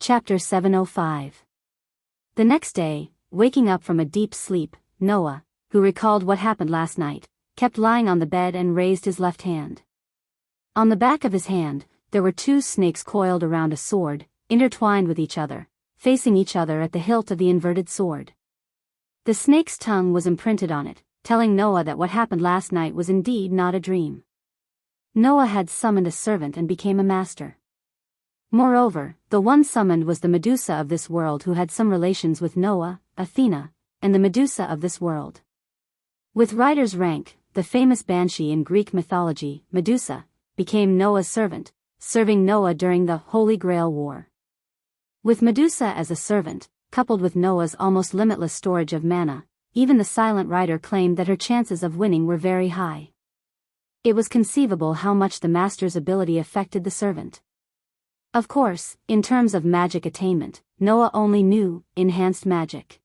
Chapter 705. The next day, waking up from a deep sleep, Noah, who recalled what happened last night, kept lying on the bed and raised his left hand. On the back of his hand, there were two snakes coiled around a sword, intertwined with each other, facing each other at the hilt of the inverted sword. The snake's tongue was imprinted on it, telling Noah that what happened last night was indeed not a dream. Noah had summoned a servant and became a master. Moreover, the one summoned was the Medusa of this world, who had some relations with Noah, Athena, and the Medusa of this world. With Ryder's rank, the famous banshee in Greek mythology, Medusa, became Noah's servant, serving Noah during the Holy Grail War. With Medusa as a servant, coupled with Noah's almost limitless storage of mana, even the silent Ryder claimed that her chances of winning were very high. It was conceivable how much the master's ability affected the servant. Of course, in terms of magic attainment, Noah only knew enhanced magic.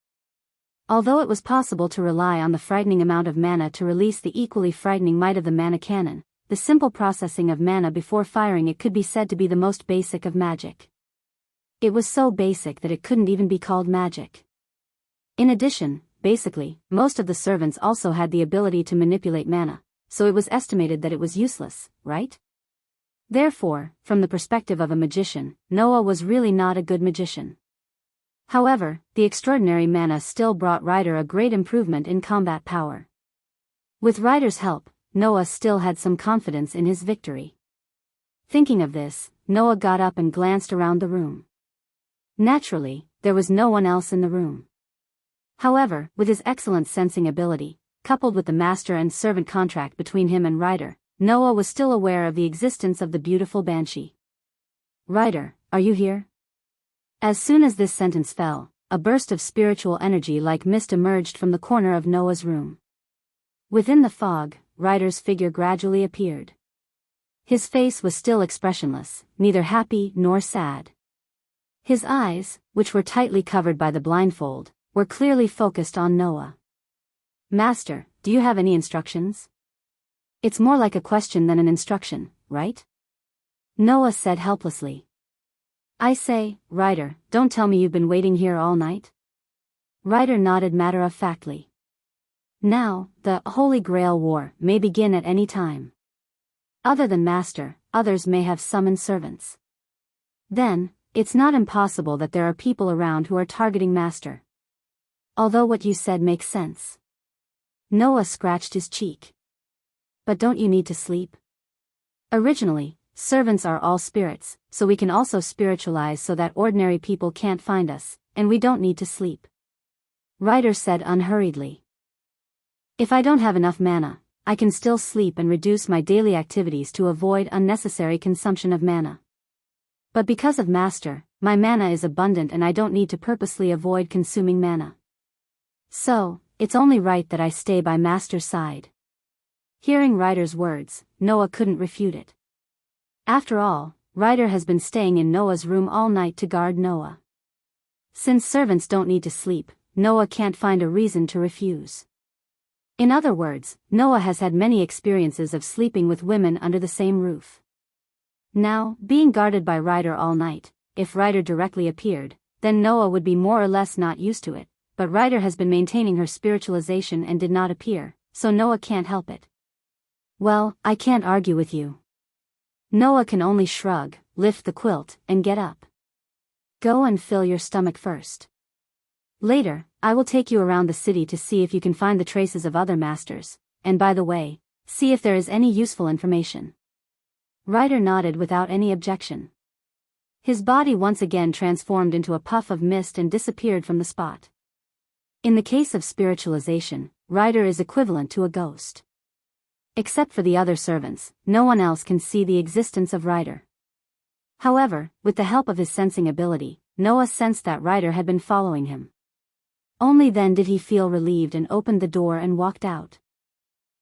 Although it was possible to rely on the frightening amount of mana to release the equally frightening might of the mana cannon, the simple processing of mana before firing it could be said to be the most basic of magic. It was so basic that it couldn't even be called magic. In addition, basically, most of the servants also had the ability to manipulate mana, so it was estimated that it was useless, right? Therefore, from the perspective of a magician, Noah was really not a good magician. However, the extraordinary mana still brought Ryder a great improvement in combat power. With Ryder's help, Noah still had some confidence in his victory. Thinking of this, Noah got up and glanced around the room. Naturally, there was no one else in the room. However, with his excellent sensing ability, coupled with the master and servant contract between him and Ryder, Noah was still aware of the existence of the beautiful banshee. "Ryder, are you here?" As soon as this sentence fell, a burst of spiritual energy like mist emerged from the corner of Noah's room. Within the fog, Ryder's figure gradually appeared. His face was still expressionless, neither happy nor sad. His eyes, which were tightly covered by the blindfold, were clearly focused on Noah. "Master, do you have any instructions?" "It's more like a question than an instruction, right?" Noah said helplessly. "I say, Ryder, don't tell me you've been waiting here all night?" Ryder nodded matter-of-factly. "Now, the Holy Grail War may begin at any time. Other than Master, others may have summoned servants. Then, it's not impossible that there are people around who are targeting Master. Although what you said makes sense." Noah scratched his cheek. "But don't you need to sleep? Originally, servants are all spirits, so we can also spiritualize so that ordinary people can't find us, and we don't need to sleep," Ryder said unhurriedly. "If I don't have enough mana, I can still sleep and reduce my daily activities to avoid unnecessary consumption of mana. But because of Master, my mana is abundant and I don't need to purposely avoid consuming mana. So, it's only right that I stay by Master's side." Hearing Ryder's words, Noah couldn't refute it. After all, Ryder has been staying in Noah's room all night to guard Noah. Since servants don't need to sleep, Noah can't find a reason to refuse. In other words, Noah has had many experiences of sleeping with women under the same roof. Now, being guarded by Ryder all night, if Ryder directly appeared, then Noah would be more or less not used to it, but Ryder has been maintaining her spiritualization and did not appear, so Noah can't help it. "Well, I can't argue with you." Noah can only shrug, lift the quilt, and get up. "Go and fill your stomach first. Later, I will take you around the city to see if you can find the traces of other masters, and by the way, see if there is any useful information." Ryder nodded without any objection. His body once again transformed into a puff of mist and disappeared from the spot. In the case of spiritualization, Ryder is equivalent to a ghost. Except for the other servants, no one else can see the existence of Ryder. However, with the help of his sensing ability, Noah sensed that Ryder had been following him. Only then did he feel relieved and opened the door and walked out.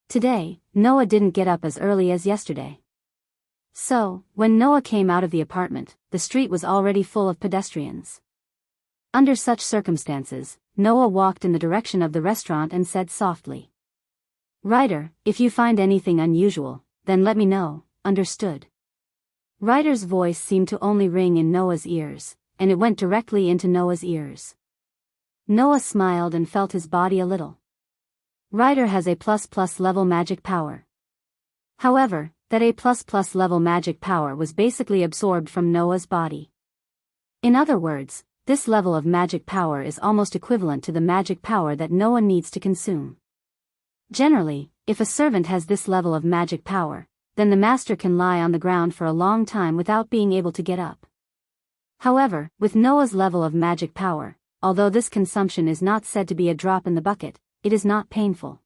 Today, Noah didn't get up as early as yesterday. So, when Noah came out of the apartment, the street was already full of pedestrians. Under such circumstances, Noah walked in the direction of the restaurant and said softly, "Ryder, if you find anything unusual, then let me know, understood?" Ryder's voice seemed to only ring in Noah's ears, and it went directly into Noah's ears. Noah smiled and felt his body a little. Ryder has a ++ level magic power. However, that A++ level magic power was basically absorbed from Noah's body. In other words, this level of magic power is almost equivalent to the magic power that Noah needs to consume. Generally, if a servant has this level of magic power, then the master can lie on the ground for a long time without being able to get up. However, with Noah's level of magic power, although this consumption is not said to be a drop in the bucket, it is not painful.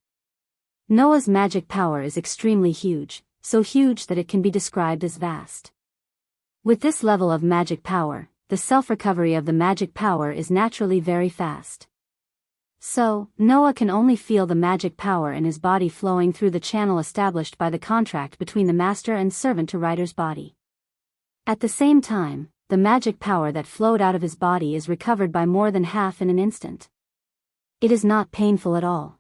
Noah's magic power is extremely huge, so huge that it can be described as vast. With this level of magic power, the self-recovery of the magic power is naturally very fast. So, Noah can only feel the magic power in his body flowing through the channel established by the contract between the master and servant to Ryder's body. At the same time, the magic power that flowed out of his body is recovered by more than half in an instant. It is not painful at all.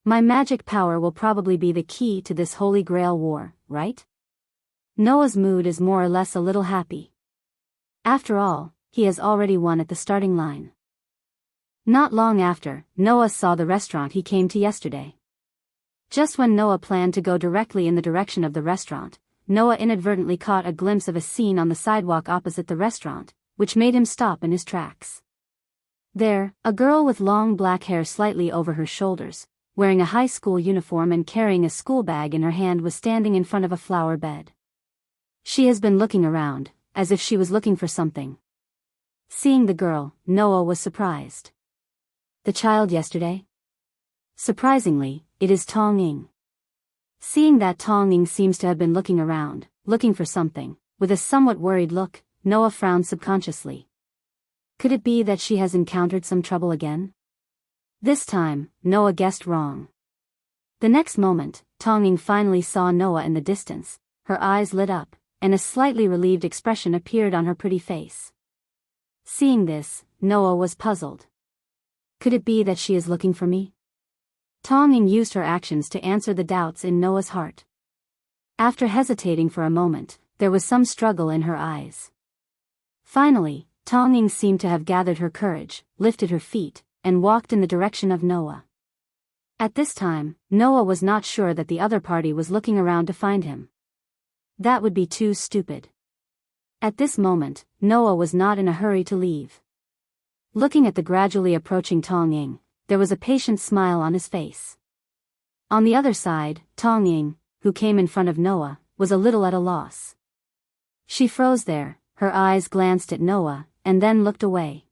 My magic power will probably be the key to this Holy Grail war, right? Noah's mood is more or less a little happy. After all, he has already won at the starting line. Not long after, Noah saw the restaurant he came to yesterday. Just when Noah planned to go directly in the direction of the restaurant, Noah inadvertently caught a glimpse of a scene on the sidewalk opposite the restaurant, which made him stop in his tracks. There, a girl with long black hair slightly over her shoulders, wearing a high school uniform and carrying a school bag in her hand, was standing in front of a flower bed. She has been looking around, as if she was looking for something. Seeing the girl, Noah was surprised. The child yesterday? Surprisingly, it is Tong Ying. Seeing that Tong Ying seems to have been looking around, looking for something, with a somewhat worried look, Noah frowned subconsciously. Could it be that she has encountered some trouble again? This time, Noah guessed wrong. The next moment, Tong Ying finally saw Noah in the distance, her eyes lit up, and a slightly relieved expression appeared on her pretty face. Seeing this, Noah was puzzled. Could it be that she is looking for me? Tong Ying used her actions to answer the doubts in Noah's heart. After hesitating for a moment, there was some struggle in her eyes. Finally, Tong Ying seemed to have gathered her courage, lifted her feet, and walked in the direction of Noah. At this time, Noah was not sure that the other party was looking around to find him. That would be too stupid. At this moment, Noah was not in a hurry to leave. Looking at the gradually approaching Tong Ying, there was a patient smile on his face. On the other side, Tong Ying, who came in front of Noah, was a little at a loss. She froze there, her eyes glanced at Noah, and then looked away.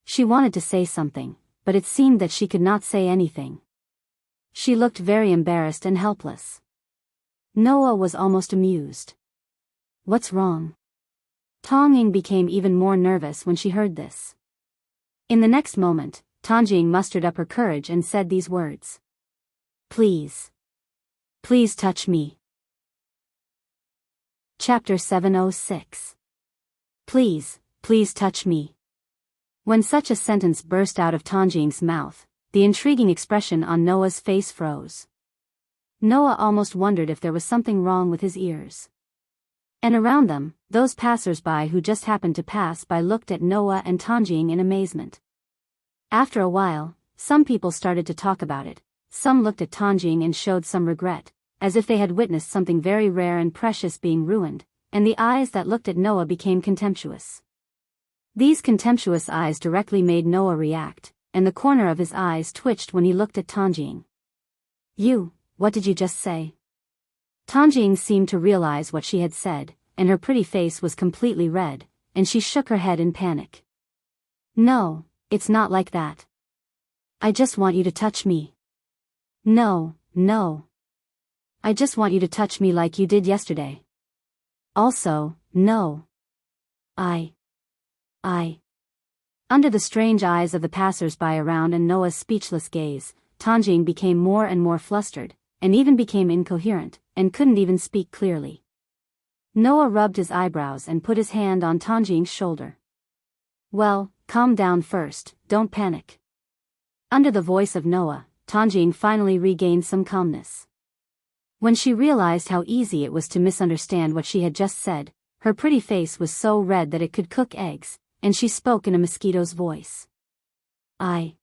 She wanted to say something, but it seemed that she could not say anything. She looked very embarrassed and helpless. Noah was almost amused. What's wrong? Tong Ying became even more nervous when she heard this. In the next moment, Tong Ying mustered up her courage and said these words. Please. Please touch me. Chapter 706. Please, please touch me. When such a sentence burst out of Tong Ying's mouth, the intriguing expression on Noah's face froze. Noah almost wondered if there was something wrong with his ears. And around them, those passers-by who just happened to pass by looked at Noah and Tong Ying in amazement. After a while, some people started to talk about it, some looked at Tong Ying and showed some regret, as if they had witnessed something very rare and precious being ruined, and the eyes that looked at Noah became contemptuous. These contemptuous eyes directly made Noah react, and the corner of his eyes twitched when he looked at Tong Ying. What did you just say? Tong Ying seemed to realize what she had said, and her pretty face was completely red, and she shook her head in panic. No, it's not like that. I just want you to touch me. No. I just want you to touch me like you did yesterday. Also, no. Under the strange eyes of the passers-by around and Noah's speechless gaze, Tong Ying became more and more flustered, and even became incoherent, and couldn't even speak clearly. Noah rubbed his eyebrows and put his hand on Tong Ying's shoulder. Well, calm down first, don't panic. Under the voice of Noah, Tong Ying finally regained some calmness. When she realized how easy it was to misunderstand what she had just said, her pretty face was so red that it could cook eggs, and she spoke in a mosquito's voice. I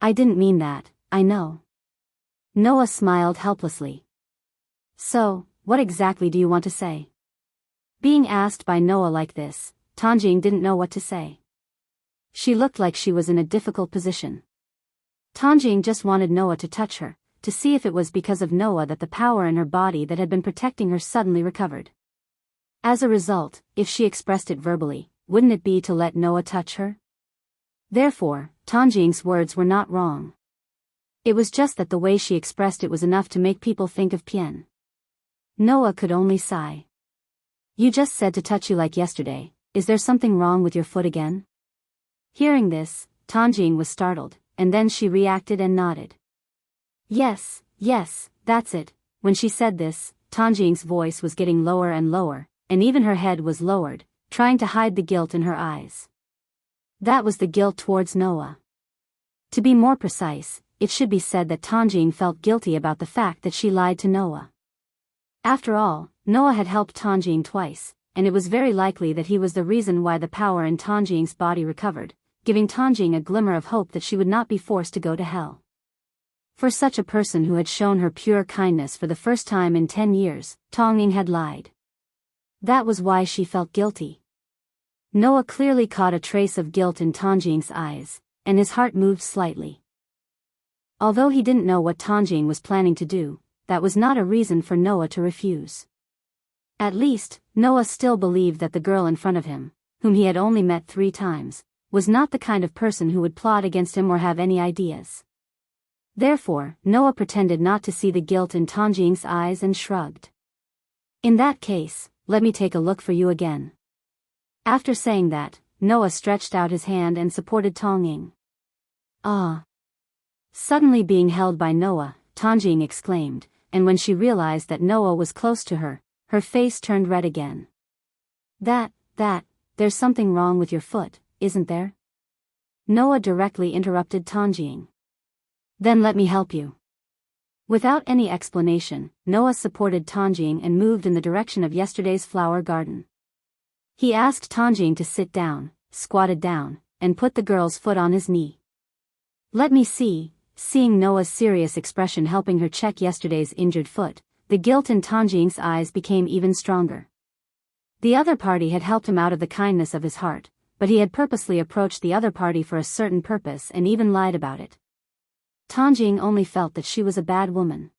didn't mean that, I know. Noah smiled helplessly. So, what exactly do you want to say? Being asked by Noah like this, Tanjing didn't know what to say. She looked like she was in a difficult position. Tanjing just wanted Noah to touch her, to see if it was because of Noah that the power in her body that had been protecting her suddenly recovered. As a result, if she expressed it verbally, wouldn't it be to let Noah touch her? Therefore, Tanjing's words were not wrong. It was just that the way she expressed it was enough to make people think of Pian. Noah could only sigh. You just said to touch you like yesterday, is there something wrong with your foot again? Hearing this, Tanjing was startled, and then she reacted and nodded. Yes, that's it. When she said this, Tanjing's voice was getting lower and lower, and even her head was lowered, trying to hide the guilt in her eyes. That was the guilt towards Noah. To be more precise, it should be said that Tanjing felt guilty about the fact that she lied to Noah. After all, Noah had helped Tanjing twice, and it was very likely that he was the reason why the power in Tanjing's body recovered, giving Tanjing a glimmer of hope that she would not be forced to go to hell. For such a person who had shown her pure kindness for the first time in 10 years, Tanjing had lied. That was why she felt guilty. Noah clearly caught a trace of guilt in Tanjing's eyes, and his heart moved slightly. Although he didn't know what Tanjing was planning to do, that was not a reason for Noah to refuse. At least, Noah still believed that the girl in front of him, whom he had only met 3 times, was not the kind of person who would plot against him or have any ideas. Therefore, Noah pretended not to see the guilt in Tanjing's eyes and shrugged. In that case, let me take a look for you again. After saying that, Noah stretched out his hand and supported Tanjing. Ah! Suddenly being held by Noah, Tanjing exclaimed, and when she realized that Noah was close to her, her face turned red again. There's something wrong with your foot, isn't there? Noah directly interrupted Tanjing. Then let me help you. Without any explanation, Noah supported Tanjing and moved in the direction of yesterday's flower garden. He asked Tanjing to sit down, squatted down, and put the girl's foot on his knee. Let me see. Seeing Noah's serious expression helping her check yesterday's injured foot, the guilt in Tanjing's eyes became even stronger. The other party had helped him out of the kindness of his heart, but he had purposely approached the other party for a certain purpose and even lied about it. Tanjing only felt that she was a bad woman.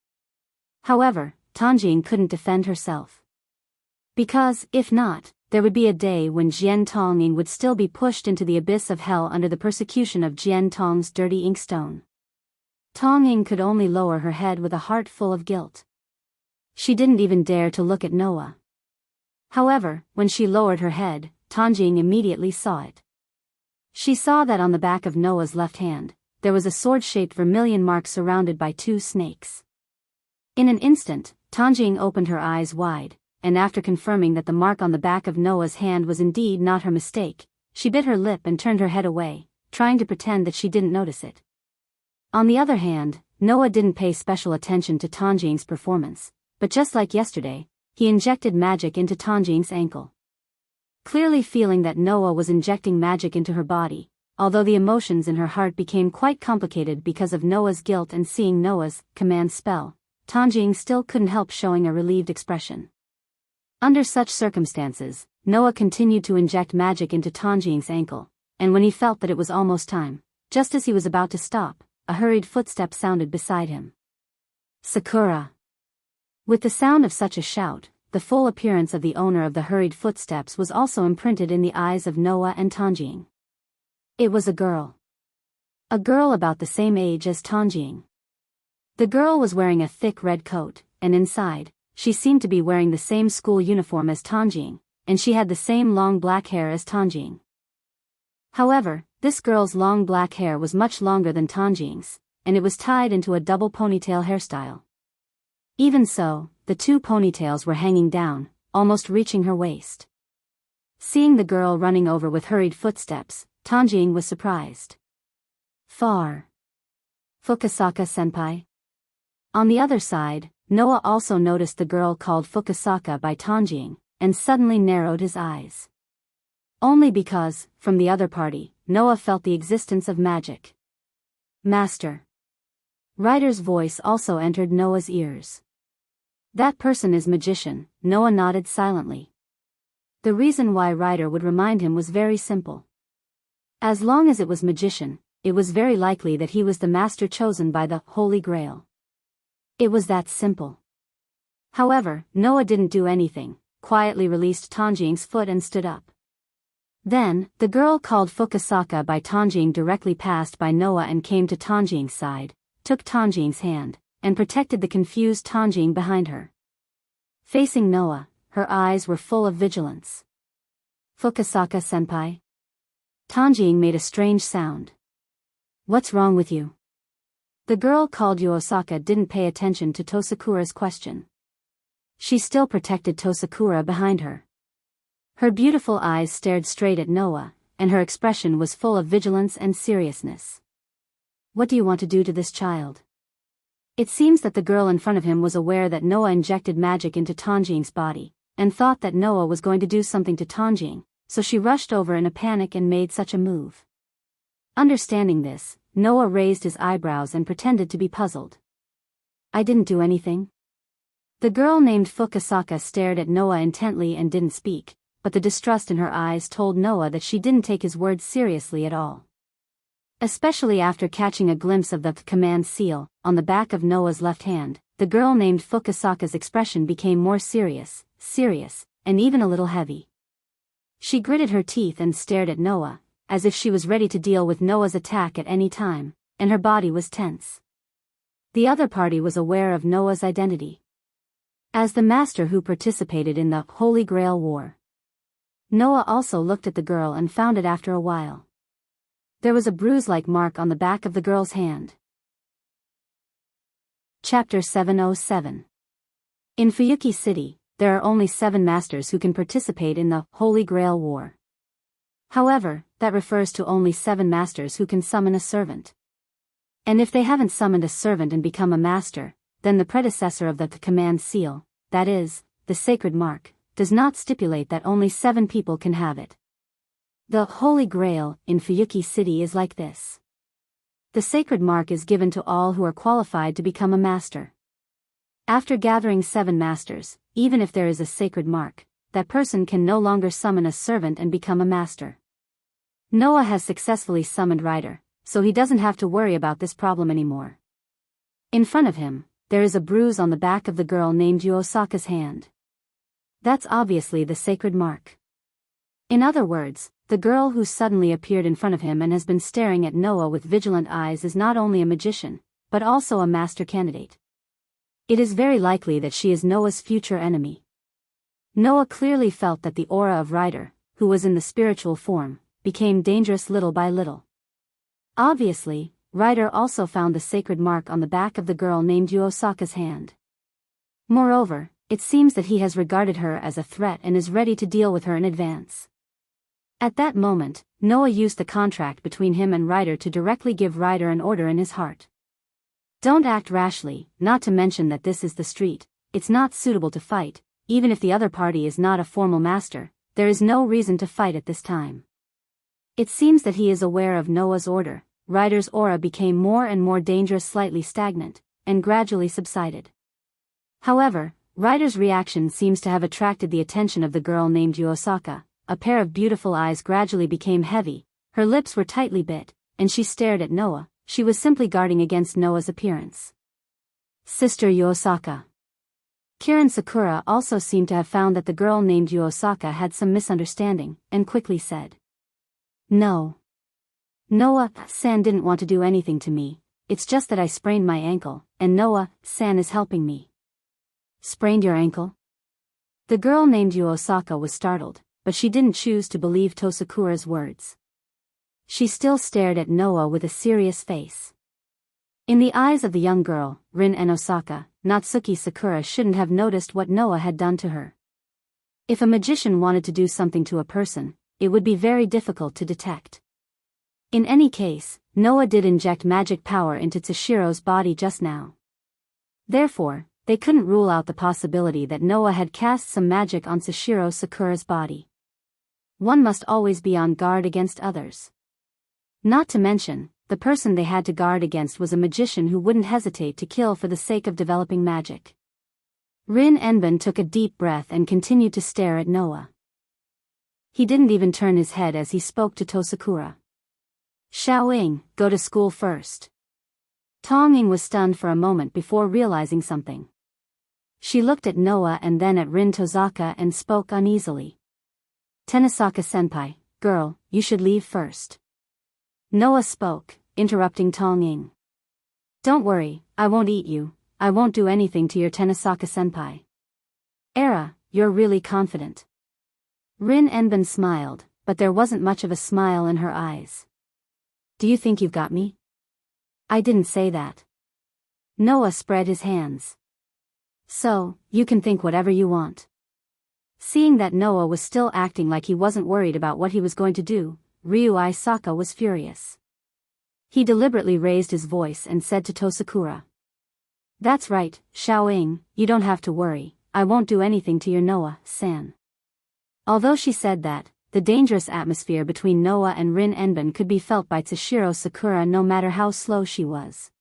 However, Tanjing couldn't defend herself. Because, if not, there would be a day when Jian Tongning would still be pushed into the abyss of hell under the persecution of Jian Tong's dirty inkstone. Tanjing could only lower her head with a heart full of guilt. She didn't even dare to look at Noah. However, when she lowered her head, Tanjing immediately saw it. She saw that on the back of Noah's left hand, there was a sword-shaped vermilion mark surrounded by 2 snakes. In an instant, Tanjing opened her eyes wide, and after confirming that the mark on the back of Noah's hand was indeed not her mistake, she bit her lip and turned her head away, trying to pretend that she didn't notice it. On the other hand, Noah didn't pay special attention to Tanjing's performance, but just like yesterday, he injected magic into Tanjing's ankle. Clearly feeling that Noah was injecting magic into her body, although the emotions in her heart became quite complicated because of Noah's guilt and seeing Noah's command spell, Tanjing still couldn't help showing a relieved expression. Under such circumstances, Noah continued to inject magic into Tanjing's ankle, and when he felt that it was almost time, just as he was about to stop, a hurried footstep sounded beside him. Sakura! With the sound of such a shout, the full appearance of the owner of the hurried footsteps was also imprinted in the eyes of Noah and Tanjing. It was a girl. A girl about the same age as Tanjing. The girl was wearing a thick red coat, and inside, she seemed to be wearing the same school uniform as Tanjing, and she had the same long black hair as Tanjing. However, this girl's long black hair was much longer than Tanjing's, and it was tied into a double ponytail hairstyle. Even so, the 2 ponytails were hanging down, almost reaching her waist. Seeing the girl running over with hurried footsteps, Tanjing was surprised. Fukasaka-senpai? On the other side, Noah also noticed the girl called Fukasaka by Tanjing, and suddenly narrowed his eyes. Only because, from the other party, Noah felt the existence of magic. Master. Ryder's voice also entered Noah's ears. That person is magician, Noah nodded silently. The reason why Ryder would remind him was very simple. As long as it was magician, it was very likely that he was the master chosen by the Holy Grail. It was that simple. However, Noah didn't do anything, quietly released Tanjing's foot and stood up. Then, the girl called Fukasaka by Tanjing directly passed by Noah and came to Tanjing's side, took Tanjing's hand, and protected the confused Tanjing behind her. Facing Noah, her eyes were full of vigilance. Fukasaka-senpai? Tanjing made a strange sound. What's wrong with you? The girl called Yuosaka didn't pay attention to Tosakura's question. She still protected Tosakura behind her. Her beautiful eyes stared straight at Noah, and her expression was full of vigilance and seriousness. What do you want to do to this child? It seems that the girl in front of him was aware that Noah injected magic into Tanjing's body, and thought that Noah was going to do something to Tanjing, so she rushed over in a panic and made such a move. Understanding this, Noah raised his eyebrows and pretended to be puzzled. I didn't do anything. The girl named Fukasaka stared at Noah intently and didn't speak, but the distrust in her eyes told Noah that she didn't take his words seriously at all. Especially after catching a glimpse of the command seal on the back of Noah's left hand, the girl named Fukasaka's expression became more serious, and even a little heavy. She gritted her teeth and stared at Noah, as if she was ready to deal with Noah's attack at any time, and her body was tense. The other party was aware of Noah's identity as the master who participated in the Holy Grail War. Noah also looked at the girl and found it after a while. There was a bruise-like mark on the back of the girl's hand. Chapter 707. In Fuyuki City, there are only 7 masters who can participate in the Holy Grail War. However, that refers to only 7 masters who can summon a servant. And if they haven't summoned a servant and become a master, then the predecessor of the command seal, that is, the sacred mark, does not stipulate that only 7 people can have it. The Holy Grail in Fuyuki City is like this. The sacred mark is given to all who are qualified to become a master. After gathering 7 masters, even if there is a sacred mark, that person can no longer summon a servant and become a master. Noah has successfully summoned Ryder, so he doesn't have to worry about this problem anymore. In front of him, there is a bruise on the back of the girl named Yuosaka's hand. That's obviously the sacred mark. In other words, the girl who suddenly appeared in front of him and has been staring at Noah with vigilant eyes is not only a magician, but also a master candidate. It is very likely that she is Noah's future enemy. Noah clearly felt that the aura of Ryder, who was in the spiritual form, became dangerous little by little. Obviously, Ryder also found the sacred mark on the back of the girl named Yuosaka's hand. Moreover, it seems that he has regarded her as a threat and is ready to deal with her in advance. At that moment, Noah used the contract between him and Ryder to directly give Ryder an order in his heart. Don't act rashly, not to mention that this is the street, it's not suitable to fight, even if the other party is not a formal master, there is no reason to fight at this time. It seems that he is aware of Noah's order. Ryder's aura became more and more dangerous, slightly stagnant, and gradually subsided. However, Ryder's reaction seems to have attracted the attention of the girl named Yuosaka. A pair of beautiful eyes gradually became heavy, her lips were tightly bit, and she stared at Noah. She was simply guarding against Noah's appearance. Sister Yuosaka. Kirin Sakura also seemed to have found that the girl named Yuosaka had some misunderstanding, and quickly said, No. Noah-san didn't want to do anything to me, it's just that I sprained my ankle, and Noah-san is helping me. Sprained your ankle? The girl named Yuosaka was startled, but she didn't choose to believe Tosakura's words. She still stared at Noah with a serious face. In the eyes of the young girl, Rin and Osaka, Natsuki Sakura shouldn't have noticed what Noah had done to her. If a magician wanted to do something to a person, it would be very difficult to detect. In any case, Noah did inject magic power into Tsushiro's body just now. Therefore, they couldn't rule out the possibility that Noah had cast some magic on Tsushiro Sakura's body. One must always be on guard against others. Not to mention, the person they had to guard against was a magician who wouldn't hesitate to kill for the sake of developing magic. Rin Enben took a deep breath and continued to stare at Noah. He didn't even turn his head as he spoke to Tosakura. Xiaoying, go to school first. Tonging was stunned for a moment before realizing something. She looked at Noah and then at Rin Tozaka and spoke uneasily. Tenisaka-senpai, girl, you should leave first. Noah spoke, interrupting Tonging. Don't worry, I won't eat you, I won't do anything to your Tenisaka-senpai. Era, you're really confident. Rin Enben smiled, but there wasn't much of a smile in her eyes. Do you think you've got me? I didn't say that. Noah spread his hands. So, you can think whatever you want. Seeing that Noah was still acting like he wasn't worried about what he was going to do, Ryuei Saka was furious. He deliberately raised his voice and said to Tosakura. That's right, Xiaoying, you don't have to worry, I won't do anything to your Noah-san. Although she said that, the dangerous atmosphere between Noah and Rin Enben could be felt by Tsushiro Sakura no matter how slow she was.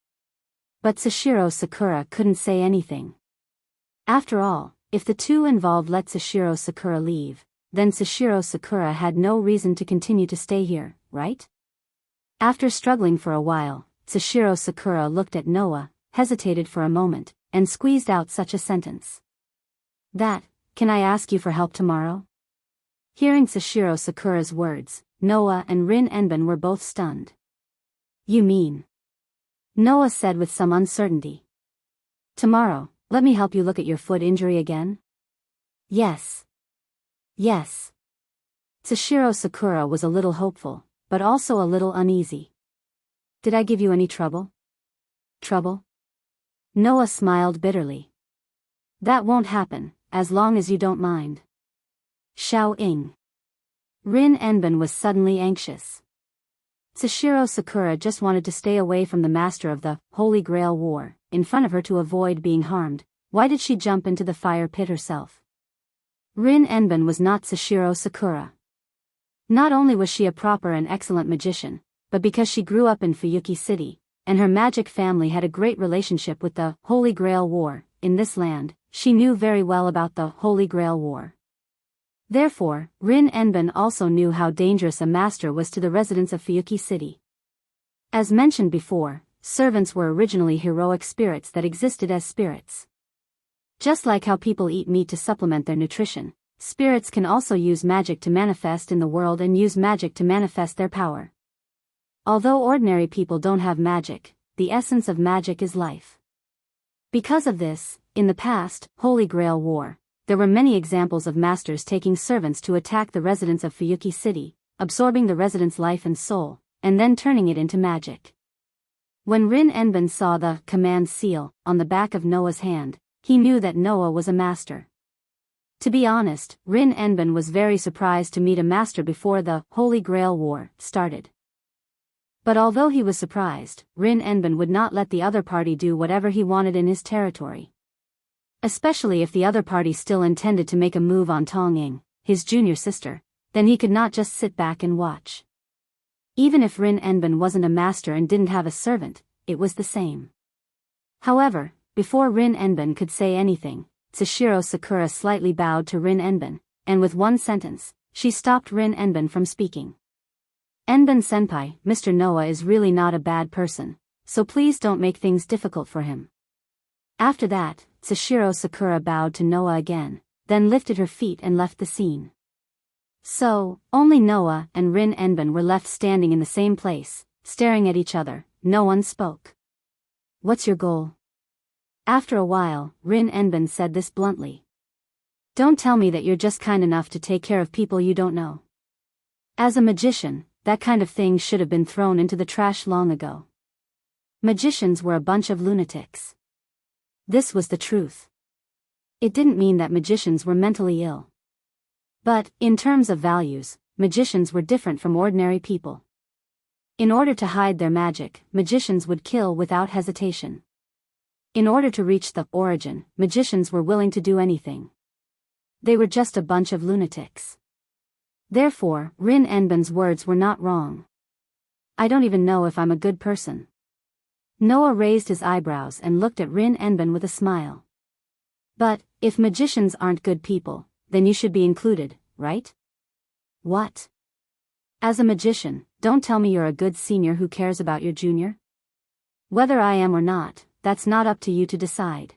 But Tsushiro Sakura couldn't say anything. After all, if the two involved let Tsushiro Sakura leave, then Tsushiro Sakura had no reason to continue to stay here, right? After struggling for a while, Tsushiro Sakura looked at Noah, hesitated for a moment, and squeezed out such a sentence. Can I ask you for help tomorrow? Hearing Tsushiro Sakura's words, Noah and Rin Enben were both stunned. You mean? Noah said with some uncertainty. Tomorrow, let me help you look at your foot injury again? Yes. Yes. Tsushiro Sakura was a little hopeful, but also a little uneasy. Did I give you any trouble? Trouble? Noah smiled bitterly. That won't happen, as long as you don't mind. Xiaoying. Rin Enben was suddenly anxious. Tsushiro Sakura just wanted to stay away from the master of the Holy Grail War, in front of her to avoid being harmed. Why did she jump into the fire pit herself? Rin Enben was not Tsushiro Sakura. Not only was she a proper and excellent magician, but because she grew up in Fuyuki City, and her magic family had a great relationship with the Holy Grail War, in this land, she knew very well about the Holy Grail War. Therefore, Rin Enben also knew how dangerous a master was to the residents of Fuyuki City. As mentioned before, servants were originally heroic spirits that existed as spirits. Just like how people eat meat to supplement their nutrition, spirits can also use magic to manifest in the world and use magic to manifest their power. Although ordinary people don't have magic, the essence of magic is life. Because of this, in the past Holy Grail War, there were many examples of masters taking servants to attack the residents of Fuyuki City, absorbing the residents' life and soul, and then turning it into magic. When Rin Enben saw the command seal on the back of Noah's hand, he knew that Noah was a master. To be honest, Rin Enben was very surprised to meet a master before the Holy Grail War started. But although he was surprised, Rin Enben would not let the other party do whatever he wanted in his territory. Especially if the other party still intended to make a move on Tonging, his junior sister, then he could not just sit back and watch. Even if Rin Enben wasn't a master and didn't have a servant, it was the same. However, before Rin Enben could say anything, Tsushiro Sakura slightly bowed to Rin Enben, and with one sentence, she stopped Rin Enben from speaking. Enben-senpai, Mr. Noah is really not a bad person, so please don't make things difficult for him. After that, Tsushiro Sakura bowed to Noah again, then lifted her feet and left the scene. So, only Noah and Rin Enben were left standing in the same place, staring at each other. No one spoke. What's your goal? After a while, Rin Enben said this bluntly. Don't tell me that you're just kind enough to take care of people you don't know. As a magician, that kind of thing should have been thrown into the trash long ago. Magicians were a bunch of lunatics. This was the truth. It didn't mean that magicians were mentally ill. But, in terms of values, magicians were different from ordinary people. In order to hide their magic, magicians would kill without hesitation. In order to reach the origin, magicians were willing to do anything. They were just a bunch of lunatics. Therefore, Rin Enben's words were not wrong. I don't even know if I'm a good person. Noah raised his eyebrows and looked at Rin Enben with a smile. But, if magicians aren't good people, then you should be included, right? What? As a magician, don't tell me you're a good senior who cares about your junior? Whether I am or not, that's not up to you to decide.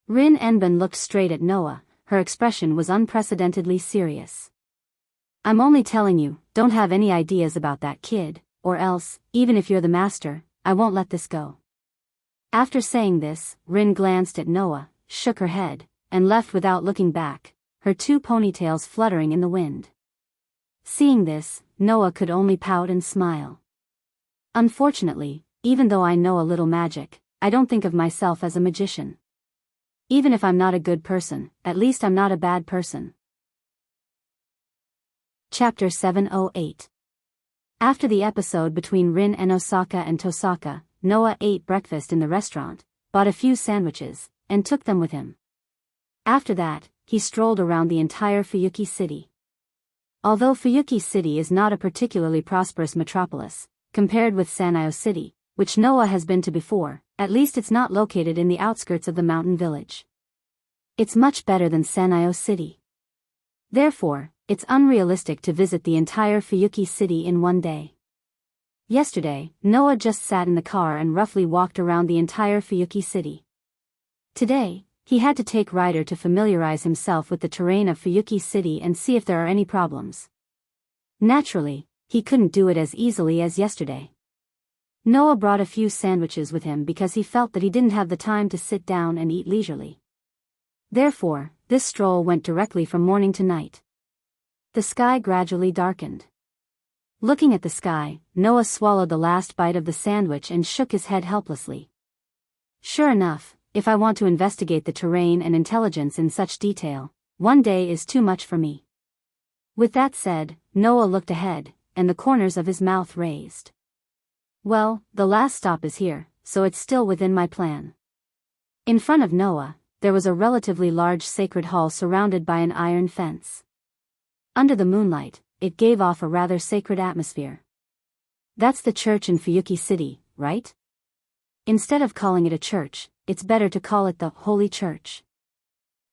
Rin Enben looked straight at Noah, her expression was unprecedentedly serious. I'm only telling you, don't have any ideas about that kid, or else, even if you're the master, I won't let this go. After saying this, Rin glanced at Noah, shook her head, and left without looking back, her 2 ponytails fluttering in the wind. Seeing this, Noah could only pout and smile. Unfortunately, even though I know a little magic, I don't think of myself as a magician. Even if I'm not a good person, at least I'm not a bad person. Chapter 708. After the episode between Rin and Osaka and Tosaka, Noah ate breakfast in the restaurant, bought a few sandwiches, and took them with him. After that, he strolled around the entire Fuyuki city. Although Fuyuki City is not a particularly prosperous metropolis, compared with Sanyo City, which Noah has been to before, at least it's not located in the outskirts of the mountain village. It's much better than Sanyo City. Therefore, it's unrealistic to visit the entire Fuyuki City in one day. Yesterday, Noah just sat in the car and roughly walked around the entire Fuyuki City. Today, he had to take Ryder to familiarize himself with the terrain of Fuyuki City and see if there are any problems. Naturally, he couldn't do it as easily as yesterday. Noah brought a few sandwiches with him because he felt that he didn't have the time to sit down and eat leisurely. Therefore, this stroll went directly from morning to night. The sky gradually darkened. Looking at the sky, Noah swallowed the last bite of the sandwich and shook his head helplessly. Sure enough, if I want to investigate the terrain and intelligence in such detail, one day is too much for me. With that said, Noah looked ahead, and the corners of his mouth raised. Well, the last stop is here, so it's still within my plan. In front of Noah, there was a relatively large sacred hall surrounded by an iron fence. Under the moonlight, it gave off a rather sacred atmosphere. That's the church in Fuyuki City, right? Instead of calling it a church, it's better to call it the Holy Church.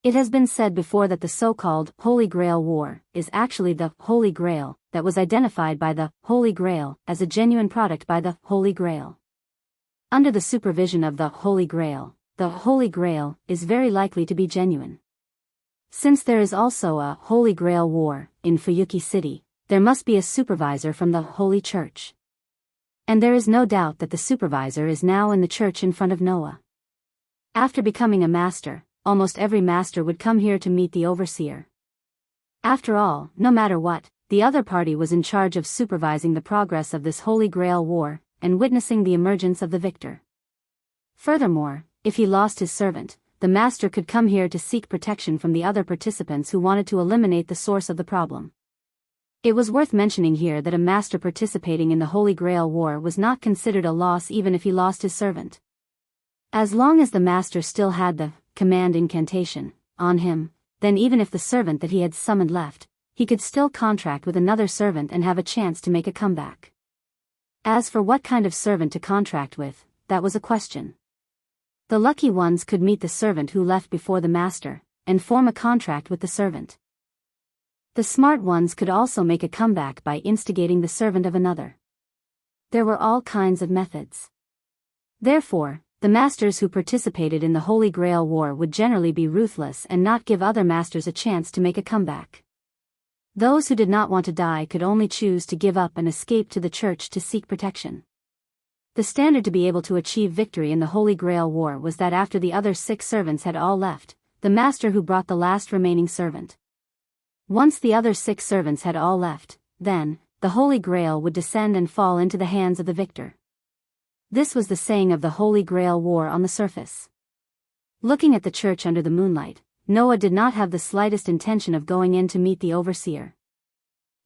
It has been said before that the so-called Holy Grail War is actually the Holy Grail that was identified by the Holy Grail as a genuine product by the Holy Grail. Under the supervision of the Holy Grail is very likely to be genuine. Since there is also a Holy Grail War in Fuyuki City, there must be a supervisor from the Holy Church. And there is no doubt that the supervisor is now in the church in front of Noah. After becoming a master, almost every master would come here to meet the overseer. After all, no matter what, the other party was in charge of supervising the progress of this Holy Grail War, and witnessing the emergence of the victor. Furthermore, if he lost his servant, the master could come here to seek protection from the other participants who wanted to eliminate the source of the problem. It was worth mentioning here that a master participating in the Holy Grail War was not considered a loss even if he lost his servant. As long as the master still had the command incantation on him, then even if the servant that he had summoned left, he could still contract with another servant and have a chance to make a comeback. As for what kind of servant to contract with, that was a question. The lucky ones could meet the servant who left before the master, and form a contract with the servant. The smart ones could also make a comeback by instigating the servant of another. There were all kinds of methods. Therefore, the masters who participated in the Holy Grail War would generally be ruthless and not give other masters a chance to make a comeback. Those who did not want to die could only choose to give up and escape to the church to seek protection. The standard to be able to achieve victory in the Holy Grail War was that after the other 6 servants had all left, the master who brought the last remaining servant. Once the other 6 servants had all left, then, the Holy Grail would descend and fall into the hands of the victor. This was the saying of the Holy Grail War on the surface. Looking at the church under the moonlight, Noah did not have the slightest intention of going in to meet the overseer.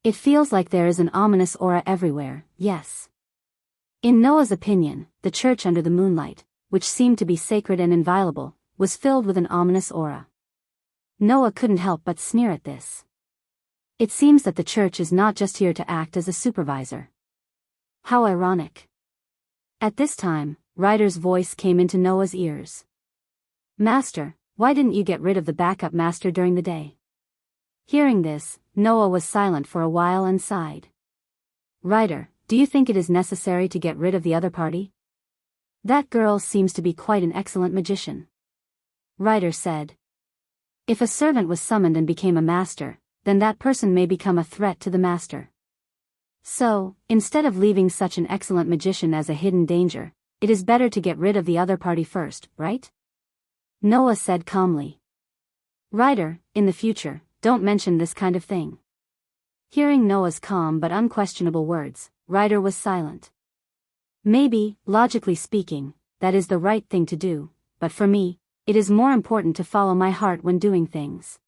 It feels like there is an ominous aura everywhere, yes. In Noah's opinion, the church under the moonlight, which seemed to be sacred and inviolable, was filled with an ominous aura. Noah couldn't help but sneer at this. It seems that the church is not just here to act as a supervisor. How ironic. At this time, Ryder's voice came into Noah's ears. Master, why didn't you get rid of the backup master during the day? Hearing this, Noah was silent for a while and sighed. Ryder, do you think it is necessary to get rid of the other party? That girl seems to be quite an excellent magician. Ryder said. If a servant was summoned and became a master, then that person may become a threat to the master. So, instead of leaving such an excellent magician as a hidden danger, it is better to get rid of the other party first, right? Noah said calmly. Ryder, in the future, don't mention this kind of thing. Hearing Noah's calm but unquestionable words, Ryder was silent. Maybe, logically speaking, that is the right thing to do, but for me, it is more important to follow my heart when doing things.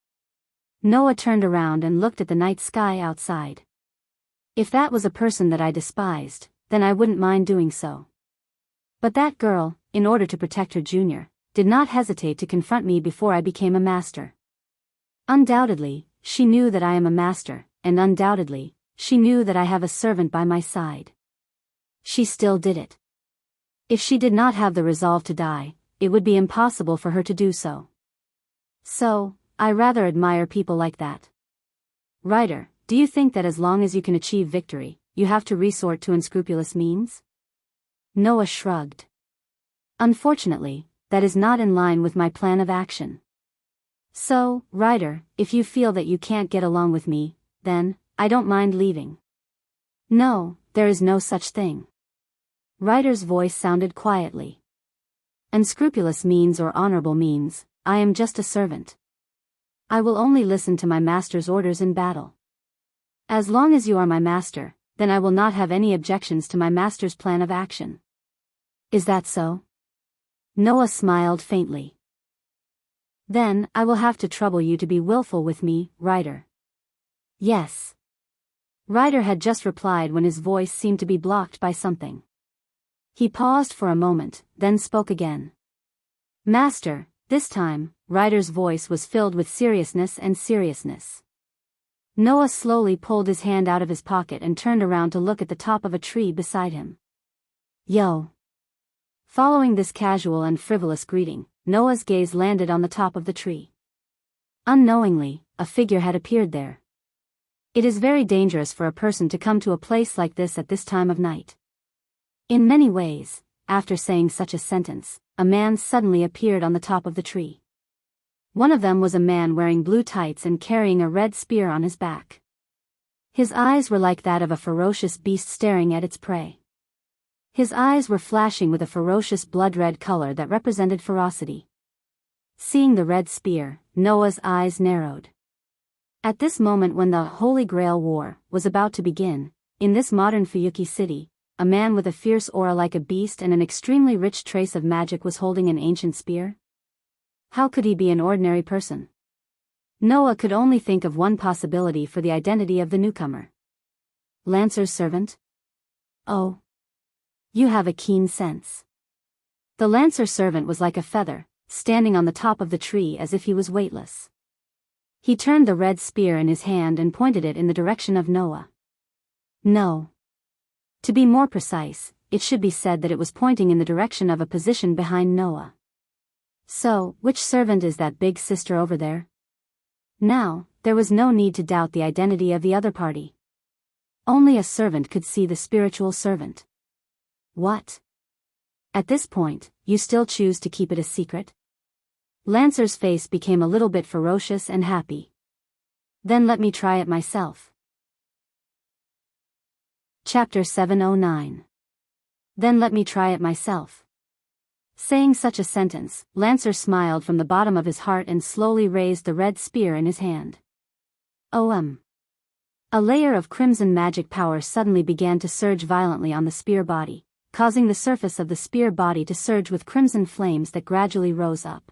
Noah turned around and looked at the night sky outside. If that was a person that I despised, then I wouldn't mind doing so. But that girl, in order to protect her junior, did not hesitate to confront me before I became a master. Undoubtedly, she knew that I am a master, and undoubtedly, she knew that I have a servant by my side. She still did it. If she did not have the resolve to die, it would be impossible for her to do so. So, I rather admire people like that. Ryder, do you think that as long as you can achieve victory, you have to resort to unscrupulous means? Noah shrugged. Unfortunately, that is not in line with my plan of action. So, Ryder, if you feel that you can't get along with me, then, I don't mind leaving. No, there is no such thing. Ryder's voice sounded quietly. Unscrupulous means or honorable means, I am just a servant. I will only listen to my master's orders in battle. As long as you are my master, then I will not have any objections to my master's plan of action. Is that so? Noah smiled faintly. Then, I will have to trouble you to be willful with me, Ryder. Yes. Ryder had just replied when his voice seemed to be blocked by something. He paused for a moment, then spoke again. Master, this time, Ryder's voice was filled with seriousness. Noah slowly pulled his hand out of his pocket and turned around to look at the top of a tree beside him. Yo. Following this casual and frivolous greeting, Noah's gaze landed on the top of the tree. Unknowingly, a figure had appeared there. It is very dangerous for a person to come to a place like this at this time of night. In many ways, after saying such a sentence, a man suddenly appeared on the top of the tree. One of them was a man wearing blue tights and carrying a red spear on his back. His eyes were like that of a ferocious beast staring at its prey. His eyes were flashing with a ferocious blood-red color that represented ferocity. Seeing the red spear, Noah's eyes narrowed. At this moment when the Holy Grail War was about to begin, in this modern Fuyuki city, a man with a fierce aura like a beast and an extremely rich trace of magic was holding an ancient spear? How could he be an ordinary person? Noah could only think of one possibility for the identity of the newcomer. Lancer's servant? Oh. You have a keen sense. The Lancer servant was like a feather, standing on the top of the tree as if he was weightless. He turned the red spear in his hand and pointed it in the direction of Noah. No. To be more precise, it should be said that it was pointing in the direction of a position behind Noah. So, which servant is that big sister over there? Now, there was no need to doubt the identity of the other party. Only a servant could see the spiritual servant. What? At this point, you still choose to keep it a secret? Lancer's face became a little bit ferocious and happy. Then let me try it myself. Chapter 709. Then let me try it myself. Saying such a sentence, Lancer smiled from the bottom of his heart and slowly raised the red spear in his hand. A layer of crimson magic power suddenly began to surge violently on the spear body, causing the surface of the spear body to surge with crimson flames that gradually rose up.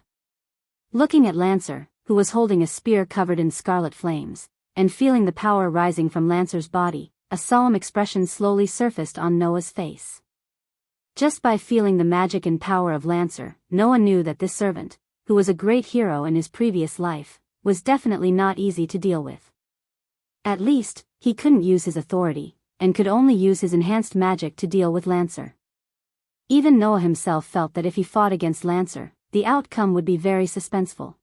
Looking at Lancer, who was holding a spear covered in scarlet flames, and feeling the power rising from Lancer's body, a solemn expression slowly surfaced on Noah's face. Just by feeling the magic and power of Lancer, Noah knew that this servant, who was a great hero in his previous life, was definitely not easy to deal with. At least, he couldn't use his authority, and could only use his enhanced magic to deal with Lancer. Even Noah himself felt that if he fought against Lancer, the outcome would be very suspenseful.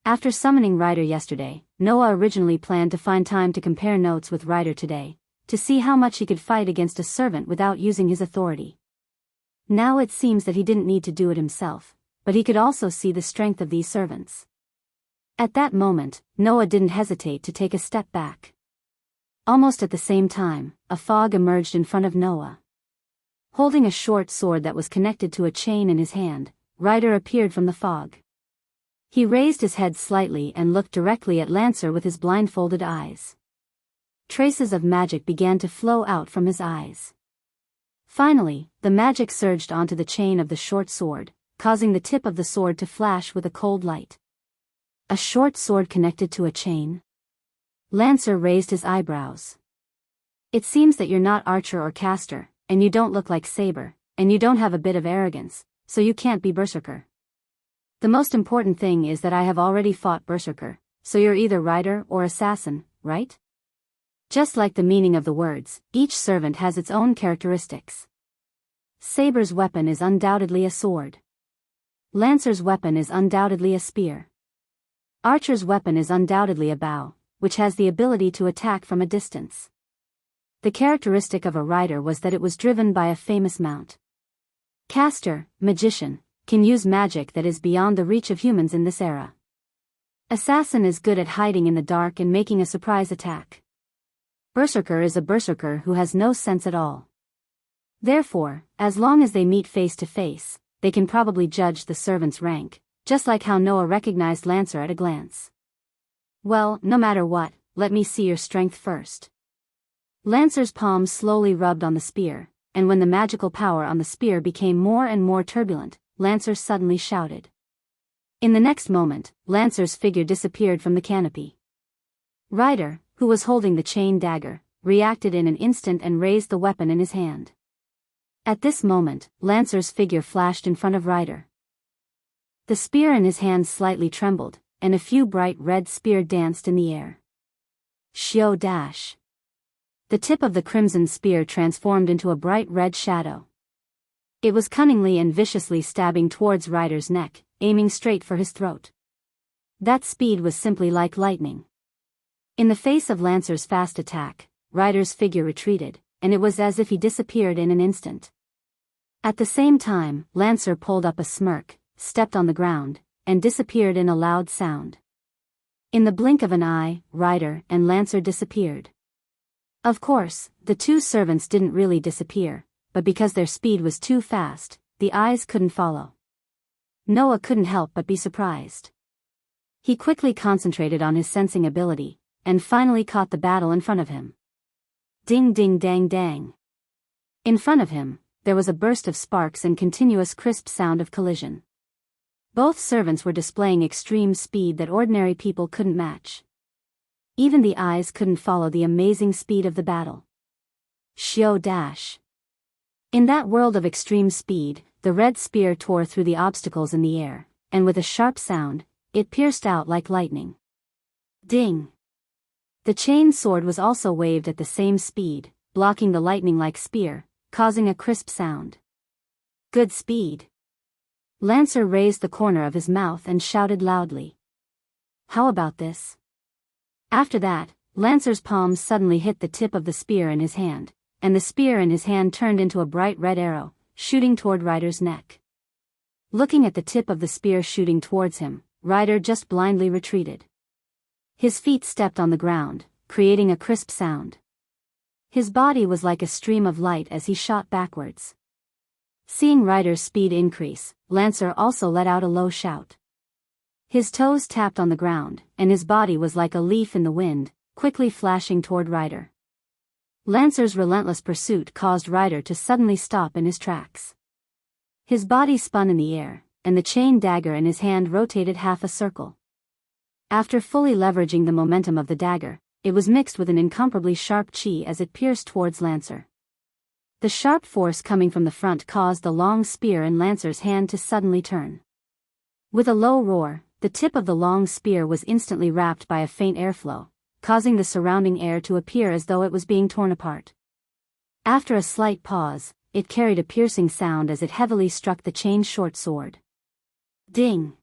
After summoning Ryder yesterday, Noah originally planned to find time to compare notes with Ryder today, to see how much he could fight against a servant without using his authority. Now it seems that he didn't need to do it himself, but he could also see the strength of these servants. At that moment, Noah didn't hesitate to take a step back. Almost at the same time, a fog emerged in front of Noah. Holding a short sword that was connected to a chain in his hand, Ryder appeared from the fog. He raised his head slightly and looked directly at Lancer with his blindfolded eyes. Traces of magic began to flow out from his eyes. Finally, the magic surged onto the chain of the short sword, causing the tip of the sword to flash with a cold light. A short sword connected to a chain? Lancer raised his eyebrows. It seems that you're not archer or caster, and you don't look like Saber, and you don't have a bit of arrogance, so you can't be Berserker. The most important thing is that I have already fought Berserker, so you're either Rider or Assassin, right? Just like the meaning of the words, each servant has its own characteristics. Saber's weapon is undoubtedly a sword. Lancer's weapon is undoubtedly a spear. Archer's weapon is undoubtedly a bow, which has the ability to attack from a distance. The characteristic of a rider was that it was driven by a famous mount. Caster, magician, can use magic that is beyond the reach of humans in this era. Assassin is good at hiding in the dark and making a surprise attack. Berserker is a berserker who has no sense at all. Therefore, as long as they meet face to face, they can probably judge the servant's rank, just like how Noah recognized Lancer at a glance. Well, no matter what, let me see your strength first. Lancer's palm slowly rubbed on the spear, and when the magical power on the spear became more and more turbulent, Lancer suddenly shouted. In the next moment, Lancer's figure disappeared from the canopy. Ryder, who was holding the chain dagger, reacted in an instant and raised the weapon in his hand. At this moment, Lancer's figure flashed in front of Ryder. The spear in his hand slightly trembled, and a few bright red spears danced in the air. Shio dash. The tip of the crimson spear transformed into a bright red shadow. It was cunningly and viciously stabbing towards Ryder's neck, aiming straight for his throat. That speed was simply like lightning. In the face of Lancer's fast attack, Ryder's figure retreated, and it was as if he disappeared in an instant. At the same time, Lancer pulled up a smirk, stepped on the ground, and disappeared in a loud sound. In the blink of an eye, Ryder and Lancer disappeared. Of course, the two servants didn't really disappear, but because their speed was too fast, the eyes couldn't follow. Noah couldn't help but be surprised. He quickly concentrated on his sensing ability, and finally caught the battle in front of him. Ding ding dang dang. In front of him, there was a burst of sparks and continuous crisp sound of collision. Both servants were displaying extreme speed that ordinary people couldn't match. Even the eyes couldn't follow the amazing speed of the battle. Shio dash. In that world of extreme speed, the red spear tore through the obstacles in the air, and with a sharp sound, it pierced out like lightning. Ding! The chain sword was also waved at the same speed, blocking the lightning-like spear, causing a crisp sound. Good speed. Lancer raised the corner of his mouth and shouted loudly. How about this? After that, Lancer's palm suddenly hit the tip of the spear in his hand, and the spear in his hand turned into a bright red arrow, shooting toward Ryder's neck. Looking at the tip of the spear shooting towards him, Ryder just blindly retreated. His feet stepped on the ground, creating a crisp sound. His body was like a stream of light as he shot backwards. Seeing Ryder's speed increase, Lancer also let out a low shout. His toes tapped on the ground, and his body was like a leaf in the wind, quickly flashing toward Ryder. Lancer's relentless pursuit caused Ryder to suddenly stop in his tracks. His body spun in the air, and the chain dagger in his hand rotated half a circle. After fully leveraging the momentum of the dagger, it was mixed with an incomparably sharp chi as it pierced towards Lancer. The sharp force coming from the front caused the long spear in Lancer's hand to suddenly turn. With a low roar, the tip of the long spear was instantly wrapped by a faint airflow, causing the surrounding air to appear as though it was being torn apart. After a slight pause, it carried a piercing sound as it heavily struck the chained short sword. Ding!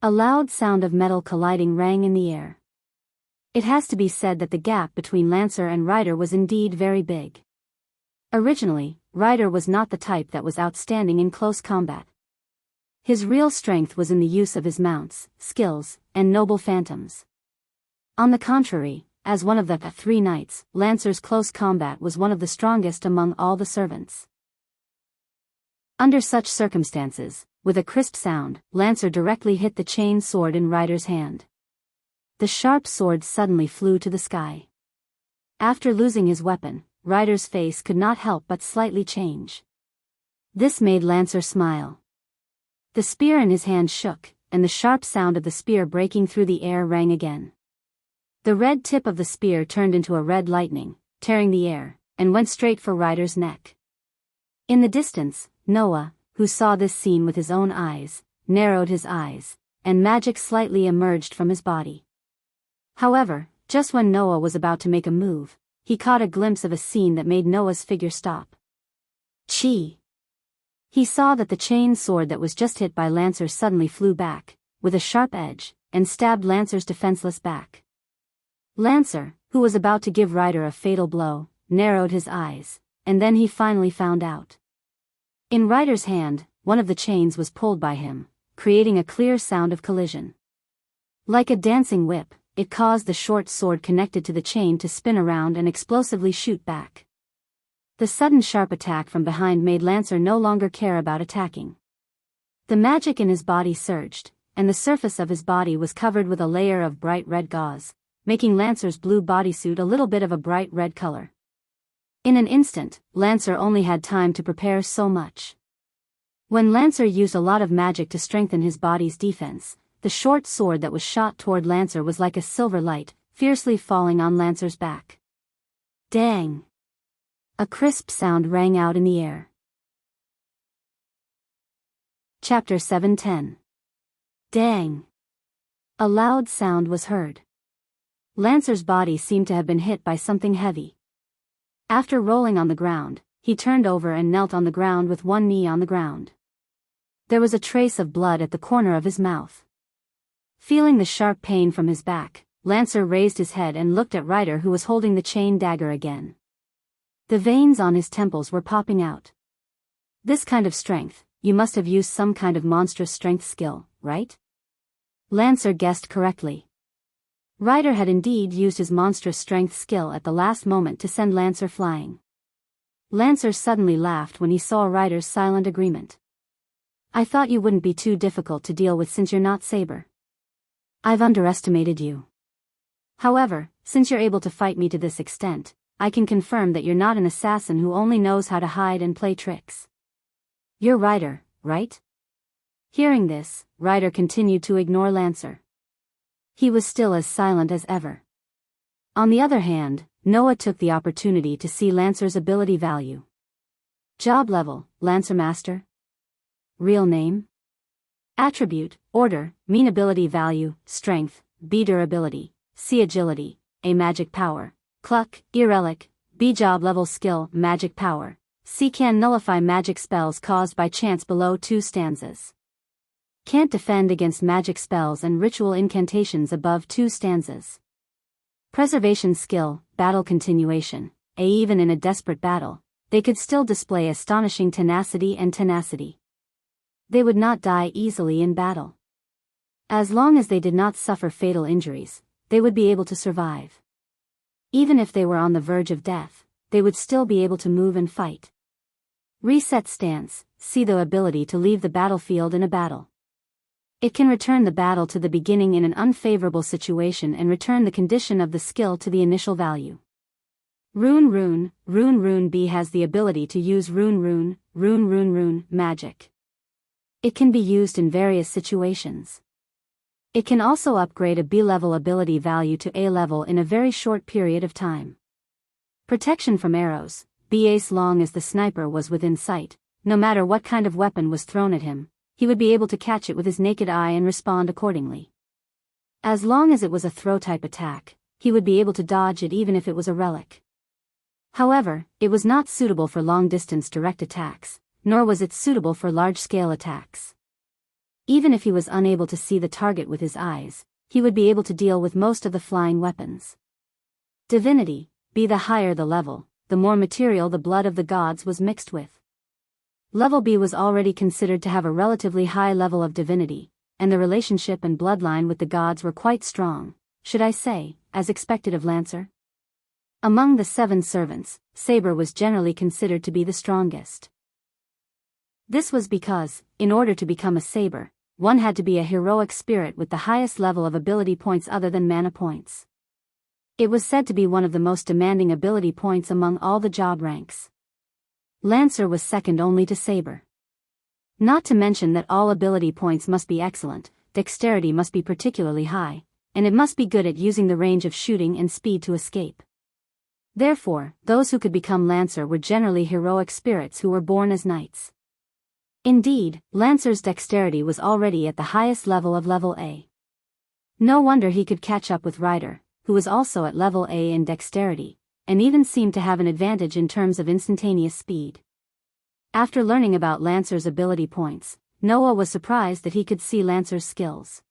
A loud sound of metal colliding rang in the air. It has to be said that the gap between Lancer and Rider was indeed very big. Originally, Rider was not the type that was outstanding in close combat. His real strength was in the use of his mounts, skills, and noble phantoms. On the contrary, as one of the three knights, Lancer's close combat was one of the strongest among all the servants. Under such circumstances, with a crisp sound, Lancer directly hit the chained sword in Rider's hand. The sharp sword suddenly flew to the sky. After losing his weapon, Rider's face could not help but slightly change. This made Lancer smile. The spear in his hand shook, and the sharp sound of the spear breaking through the air rang again. The red tip of the spear turned into a red lightning, tearing the air, and went straight for Rider's neck. In the distance, Noah, who saw this scene with his own eyes, narrowed his eyes, and magic slightly emerged from his body. However, just when Noah was about to make a move, he caught a glimpse of a scene that made Noah's figure stop. Chi! He saw that the chained sword that was just hit by Lancer suddenly flew back, with a sharp edge, and stabbed Lancer's defenseless back. Lancer, who was about to give Rider a fatal blow, narrowed his eyes, and then he finally found out. In Rider's hand, one of the chains was pulled by him, creating a clear sound of collision. Like a dancing whip, it caused the short sword connected to the chain to spin around and explosively shoot back. The sudden sharp attack from behind made Lancer no longer care about attacking. The magic in his body surged, and the surface of his body was covered with a layer of bright red gauze, making Lancer's blue bodysuit a little bit of a bright red color. In an instant, Lancer only had time to prepare so much. When Lancer used a lot of magic to strengthen his body's defense, the short sword that was shot toward Lancer was like a silver light, fiercely falling on Lancer's back. Dang! A crisp sound rang out in the air. Chapter 7:10. Dang! A loud sound was heard. Lancer's body seemed to have been hit by something heavy. After rolling on the ground, he turned over and knelt on the ground with one knee on the ground. There was a trace of blood at the corner of his mouth. Feeling the sharp pain from his back, Lancer raised his head and looked at Rider, who was holding the chain dagger again. The veins on his temples were popping out. This kind of strength, you must have used some kind of monstrous strength skill, right? Lancer guessed correctly. Rider had indeed used his monstrous strength skill at the last moment to send Lancer flying. Lancer suddenly laughed when he saw Rider's silent agreement. I thought you wouldn't be too difficult to deal with since you're not Saber. I've underestimated you. However, since you're able to fight me to this extent, I can confirm that you're not an assassin who only knows how to hide and play tricks. You're Rider, right? Hearing this, Rider continued to ignore Lancer. He was still as silent as ever. On the other hand, Noah took the opportunity to see Lancer's ability value. Job level, Lancer Master. Real name. Attribute, Order, mean ability value, Strength, B durability, C agility, A magic power, Cluck, E relic, B job level skill, magic power, C can nullify magic spells caused by chance below 2 stanzas. Can't defend against magic spells and ritual incantations above 2 stanzas. Preservation skill, battle continuation, even in a desperate battle, they could still display astonishing tenacity and tenacity. They would not die easily in battle. As long as they did not suffer fatal injuries, they would be able to survive. Even if they were on the verge of death, they would still be able to move and fight. Reset stance, see the ability to leave the battlefield in a battle. It can return the battle to the beginning in an unfavorable situation and return the condition of the skill to the initial value. Rune B has the ability to use rune magic. It can be used in various situations. It can also upgrade a B-level ability value to A level in a very short period of time. Protection from arrows, B as long as the sniper was within sight, no matter what kind of weapon was thrown at him, he would be able to catch it with his naked eye and respond accordingly. As long as it was a throw-type attack, he would be able to dodge it even if it was a relic. However, it was not suitable for long-distance direct attacks, nor was it suitable for large-scale attacks. Even if he was unable to see the target with his eyes, he would be able to deal with most of the flying weapons. Divinity, be the higher the level, the more material the blood of the gods was mixed with. Level B was already considered to have a relatively high level of divinity, and the relationship and bloodline with the gods were quite strong, should I say, as expected of Lancer. Among the 7 servants, Saber was generally considered to be the strongest. This was because, in order to become a Saber, one had to be a heroic spirit with the highest level of ability points other than mana points. It was said to be one of the most demanding ability points among all the job ranks. Lancer was second only to Saber. Not to mention that all ability points must be excellent, dexterity must be particularly high, and it must be good at using the range of shooting and speed to escape. Therefore, those who could become Lancer were generally heroic spirits who were born as knights. Indeed, Lancer's dexterity was already at the highest level of level A. No wonder he could catch up with Ryder, who was also at level A in dexterity, and even seemed to have an advantage in terms of instantaneous speed. After learning about Lancer's ability points, Noah was surprised that he could see Lancer's skills.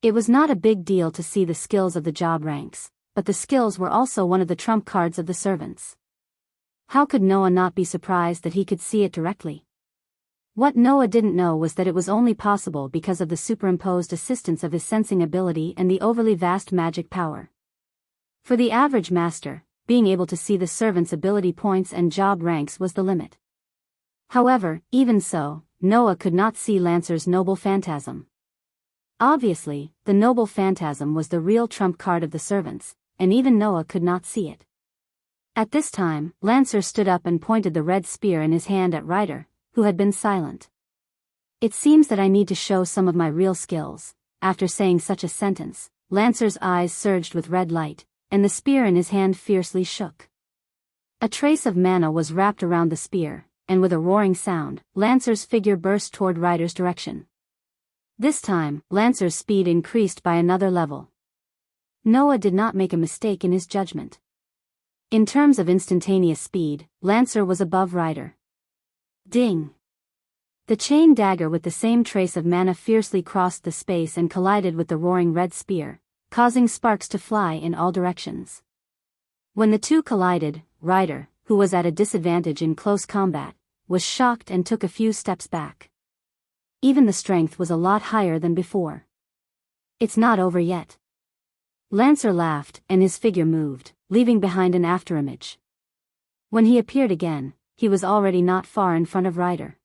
It was not a big deal to see the skills of the job ranks, but the skills were also one of the trump cards of the servants. How could Noah not be surprised that he could see it directly? What Noah didn't know was that it was only possible because of the superimposed assistance of his sensing ability and the overly vast magic power. For the average master, being able to see the servant's ability points and job ranks was the limit. However, even so, Noah could not see Lancer's noble phantasm. Obviously, the noble phantasm was the real trump card of the servants, and even Noah could not see it. At this time, Lancer stood up and pointed the red spear in his hand at Ryder, who had been silent. It seems that I need to show some of my real skills. After saying such a sentence, Lancer's eyes surged with red light, and the spear in his hand fiercely shook. A trace of mana was wrapped around the spear, and with a roaring sound, Lancer's figure burst toward Ryder's direction. This time, Lancer's speed increased by another level. Noah did not make a mistake in his judgment. In terms of instantaneous speed, Lancer was above Ryder. Ding! The chain dagger with the same trace of mana fiercely crossed the space and collided with the roaring red spear, causing sparks to fly in all directions. When the two collided, Ryder, who was at a disadvantage in close combat, was shocked and took a few steps back. Even the strength was a lot higher than before. It's not over yet. Lancer laughed, and his figure moved, leaving behind an afterimage. When he appeared again, he was already not far in front of Ryder.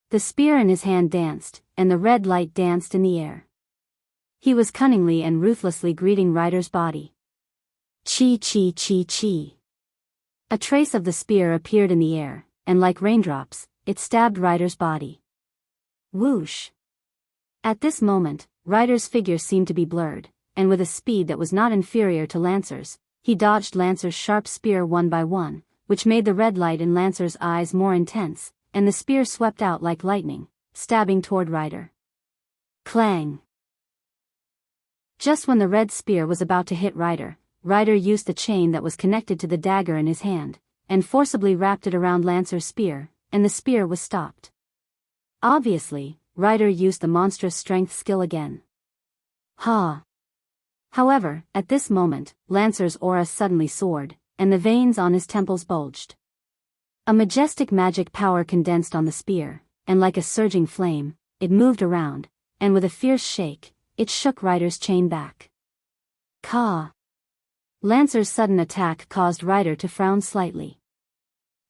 The spear in his hand danced, and the red light danced in the air. He was cunningly and ruthlessly greeting Ryder's body. Chi chi chi chi. A trace of the spear appeared in the air, and like raindrops, it stabbed Ryder's body. Whoosh! At this moment, Ryder's figure seemed to be blurred, and with a speed that was not inferior to Lancer's, he dodged Lancer's sharp spear one by one, which made the red light in Lancer's eyes more intense, and the spear swept out like lightning, stabbing toward Ryder. Clang! Just when the red spear was about to hit Ryder, Ryder used the chain that was connected to the dagger in his hand, and forcibly wrapped it around Lancer's spear, and the spear was stopped. Obviously, Ryder used the monstrous strength skill again. Ha! However, at this moment, Lancer's aura suddenly soared, and the veins on his temples bulged. A majestic magic power condensed on the spear, and like a surging flame, it moved around, and with a fierce shake, it shook Ryder's chain back. Ka! Lancer's sudden attack caused Ryder to frown slightly.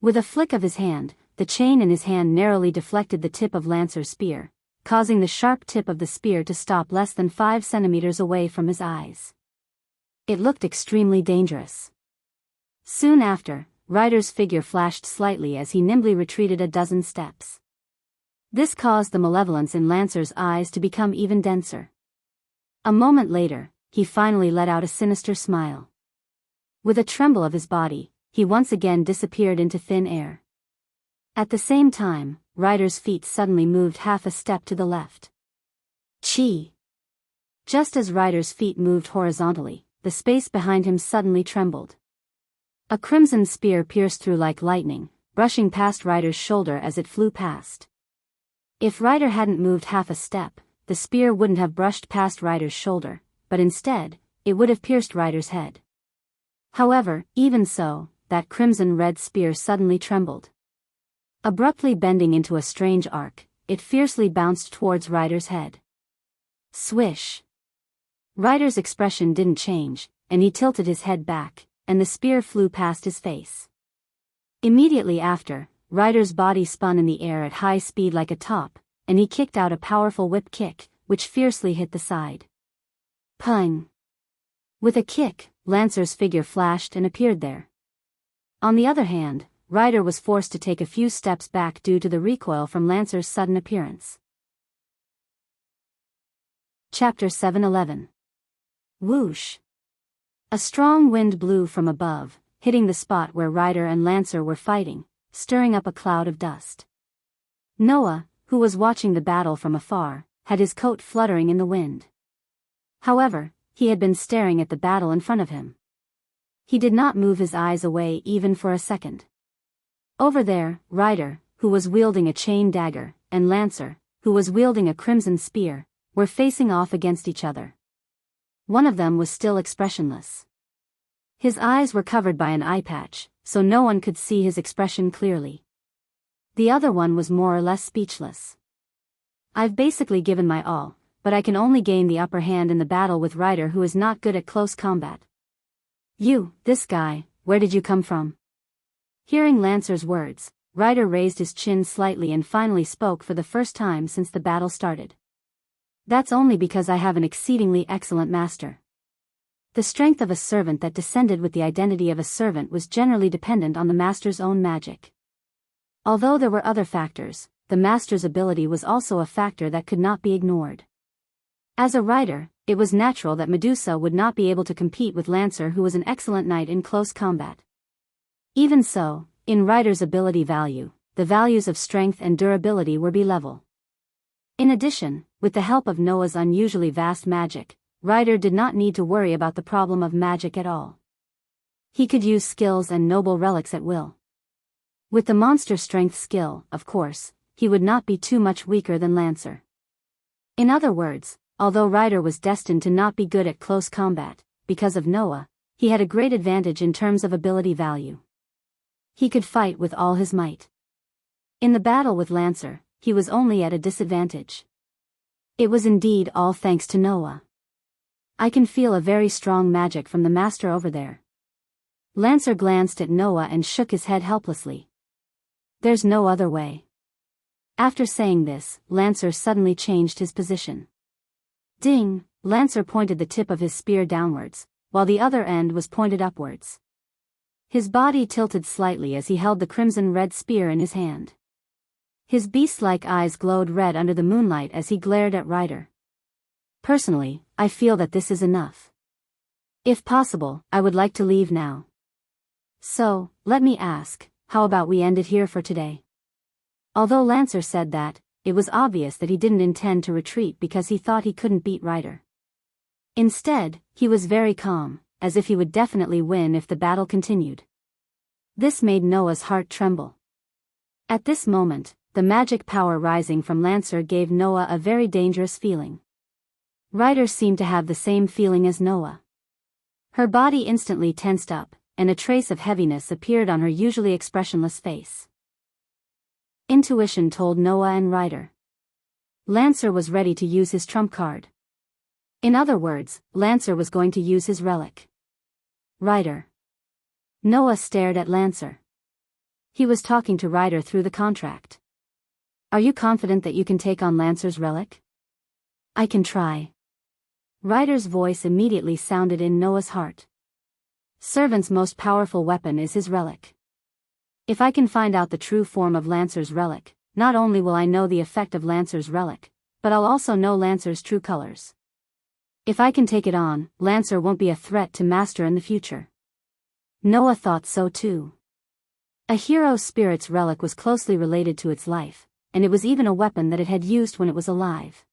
With a flick of his hand, the chain in his hand narrowly deflected the tip of Lancer's spear, causing the sharp tip of the spear to stop less than 5 centimeters away from his eyes. It looked extremely dangerous. Soon after, Ryder's figure flashed slightly as he nimbly retreated a dozen steps. This caused the malevolence in Lancer's eyes to become even denser. A moment later, he finally let out a sinister smile. With a tremble of his body, he once again disappeared into thin air. At the same time, Ryder's feet suddenly moved half a step to the left. Chi! Just as Ryder's feet moved horizontally, the space behind him suddenly trembled. A crimson spear pierced through like lightning, brushing past Ryder's shoulder as it flew past. If Ryder hadn't moved half a step, the spear wouldn't have brushed past Ryder's shoulder, but instead, it would have pierced Ryder's head. However, even so, that crimson red spear suddenly trembled. Abruptly bending into a strange arc, it fiercely bounced towards Ryder's head. Swish! Ryder's expression didn't change, and he tilted his head back, and the spear flew past his face. Immediately after, Ryder's body spun in the air at high speed like a top, and he kicked out a powerful whip kick, which fiercely hit the side. Pung! With a kick, Lancer's figure flashed and appeared there. On the other hand, Ryder was forced to take a few steps back due to the recoil from Lancer's sudden appearance. Chapter 7:11. Whoosh! A strong wind blew from above, hitting the spot where Ryder and Lancer were fighting, stirring up a cloud of dust. Noah, who was watching the battle from afar, had his coat fluttering in the wind. However, he had been staring at the battle in front of him. He did not move his eyes away even for a second. Over there, Ryder, who was wielding a chain dagger, and Lancer, who was wielding a crimson spear, were facing off against each other. One of them was still expressionless. His eyes were covered by an eye patch, so no one could see his expression clearly. The other one was more or less speechless. I've basically given my all, but I can only gain the upper hand in the battle with Ryder, who is not good at close combat. You, this guy, where did you come from? Hearing Lancer's words, Ryder raised his chin slightly and finally spoke for the first time since the battle started. That's only because I have an exceedingly excellent master. The strength of a servant that descended with the identity of a servant was generally dependent on the master's own magic. Although there were other factors, the master's ability was also a factor that could not be ignored. As a rider, it was natural that Medusa would not be able to compete with Lancer, who was an excellent knight in close combat. Even so, in Ryder's ability value, the values of strength and durability were B-level. In addition, with the help of Noah's unusually vast magic, Ryder did not need to worry about the problem of magic at all. He could use skills and noble relics at will. With the monster strength skill, of course, he would not be too much weaker than Lancer. In other words, although Ryder was destined to not be good at close combat, because of Noah, he had a great advantage in terms of ability value. He could fight with all his might. In the battle with Lancer, he was only at a disadvantage. It was indeed all thanks to Noah. I can feel a very strong magic from the master over there. Lancer glanced at Noah and shook his head helplessly. There's no other way. After saying this, Lancer suddenly changed his position. Ding! Lancer pointed the tip of his spear downwards, while the other end was pointed upwards. His body tilted slightly as he held the crimson-red spear in his hand. His beast-like eyes glowed red under the moonlight as he glared at Ryder. Personally, I feel that this is enough. If possible, I would like to leave now. So, let me ask, how about we end it here for today? Although Lancer said that, it was obvious that he didn't intend to retreat because he thought he couldn't beat Ryder. Instead, he was very calm, as if he would definitely win if the battle continued. This made Noah's heart tremble. At this moment, the magic power rising from Lancer gave Noah a very dangerous feeling. Ryder seemed to have the same feeling as Noah. Her body instantly tensed up, and a trace of heaviness appeared on her usually expressionless face. Intuition told Noah and Ryder. Lancer was ready to use his trump card. In other words, Lancer was going to use his relic. Ryder. Noah stared at Lancer. He was talking to Ryder through the contract. Are you confident that you can take on Lancer's relic? I can try. Ryder's voice immediately sounded in Noah's heart. Servant's most powerful weapon is his relic. If I can find out the true form of Lancer's relic, not only will I know the effect of Lancer's relic, but I'll also know Lancer's true colors. If I can take it on, Lancer won't be a threat to Master in the future. Noah thought so too. A hero spirit's relic was closely related to its life, and it was even a weapon that it had used when it was alive.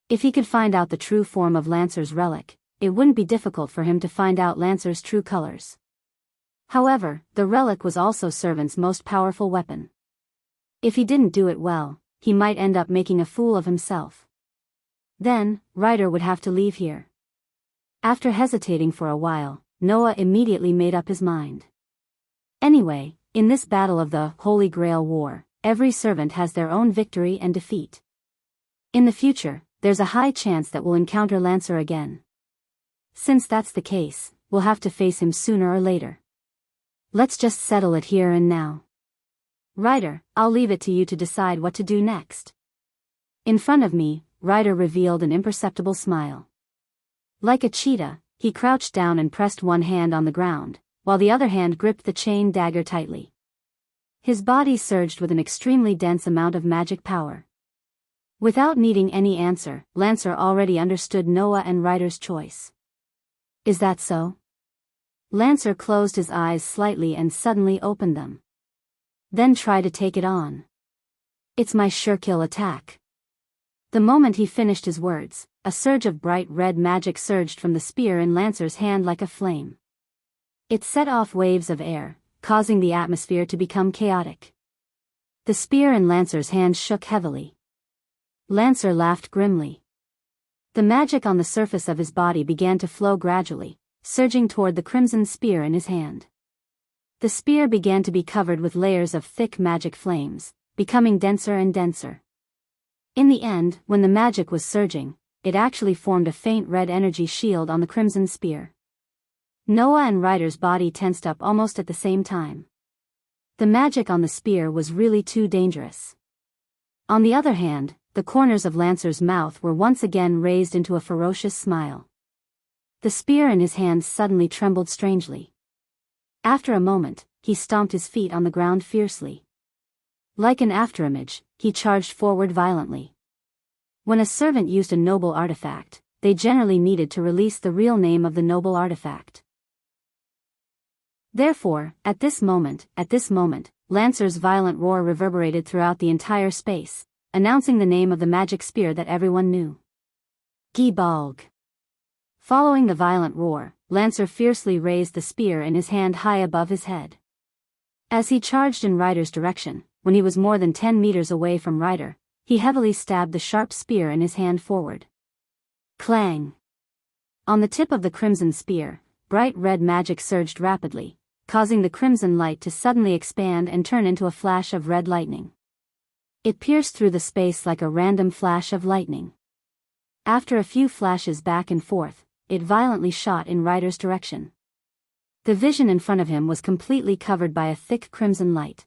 If he could find out the true form of Lancer's relic, it wouldn't be difficult for him to find out Lancer's true colors. However, the relic was also Servant's most powerful weapon. If he didn't do it well, he might end up making a fool of himself. Then, Ryder would have to leave here. After hesitating for a while, Noah immediately made up his mind. Anyway, in this battle of the Holy Grail War, every servant has their own victory and defeat. In the future, there's a high chance that we'll encounter Lancer again. Since that's the case, we'll have to face him sooner or later. Let's just settle it here and now. Ryder, I'll leave it to you to decide what to do next. In front of me, Ryder revealed an imperceptible smile. Like a cheetah, he crouched down and pressed one hand on the ground, while the other hand gripped the chain dagger tightly. His body surged with an extremely dense amount of magic power. Without needing any answer, Lancer already understood Noah and Ryder's choice. Is that so? Lancer closed his eyes slightly and suddenly opened them. Then try to take it on. It's my sure kill attack. The moment he finished his words, a surge of bright red magic surged from the spear in Lancer's hand like a flame. It set off waves of air, causing the atmosphere to become chaotic. The spear in Lancer's hand shook heavily. Lancer laughed grimly. The magic on the surface of his body began to flow gradually, surging toward the crimson spear in his hand. The spear began to be covered with layers of thick magic flames, becoming denser and denser. In the end, when the magic was surging, it actually formed a faint red energy shield on the crimson spear. Noah and Ryder's body tensed up almost at the same time. The magic on the spear was really too dangerous. On the other hand, the corners of Lancer's mouth were once again raised into a ferocious smile. The spear in his hand suddenly trembled strangely. After a moment, he stomped his feet on the ground fiercely. Like an afterimage, he charged forward violently. When a servant used a noble artifact, they generally needed to release the real name of the noble artifact. Therefore, at this moment, Lancer's violent roar reverberated throughout the entire space, announcing the name of the magic spear that everyone knew. Gibalg. Following the violent roar, Lancer fiercely raised the spear in his hand high above his head. As he charged in Ryder's direction, when he was more than 10 meters away from Ryder, he heavily stabbed the sharp spear in his hand forward. Clang! On the tip of the crimson spear, bright red magic surged rapidly, causing the crimson light to suddenly expand and turn into a flash of red lightning. It pierced through the space like a random flash of lightning. After a few flashes back and forth, it violently shot in Ryder's direction. The vision in front of him was completely covered by a thick crimson light.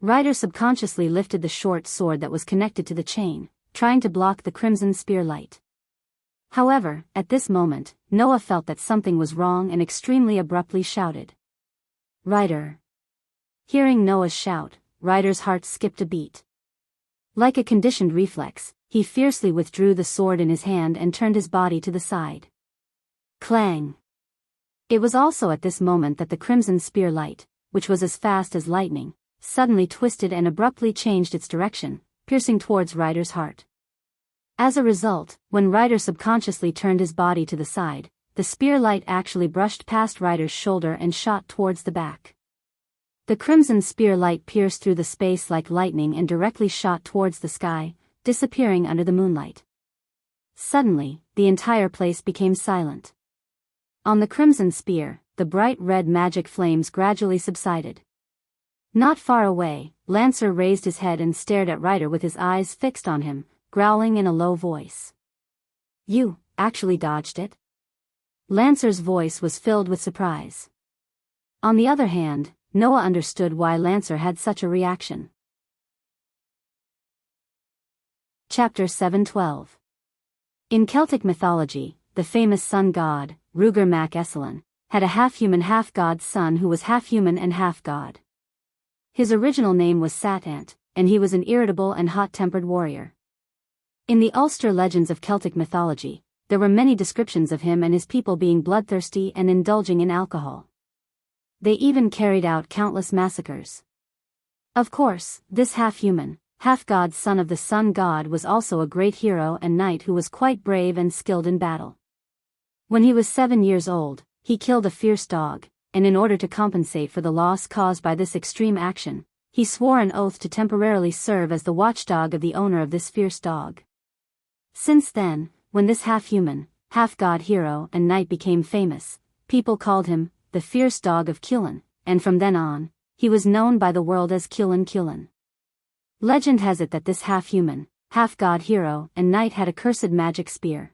Ryder subconsciously lifted the short sword that was connected to the chain, trying to block the crimson spear light. However, at this moment, Noah felt that something was wrong and extremely abruptly shouted. Ryder! Hearing Noah's shout, Ryder's heart skipped a beat. Like a conditioned reflex, he fiercely withdrew the sword in his hand and turned his body to the side. Clang! It was also at this moment that the crimson spear light, which was as fast as lightning, suddenly twisted and abruptly changed its direction, piercing towards Ryder's heart. As a result, when Ryder subconsciously turned his body to the side, the spear light actually brushed past Ryder's shoulder and shot towards the back. The crimson spear light pierced through the space like lightning and directly shot towards the sky, disappearing under the moonlight. Suddenly, the entire place became silent. On the crimson spear, the bright red magic flames gradually subsided. Not far away, Lancer raised his head and stared at Ryder with his eyes fixed on him, growling in a low voice. You actually dodged it? Lancer's voice was filled with surprise. On the other hand, Noah understood why Lancer had such a reaction. Chapter 7:12. In Celtic mythology, the famous sun god, Ruger mac Esselin, had a half-human half-god son who was half-human and half-god. His original name was Satant, and he was an irritable and hot-tempered warrior. In the Ulster legends of Celtic mythology, there were many descriptions of him and his people being bloodthirsty and indulging in alcohol. They even carried out countless massacres. Of course, this half-human, half-god son of the sun god was also a great hero and knight who was quite brave and skilled in battle. When he was 7 years old, he killed a fierce dog, and in order to compensate for the loss caused by this extreme action, he swore an oath to temporarily serve as the watchdog of the owner of this fierce dog. Since then, when this half-human, half-god hero and knight became famous, people called him the fierce dog of Kjolin, and from then on, he was known by the world as Kjolin. Legend has it that this half-human, half-god hero and knight had a cursed magic spear.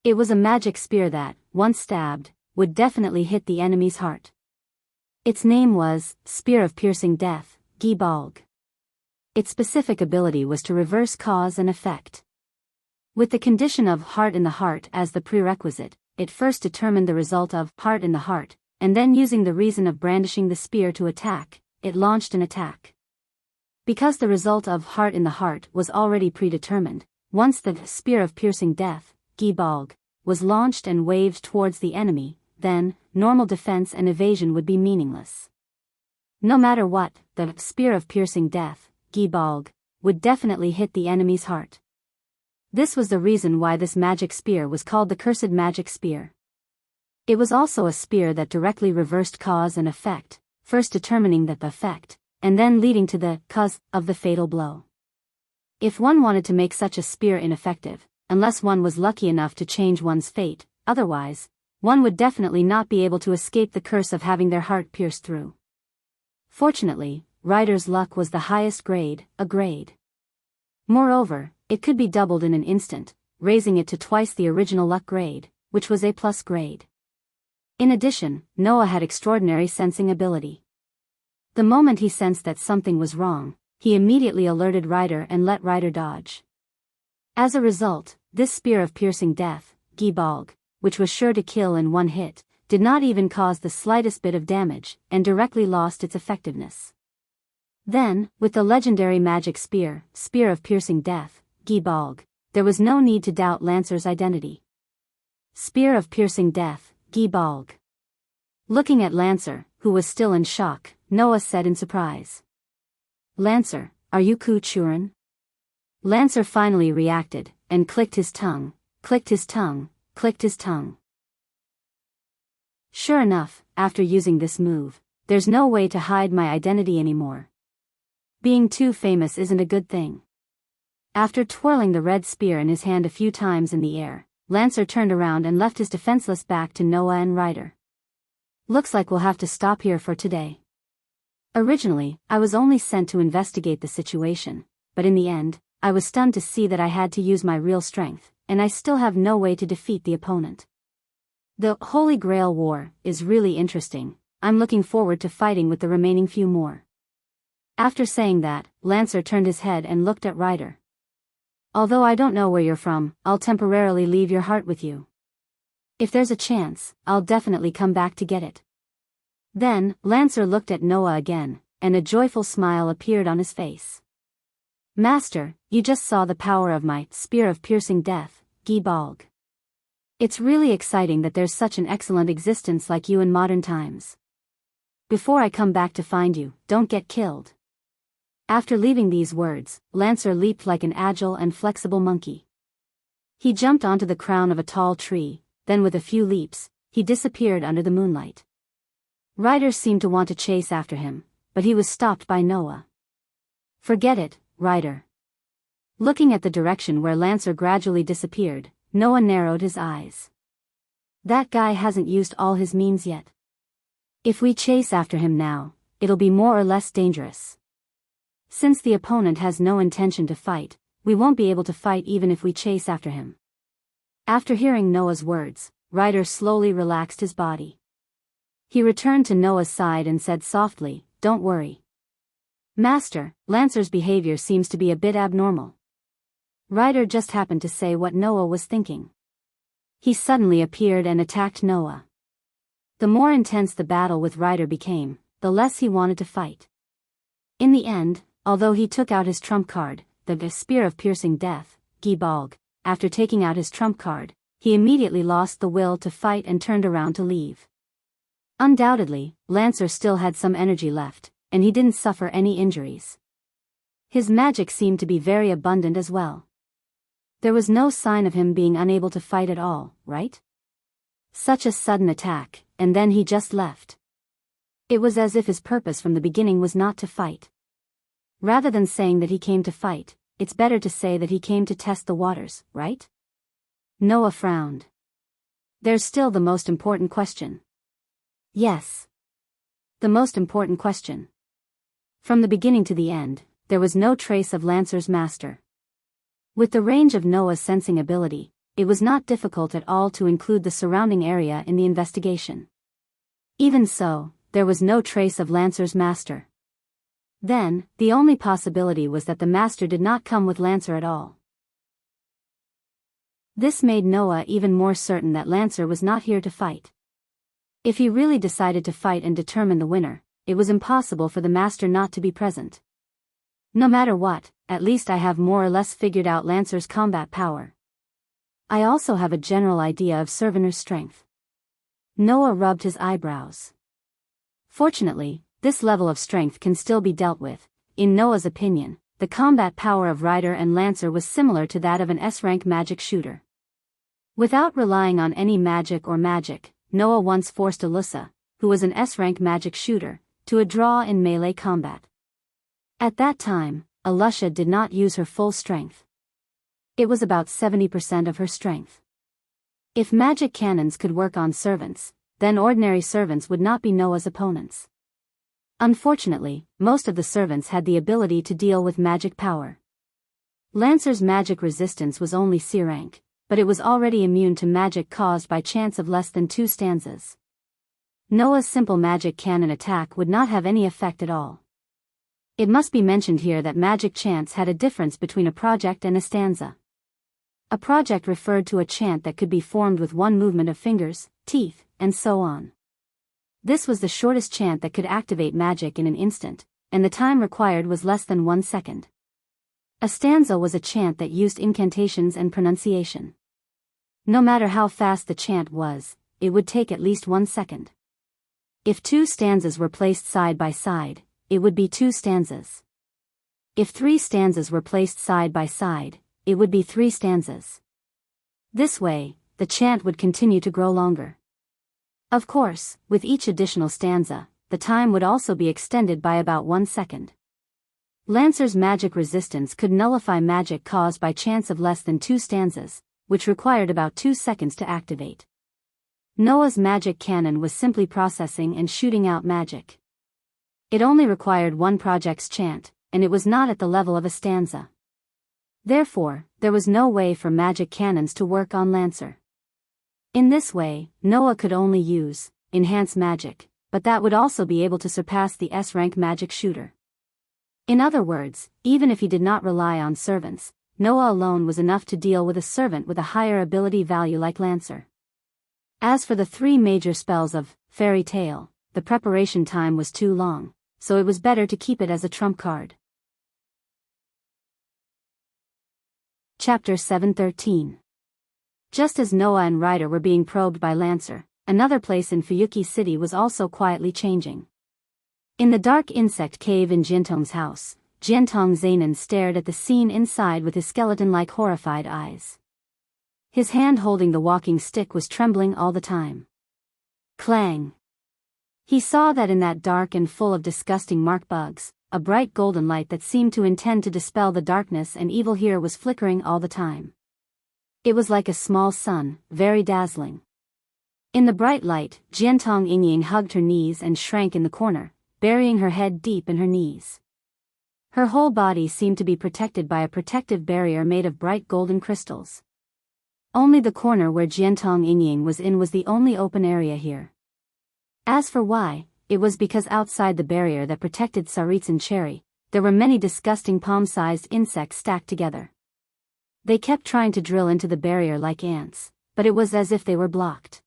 It was a magic spear that, once stabbed, would definitely hit the enemy's heart. Its name was Spear of Piercing Death, Gibalg. Its specific ability was to reverse cause and effect. With the condition of heart in the heart as the prerequisite, it first determined the result of heart in the heart, and then using the reason of brandishing the spear to attack, it launched an attack. Because the result of heart in the heart was already predetermined, once the Spear of Piercing Death, Gibalg, was launched and waved towards the enemy, then, normal defense and evasion would be meaningless. No matter what, the Spear of Piercing Death, Gibalg, would definitely hit the enemy's heart. This was the reason why this magic spear was called the Cursed Magic Spear. It was also a spear that directly reversed cause and effect, first determining the effect, and then leading to the cause of the fatal blow. If one wanted to make such a spear ineffective, unless one was lucky enough to change one's fate, otherwise, one would definitely not be able to escape the curse of having their heart pierced through. Fortunately, Ryder's luck was the highest grade, a grade. Moreover, it could be doubled in an instant, raising it to twice the original luck grade, which was A+ grade. In addition, Noah had extraordinary sensing ability. The moment he sensed that something was wrong, he immediately alerted Ryder and let Ryder dodge. As a result, this Spear of Piercing Death, Gibalg, which was sure to kill in one hit, did not even cause the slightest bit of damage, and directly lost its effectiveness. Then, with the legendary magic spear, Spear of Piercing Death, Gibalg, there was no need to doubt Lancer's identity. Spear of Piercing Death, Gibalg. Looking at Lancer, who was still in shock, Noah said in surprise. "Lancer, are you Kuchurin?" Lancer finally reacted, and clicked his tongue, clicked his tongue, clicked his tongue. Sure enough, after using this move, there's no way to hide my identity anymore. Being too famous isn't a good thing. After twirling the red spear in his hand a few times in the air, Lancer turned around and left his defenseless back to Noah and Ryder. "Looks like we'll have to stop here for today. Originally, I was only sent to investigate the situation, but in the end, I was stunned to see that I had to use my real strength, and I still have no way to defeat the opponent. The Holy Grail War is really interesting. I'm looking forward to fighting with the remaining few more." After saying that, Lancer turned his head and looked at Ryder. "Although I don't know where you're from, I'll temporarily leave your heart with you. If there's a chance, I'll definitely come back to get it." Then, Lancer looked at Noah again, and a joyful smile appeared on his face. "Master, you just saw the power of my Spear of Piercing Death, Gibalg. It's really exciting that there's such an excellent existence like you in modern times. Before I come back to find you, don't get killed." After leaving these words, Lancer leaped like an agile and flexible monkey. He jumped onto the crown of a tall tree, then with a few leaps, he disappeared under the moonlight. Ryder seemed to want to chase after him, but he was stopped by Noah. "Forget it, Ryder." Looking at the direction where Lancer gradually disappeared, Noah narrowed his eyes. "That guy hasn't used all his means yet. If we chase after him now, it'll be more or less dangerous. Since the opponent has no intention to fight, we won't be able to fight even if we chase after him." After hearing Noah's words, Ryder slowly relaxed his body. He returned to Noah's side and said softly, "Don't worry. Master, Lancer's behavior seems to be a bit abnormal." Ryder just happened to say what Noah was thinking. He suddenly appeared and attacked Noah. The more intense the battle with Ryder became, the less he wanted to fight. In the end, although he took out his trump card, the Spear of Piercing Death, Gibalg, after taking out his trump card, he immediately lost the will to fight and turned around to leave. Undoubtedly, Lancer still had some energy left, and he didn't suffer any injuries. His magic seemed to be very abundant as well. There was no sign of him being unable to fight at all, right? Such a sudden attack, and then he just left. It was as if his purpose from the beginning was not to fight. Rather than saying that he came to fight, it's better to say that he came to test the waters, right? Noah frowned. There's still the most important question. Yes. The most important question. From the beginning to the end, there was no trace of Lancer's master. With the range of Noah's sensing ability, it was not difficult at all to include the surrounding area in the investigation. Even so, there was no trace of Lancer's master. Then, the only possibility was that the master did not come with Lancer at all. This made Noah even more certain that Lancer was not here to fight. If he really decided to fight and determine the winner, it was impossible for the master not to be present. No matter what, at least I have more or less figured out Lancer's combat power. I also have a general idea of Servaner's strength. Noah rubbed his eyebrows. Fortunately, this level of strength can still be dealt with. In Noah's opinion, the combat power of Rider and Lancer was similar to that of an S-rank magic shooter. Without relying on any magic, Noah once forced Alyssa, who was an S-rank magic shooter, to a draw in melee combat. At that time, Alyssa did not use her full strength. It was about 70% of her strength. If magic cannons could work on servants, then ordinary servants would not be Noah's opponents. Unfortunately, most of the servants had the ability to deal with magic power. Lancer's magic resistance was only C rank, but it was already immune to magic caused by chance of less than 2 stanzas. Noah's simple magic cannon attack would not have any effect at all. It must be mentioned here that magic chants had a difference between a project and a stanza. A project referred to a chant that could be formed with one movement of fingers, teeth, and so on. This was the shortest chant that could activate magic in an instant, and the time required was less than 1 second. A stanza was a chant that used incantations and pronunciation. No matter how fast the chant was, it would take at least 1 second. If 2 stanzas were placed side by side, it would be 2 stanzas. If 3 stanzas were placed side by side, it would be 3 stanzas. This way, the chant would continue to grow longer. Of course, with each additional stanza, the time would also be extended by about 1 second. Lancer's magic resistance could nullify magic caused by chants of less than 2 stanzas, which required about 2 seconds to activate. Noah's magic cannon was simply processing and shooting out magic. It only required 1 project's chant, and it was not at the level of a stanza. Therefore, there was no way for magic cannons to work on Lancer. In this way, Noah could only use enhance magic, but that would also be able to surpass the S-rank magic shooter. In other words, even if he did not rely on servants, Noah alone was enough to deal with a servant with a higher ability value like Lancer. As for the 3 major spells of Fairy Tale, the preparation time was too long, so it was better to keep it as a trump card. Chapter 7:13. Just as Noah and Rider were being probed by Lancer, another place in Fuyuki City was also quietly changing. In the dark insect cave in Jiantong's house, Jiantong Zainan stared at the scene inside with his skeleton-like horrified eyes. His hand holding the walking stick was trembling all the time. Clang! He saw that in that dark and full of disgusting mark bugs, a bright golden light that seemed to intend to dispel the darkness and evil here was flickering all the time. It was like a small sun, very dazzling. In the bright light, Jiantong Yingying hugged her knees and shrank in the corner, burying her head deep in her knees. Her whole body seemed to be protected by a protective barrier made of bright golden crystals. Only the corner where Jiantong Yingying was in was the only open area here. As for why, it was because outside the barrier that protected Saritsan Cherry, there were many disgusting palm-sized insects stacked together. They kept trying to drill into the barrier like ants, but it was as if they were blocked.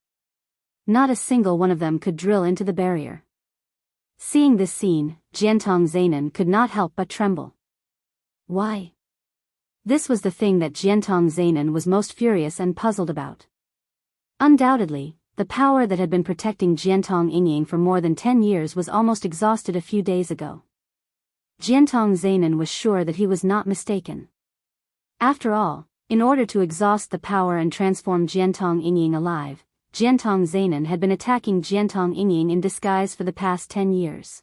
Not a single one of them could drill into the barrier. Seeing this scene, Jiantong Zainan could not help but tremble. Why? This was the thing that Jiantong Zainan was most furious and puzzled about. Undoubtedly, the power that had been protecting Jiantong Yingying for more than 10 years was almost exhausted a few days ago. Jiantong Zainan was sure that he was not mistaken. After all, in order to exhaust the power and transform Jiantong Yingying alive, Jiantong Zainan had been attacking Jiantong Yingying in disguise for the past 10 years.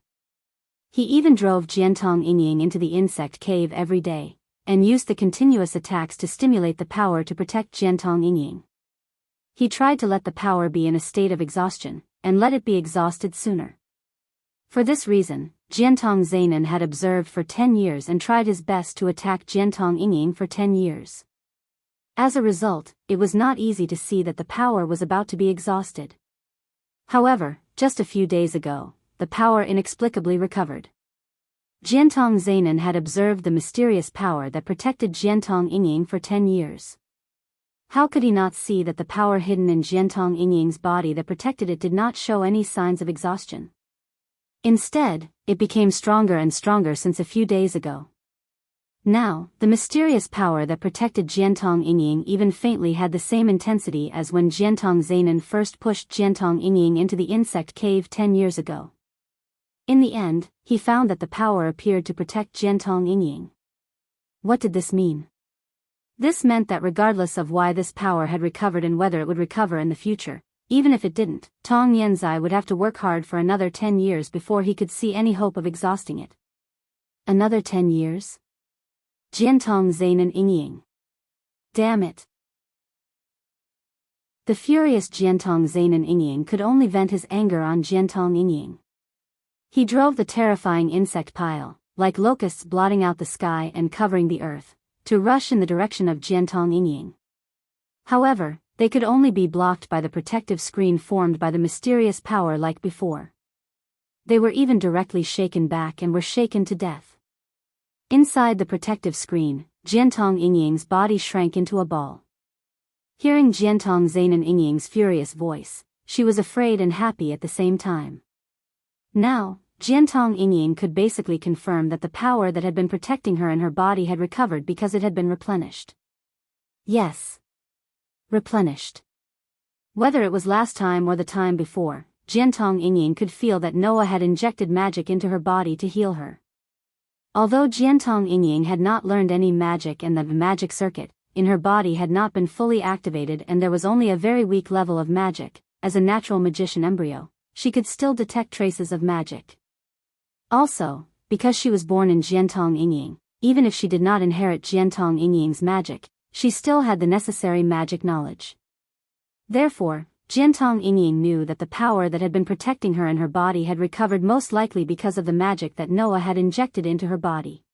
He even drove Jiantong Yingying into the insect cave every day, and used the continuous attacks to stimulate the power to protect Jiantong Yingying. He tried to let the power be in a state of exhaustion, and let it be exhausted sooner. For this reason, Jiantong Zainan had observed for 10 years and tried his best to attack Jiantong Yingying for 10 years. As a result, it was not easy to see that the power was about to be exhausted. However, just a few days ago, the power inexplicably recovered. Jiantong Zainan had observed the mysterious power that protected Jiantong Yingying for 10 years. How could he not see that the power hidden in Jiantong Yingying's body that protected it did not show any signs of exhaustion? Instead, it became stronger and stronger since a few days ago. Now, the mysterious power that protected Jiantong Yingying even faintly had the same intensity as when Jiantong Zainan first pushed Jiantong Yingying into the insect cave 10 years ago. In the end, he found that the power appeared to protect Jiantong Yingying. What did this mean? This meant that regardless of why this power had recovered and whether it would recover in the future, even if it didn't, Tong Yenzai would have to work hard for another 10 years before he could see any hope of exhausting it. Another 10 years? Jiantong Zainan Yingying. Damn it. The furious Jiantong Zainan Yingying could only vent his anger on Jiantong Yingying. He drove the terrifying insect pile, like locusts blotting out the sky and covering the earth, to rush in the direction of Jiantong Yingying. However, they could only be blocked by the protective screen formed by the mysterious power like before. They were even directly shaken back and were shaken to death. Inside the protective screen, Jiantong Yingying's body shrank into a ball. Hearing Jiantong Zainan Yingying's furious voice, she was afraid and happy at the same time. Now, Jiantong Yingying could basically confirm that the power that had been protecting her and her body had recovered because it had been replenished. Yes. Replenished. Whether it was last time or the time before, Jiantong Yingying could feel that Noah had injected magic into her body to heal her. Although Jiantong Yingying had not learned any magic and the magic circuit in her body had not been fully activated and there was only a very weak level of magic, as a natural magician embryo, she could still detect traces of magic. Also, because she was born in Jiantong Yingying, even if she did not inherit Jiantong Yingying's magic, she still had the necessary magic knowledge. Therefore, Jiantong Yingying knew that the power that had been protecting her and her body had recovered most likely because of the magic that Noah had injected into her body.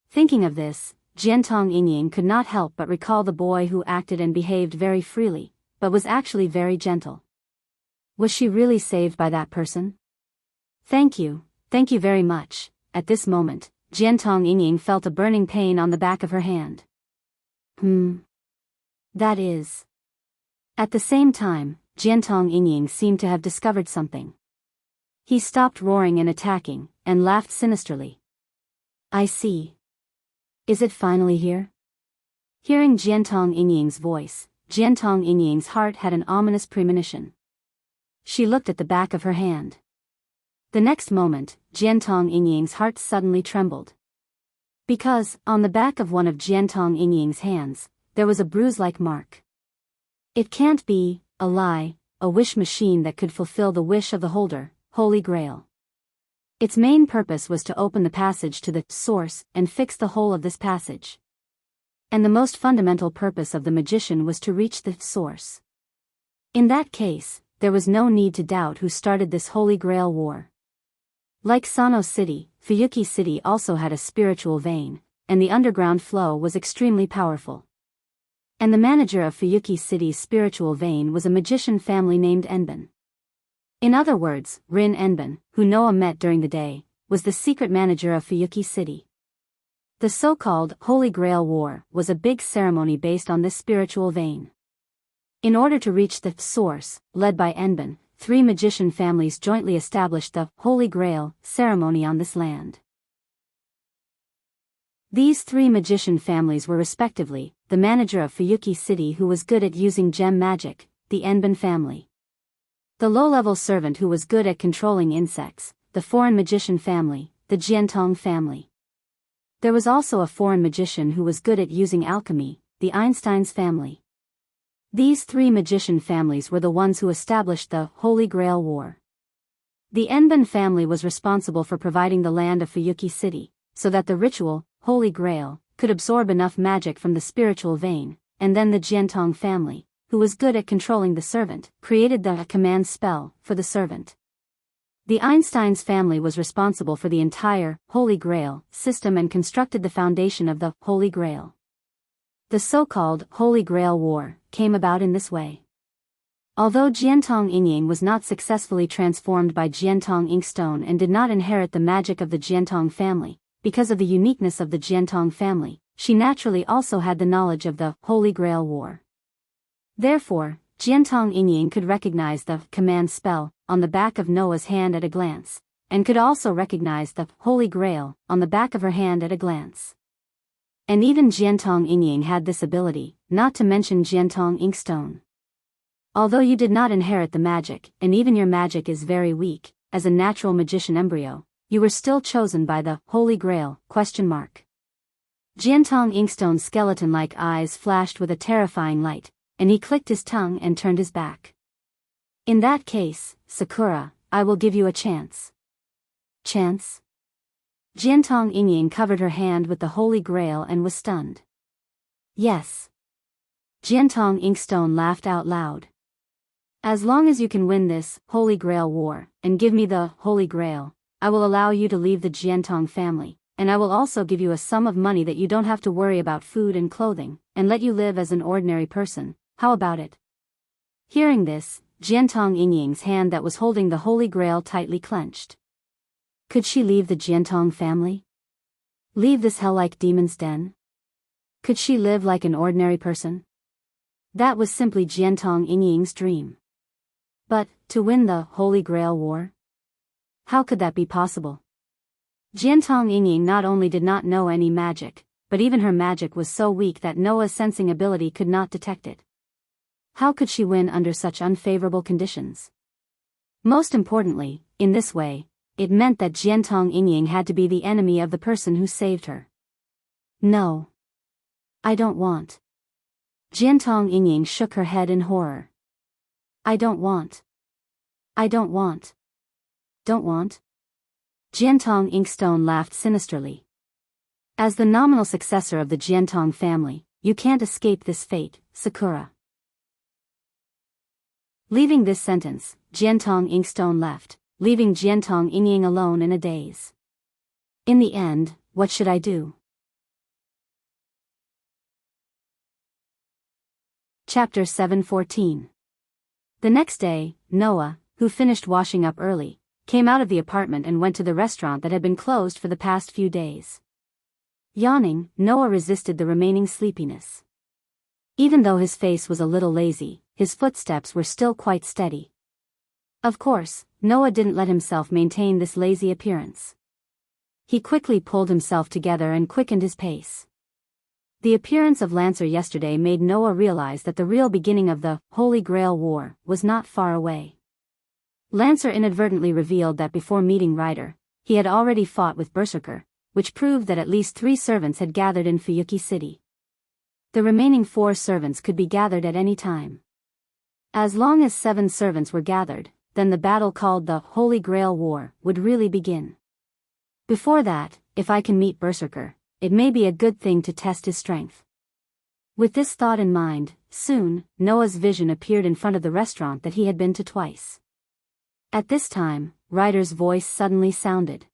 Thinking of this, Jiantong Yingying could not help but recall the boy who acted and behaved very freely, but was actually very gentle. Was she really saved by that person? Thank you very much. At this moment, Jiantong Yingying felt a burning pain on the back of her hand. That is. At the same time, Jiantong Yingying seemed to have discovered something. He stopped roaring and attacking, and laughed sinisterly. I see. Is it finally here? Hearing Jiantong Yingying's voice, Jiantong Yingying's heart had an ominous premonition. She looked at the back of her hand. The next moment, Jiantong Yingying's heart suddenly trembled. Because, on the back of one of Jiantong Yingying's hands, there was a bruise-like mark. It can't be a lie, a wish machine that could fulfill the wish of the holder, Holy Grail. Its main purpose was to open the passage to the source and fix the whole of this passage. And the most fundamental purpose of the magician was to reach the source. In that case, there was no need to doubt who started this Holy Grail war. Like Sano City, Fuyuki City also had a spiritual vein, and the underground flow was extremely powerful. And the manager of Fuyuki City's spiritual vein was a magician family named Enban. In other words, Rin Enban, who Noah met during the day, was the secret manager of Fuyuki City. The so-called Holy Grail War was a big ceremony based on this spiritual vein. In order to reach the source, led by Enban, 3 magician families jointly established the Holy Grail ceremony on this land. These 3 magician families were respectively, the manager of Fuyuki City who was good at using gem magic, the Enban family. The low-level servant who was good at controlling insects, the foreign magician family, the Jiantong family. There was also a foreign magician who was good at using alchemy, the Einstein's family. These three magician families were the ones who established the Holy Grail War. The Enban family was responsible for providing the land of Fuyuki City, so that the ritual, Holy Grail, could absorb enough magic from the spiritual vein, and then the Jiantong family, who was good at controlling the servant, created the command spell for the servant. The Einstein's family was responsible for the entire Holy Grail system and constructed the foundation of the Holy Grail. The so-called Holy Grail War came about in this way. Although Jiantong Inying was not successfully transformed by Jiantong Inkstone and did not inherit the magic of the Jiantong family, because of the uniqueness of the Jiantong family, she naturally also had the knowledge of the Holy Grail War. Therefore, Jiantong Inying could recognize the command spell on the back of Noah's hand at a glance, and could also recognize the Holy Grail on the back of her hand at a glance. And even Jiantong Inying had this ability, not to mention Jiantong Inkstone. Although you did not inherit the magic, and even your magic is very weak, as a natural magician embryo, you were still chosen by the Holy Grail, ? Jiantong Inkstone's skeleton-like eyes flashed with a terrifying light, and he clicked his tongue and turned his back. In that case, Sakura, I will give you a chance. Chance? Jiantong Inying covered her hand with the Holy Grail and was stunned. Yes. Jiantong Inkstone laughed out loud. As long as you can win this Holy Grail War, and give me the Holy Grail, I will allow you to leave the Jiantong family, and I will also give you a sum of money that you don't have to worry about food and clothing, and let you live as an ordinary person. How about it? Hearing this, Jiantong Inying's hand that was holding the Holy Grail tightly clenched. Could she leave the Jiantong family? Leave this hell-like demon's den? Could she live like an ordinary person? That was simply Jiantong Inying's dream. But, to win the Holy Grail War? How could that be possible? Jiantong Inying not only did not know any magic, but even her magic was so weak that Noah's sensing ability could not detect it. How could she win under such unfavorable conditions? Most importantly, in this way, it meant that Jiantong Inying had to be the enemy of the person who saved her. No. I don't want. Jiantong Inying shook her head in horror. I don't want. I don't want. Don't want? Jiantong Inkstone laughed sinisterly. As the nominal successor of the Jiantong family, you can't escape this fate, Sakura. Leaving this sentence, Jiantong Inkstone left, leaving Jiantong Inying alone in a daze. In the end, what should I do? Chapter 7:14. The next day, Noah, who finished washing up early, came out of the apartment and went to the restaurant that had been closed for the past few days. Yawning, Noah resisted the remaining sleepiness. Even though his face was a little lazy, his footsteps were still quite steady. Of course, Noah didn't let himself maintain this lazy appearance. He quickly pulled himself together and quickened his pace. The appearance of Lancer yesterday made Noah realize that the real beginning of the Holy Grail War was not far away. Lancer inadvertently revealed that before meeting Ryder, he had already fought with Berserker, which proved that at least 3 servants had gathered in Fuyuki City. The remaining 4 servants could be gathered at any time. As long as 7 servants were gathered, then the battle called the Holy Grail War would really begin. Before that, if I can meet Berserker, it may be a good thing to test his strength. With this thought in mind, soon, Noah's vision appeared in front of the restaurant that he had been to twice. At this time, Ryder's voice suddenly sounded.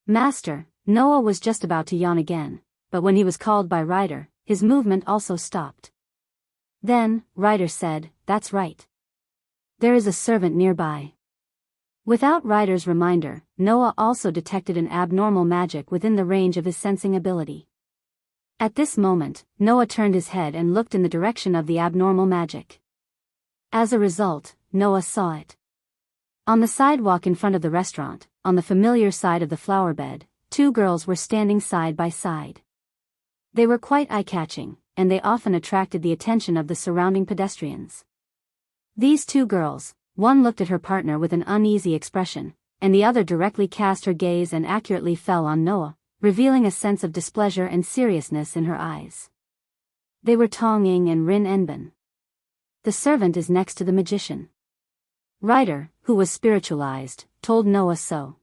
Master, Noah was just about to yawn again, but when he was called by Ryder, his movement also stopped. Then, Ryder said, that's right. There is a servant nearby. Without Ryder's reminder, Noah also detected an abnormal magic within the range of his sensing ability. At this moment, Noah turned his head and looked in the direction of the abnormal magic. As a result, Noah saw it. On the sidewalk in front of the restaurant, on the familiar side of the flower bed, 2 girls were standing side by side. They were quite eye-catching, and they often attracted the attention of the surrounding pedestrians. These 2 girls, one looked at her partner with an uneasy expression, and the other directly cast her gaze and accurately fell on Noah, revealing a sense of displeasure and seriousness in her eyes. They were Tong Ying and Rin Enban. The servant is next to the magician. Ryder, who was spiritualized, told Noah so.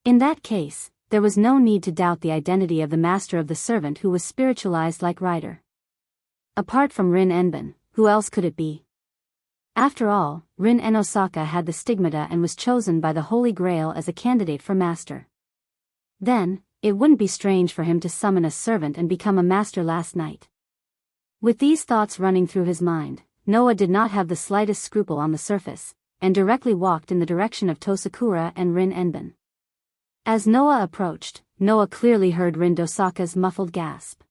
In that case, there was no need to doubt the identity of the master of the servant who was spiritualized like Ryder. Apart from Rin Enben, who else could it be? After all, Rin en Osaka had the stigmata and was chosen by the Holy Grail as a candidate for master. Then, it wouldn't be strange for him to summon a servant and become a master last night. With these thoughts running through his mind, Noah did not have the slightest scruple on the surface, and directly walked in the direction of Tosakura and Rin Enben. As Noah approached, Noah clearly heard Rin Dosaka's muffled gasp.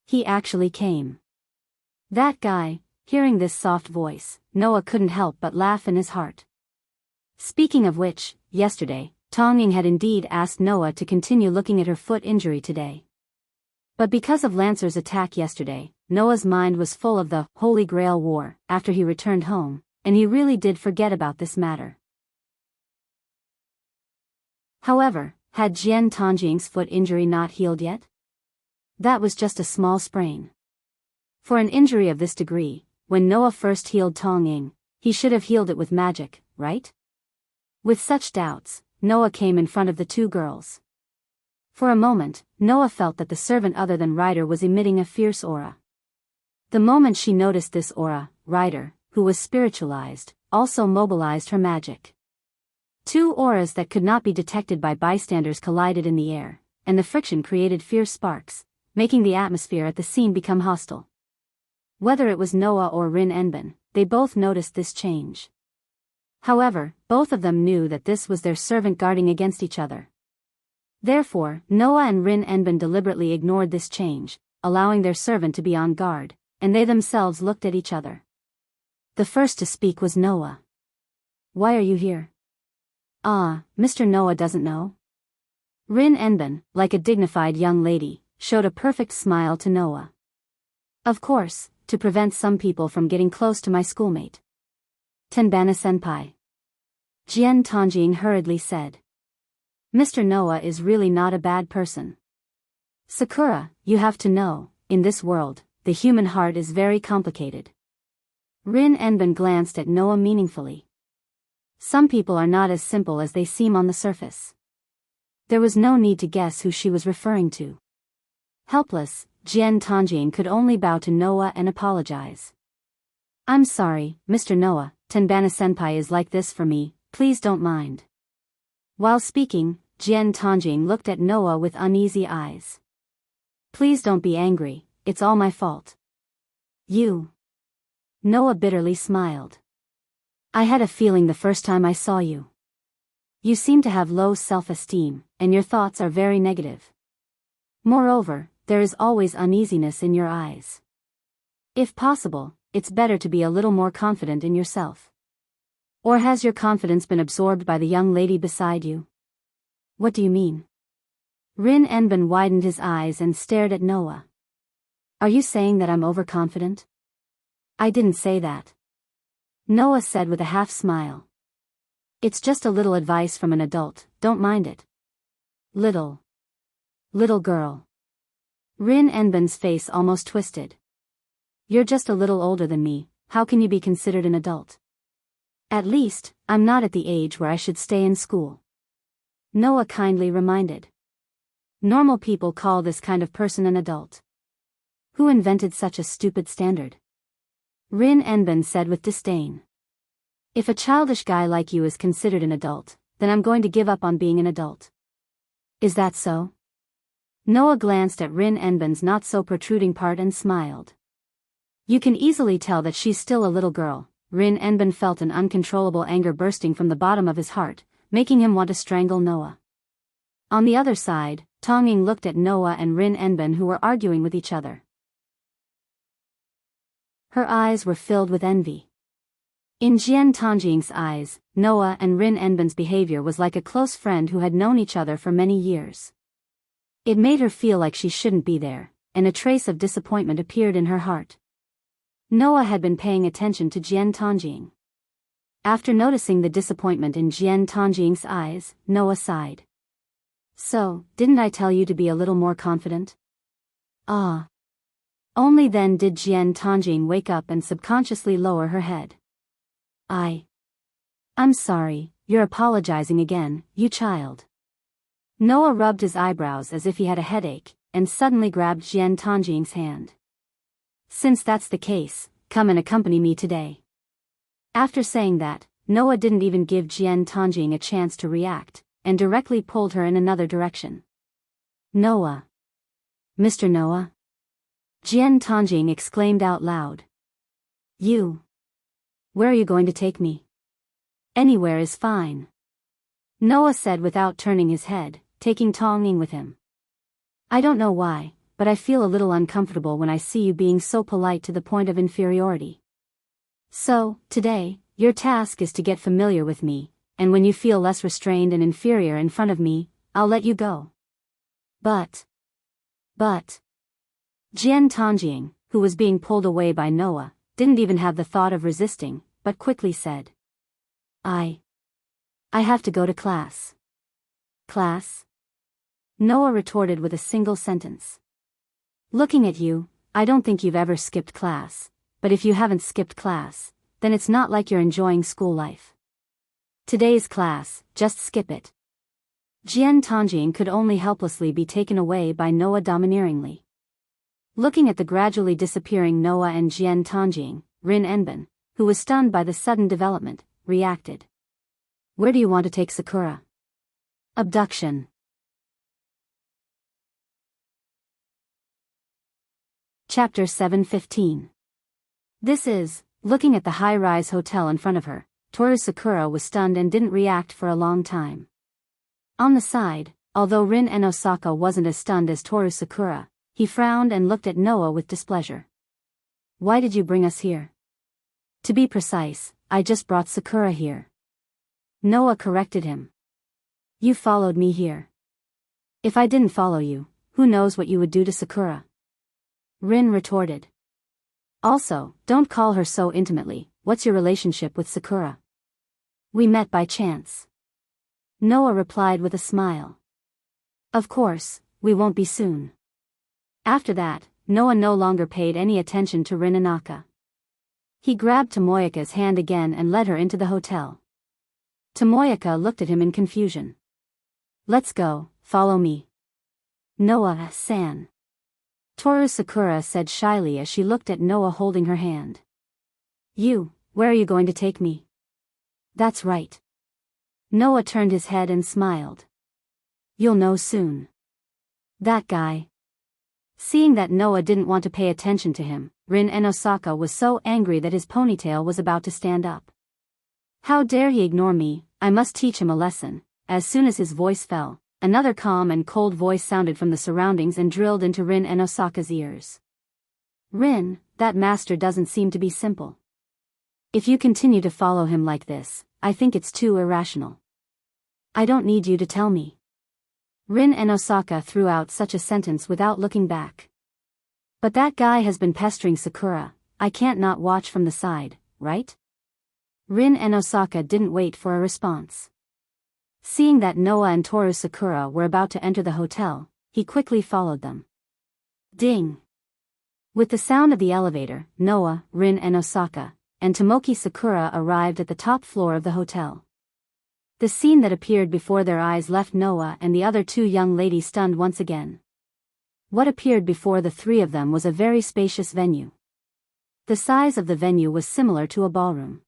He actually came. That guy. Hearing this soft voice, Noah couldn't help but laugh in his heart. Speaking of which, yesterday, Tong Ying had indeed asked Noah to continue looking at her foot injury today. But because of Lancer's attack yesterday, Noah's mind was full of the Holy Grail War after he returned home, and he really did forget about this matter. However, had Jian Tongjing's foot injury not healed yet? That was just a small sprain. For an injury of this degree, when Noah first healed Tong Ying, he should have healed it with magic, right? With such doubts, Noah came in front of the two girls. For a moment, Noah felt that the servant other than Ryder was emitting a fierce aura. The moment she noticed this aura, Ryder, who was spiritualized, also mobilized her magic. Two auras that could not be detected by bystanders collided in the air, and the friction created fierce sparks, making the atmosphere at the scene become hostile. Whether it was Noah or Rin Enben, they both noticed this change. However, both of them knew that this was their servant guarding against each other. Therefore, Noah and Rin Enben deliberately ignored this change, allowing their servant to be on guard, and they themselves looked at each other. The first to speak was Noah. "Why are you here?" "Ah, Mr. Noah doesn't know?" Rin Enben, like a dignified young lady, showed a perfect smile to Noah. "Of course, to prevent some people from getting close to my schoolmate." "Tenbana-senpai." Jian Tongjing hurriedly said. "Mr. Noah is really not a bad person. Sakura, you have to know, in this world, the human heart is very complicated." Rin Enben glanced at Noah meaningfully. Some people are not as simple as they seem on the surface. There was no need to guess who she was referring to. Helpless, Jian Tongjing could only bow to Noah and apologize. "I'm sorry, Mr. Noah, Tenbana-senpai is like this for me, please don't mind." While speaking, Jian Tongjing looked at Noah with uneasy eyes. "Please don't be angry, it's all my fault." "You?" Noah bitterly smiled. "I had a feeling the first time I saw you. You seem to have low self-esteem, and your thoughts are very negative. Moreover, there is always uneasiness in your eyes. If possible, it's better to be a little more confident in yourself. Or has your confidence been absorbed by the young lady beside you?" "What do you mean?" Rin Enben widened his eyes and stared at Noah. "Are you saying that I'm overconfident?" "I didn't say that," Noah said with a half-smile. "It's just a little advice from an adult, don't mind it." Little girl." Rin Enben's face almost twisted. "You're just a little older than me, how can you be considered an adult?" "At least, I'm not at the age where I should stay in school," Noah kindly reminded. "Normal people call this kind of person an adult. Who invented such a stupid standard?" Rin Enben said with disdain. "If a childish guy like you is considered an adult, then I'm going to give up on being an adult." "Is that so?" Noah glanced at Rin Enben's not-so-protruding part and smiled. "You can easily tell that she's still a little girl." Rin Enben felt an uncontrollable anger bursting from the bottom of his heart, making him want to strangle Noah. On the other side, Tong Ying looked at Noah and Rin Enben who were arguing with each other. Her eyes were filled with envy. In Jian Tongjing's eyes, Noah and Rin Enben's behavior was like a close friend who had known each other for many years. It made her feel like she shouldn't be there, and a trace of disappointment appeared in her heart. Noah had been paying attention to Jian Tongjing. After noticing the disappointment in Jian Tongjing's eyes, Noah sighed. "So, didn't I tell you to be a little more confident?" "Ah." Only then did Enchanting wake up and subconsciously lower her head. I'm sorry, you're apologizing again, you child. Noah rubbed his eyebrows as if he had a headache, and suddenly grabbed Enchanting's hand. Since that's the case, come and accompany me today. After saying that, Noah didn't even give Enchanting a chance to react, and directly pulled her in another direction. Noah. Mr. Noah? Enchanting exclaimed out loud. You. Where are you going to take me? Anywhere is fine. Noah said without turning his head, taking Tonging with him. I don't know why, but I feel a little uncomfortable when I see you being so polite to the point of inferiority. So, today, your task is to get familiar with me, and when you feel less restrained and inferior in front of me, I'll let you go. But. Enchanting, who was being pulled away by Noah, didn't even have the thought of resisting, but quickly said. I have to go to class. Class? Noah retorted with a single sentence. Looking at you, I don't think you've ever skipped class, but if you haven't skipped class, then it's not like you're enjoying school life. Today's class, just skip it. Enchanting could only helplessly be taken away by Noah domineeringly. Looking at the gradually disappearing Noah and Enchanting, Rin Enban, who was stunned by the sudden development, reacted. Where do you want to take Sakura? Abduction. Chapter 7:15. This is, looking at the high-rise hotel in front of her, Toru Sakura was stunned and didn't react for a long time. On the side, although Rin Enosaka wasn't as stunned as Toru Sakura, he frowned and looked at Noah with displeasure. Why did you bring us here? To be precise, I just brought Sakura here. Noah corrected him. You followed me here. If I didn't follow you, who knows what you would do to Sakura? Rin retorted. Also, don't call her so intimately. What's your relationship with Sakura? We met by chance. Noah replied with a smile. Of course, we won't be soon. After that, Noah no longer paid any attention to Rin Inaka. He grabbed Tomoyaka's hand again and led her into the hotel. Tomoyaka looked at him in confusion. Let's go, follow me. Noah-san. Toru Sakura said shyly as she looked at Noah holding her hand. Where are you going to take me? That's right. Noah turned his head and smiled. You'll know soon. That guy. Seeing that Noah didn't want to pay attention to him, Rin Enosaka was so angry that his ponytail was about to stand up. How dare he ignore me, I must teach him a lesson. As soon as his voice fell, another calm and cold voice sounded from the surroundings and drilled into Rin Enosaka's ears. Rin, that master doesn't seem to be simple. If you continue to follow him like this, I think it's too irrational. I don't need you to tell me. Rin Enosaka threw out such a sentence without looking back. But that guy has been pestering Sakura, I can't not watch from the side, right? Rin Enosaka didn't wait for a response. Seeing that Noah and Toru Sakura were about to enter the hotel, he quickly followed them. Ding! With the sound of the elevator, Noah, Rin Enosaka, and Tomoki Sakura arrived at the top floor of the hotel. The scene that appeared before their eyes left Noah and the other two young ladies stunned once again. What appeared before the three of them was a very spacious venue. The size of the venue was similar to a ballroom.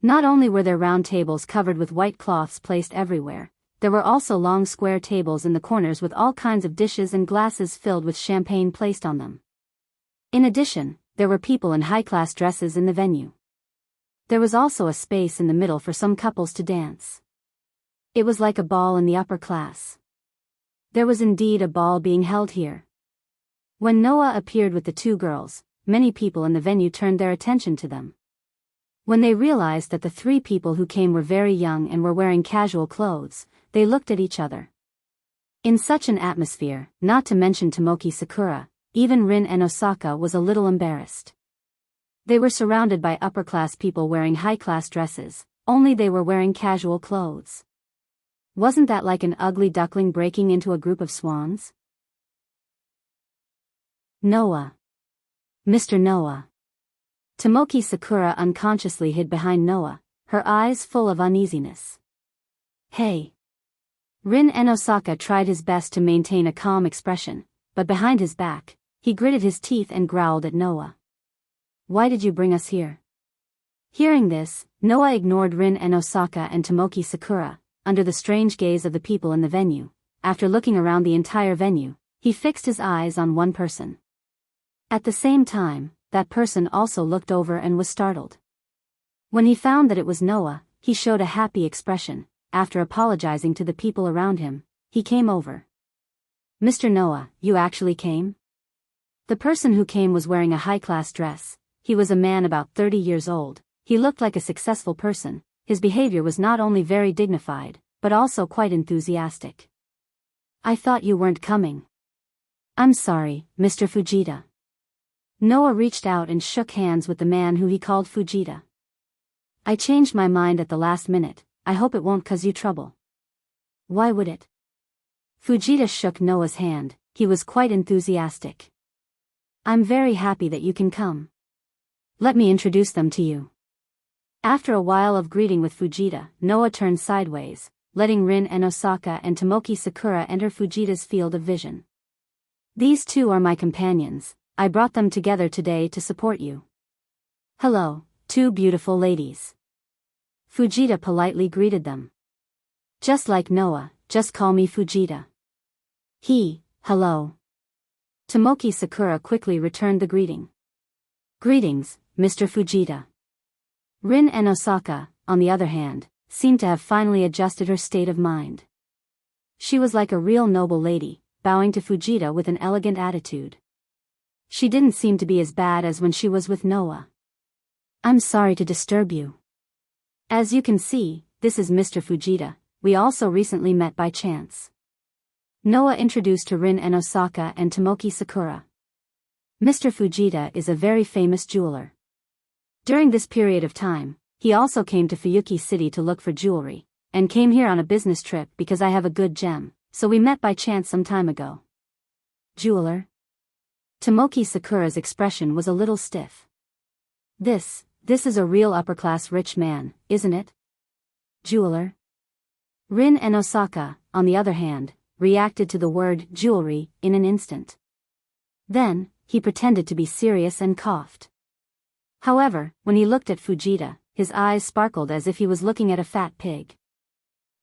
Not only were there round tables covered with white cloths placed everywhere, there were also long square tables in the corners with all kinds of dishes and glasses filled with champagne placed on them. In addition, there were people in high-class dresses in the venue. There was also a space in the middle for some couples to dance. It was like a ball in the upper class. There was indeed a ball being held here. When Noah appeared with the two girls, many people in the venue turned their attention to them. When they realized that the three people who came were very young and were wearing casual clothes, they looked at each other. In such an atmosphere, not to mention Tomoki Sakura, even Rin Enosaka was a little embarrassed. They were surrounded by upper-class people wearing high-class dresses, only they were wearing casual clothes. Wasn't that like an ugly duckling breaking into a group of swans? Noah. Mr. Noah. Tomoki Sakura unconsciously hid behind Noah, her eyes full of uneasiness. Hey. Rin Enosaka tried his best to maintain a calm expression, but behind his back, he gritted his teeth and growled at Noah. Why did you bring us here? Hearing this, Noah ignored Rin Enosaka and Tomoki Sakura, under the strange gaze of the people in the venue. After looking around the entire venue, he fixed his eyes on one person. At the same time, that person also looked over and was startled. When he found that it was Noah, he showed a happy expression. After apologizing to the people around him, he came over. Mr. Noah, you actually came? The person who came was wearing a high-class dress. He was a man about 30 years old. He looked like a successful person. His behavior was not only very dignified, but also quite enthusiastic. I thought you weren't coming. I'm sorry, Mr. Fujita. Noah reached out and shook hands with the man who he called Fujita. I changed my mind at the last minute. I hope it won't cause you trouble. Why would it? Fujita shook Noah's hand. He was quite enthusiastic. I'm very happy that you can come. Let me introduce them to you. After a while of greeting with Fujita, Noah turned sideways, letting Rin Enosaka and Tomoki Sakura enter Fujita's field of vision. These two are my companions. I brought them together today to support you. Hello, two beautiful ladies. Fujita politely greeted them. Just like Noah, just call me Fujita. Hello. Tomoki Sakura quickly returned the greeting. Greetings, Mr. Fujita. Rin Enosaka, on the other hand, seemed to have finally adjusted her state of mind. She was like a real noble lady, bowing to Fujita with an elegant attitude. She didn't seem to be as bad as when she was with Noah. I'm sorry to disturb you. As you can see, this is Mr. Fujita. We also recently met by chance. Noah introduced to Rin Enosaka and Tomoki Sakura. Mr. Fujita is a very famous jeweler. During this period of time, he also came to Fuyuki City to look for jewelry, and came here on a business trip because I have a good gem, so we met by chance some time ago. Jeweler? Tomoki Sakura's expression was a little stiff. This is a real upper-class rich man, isn't it? Jeweler? Rin Enosaka, on the other hand, reacted to the word jewelry in an instant. Then, he pretended to be serious and coughed. However, when he looked at Fujita, his eyes sparkled as if he was looking at a fat pig.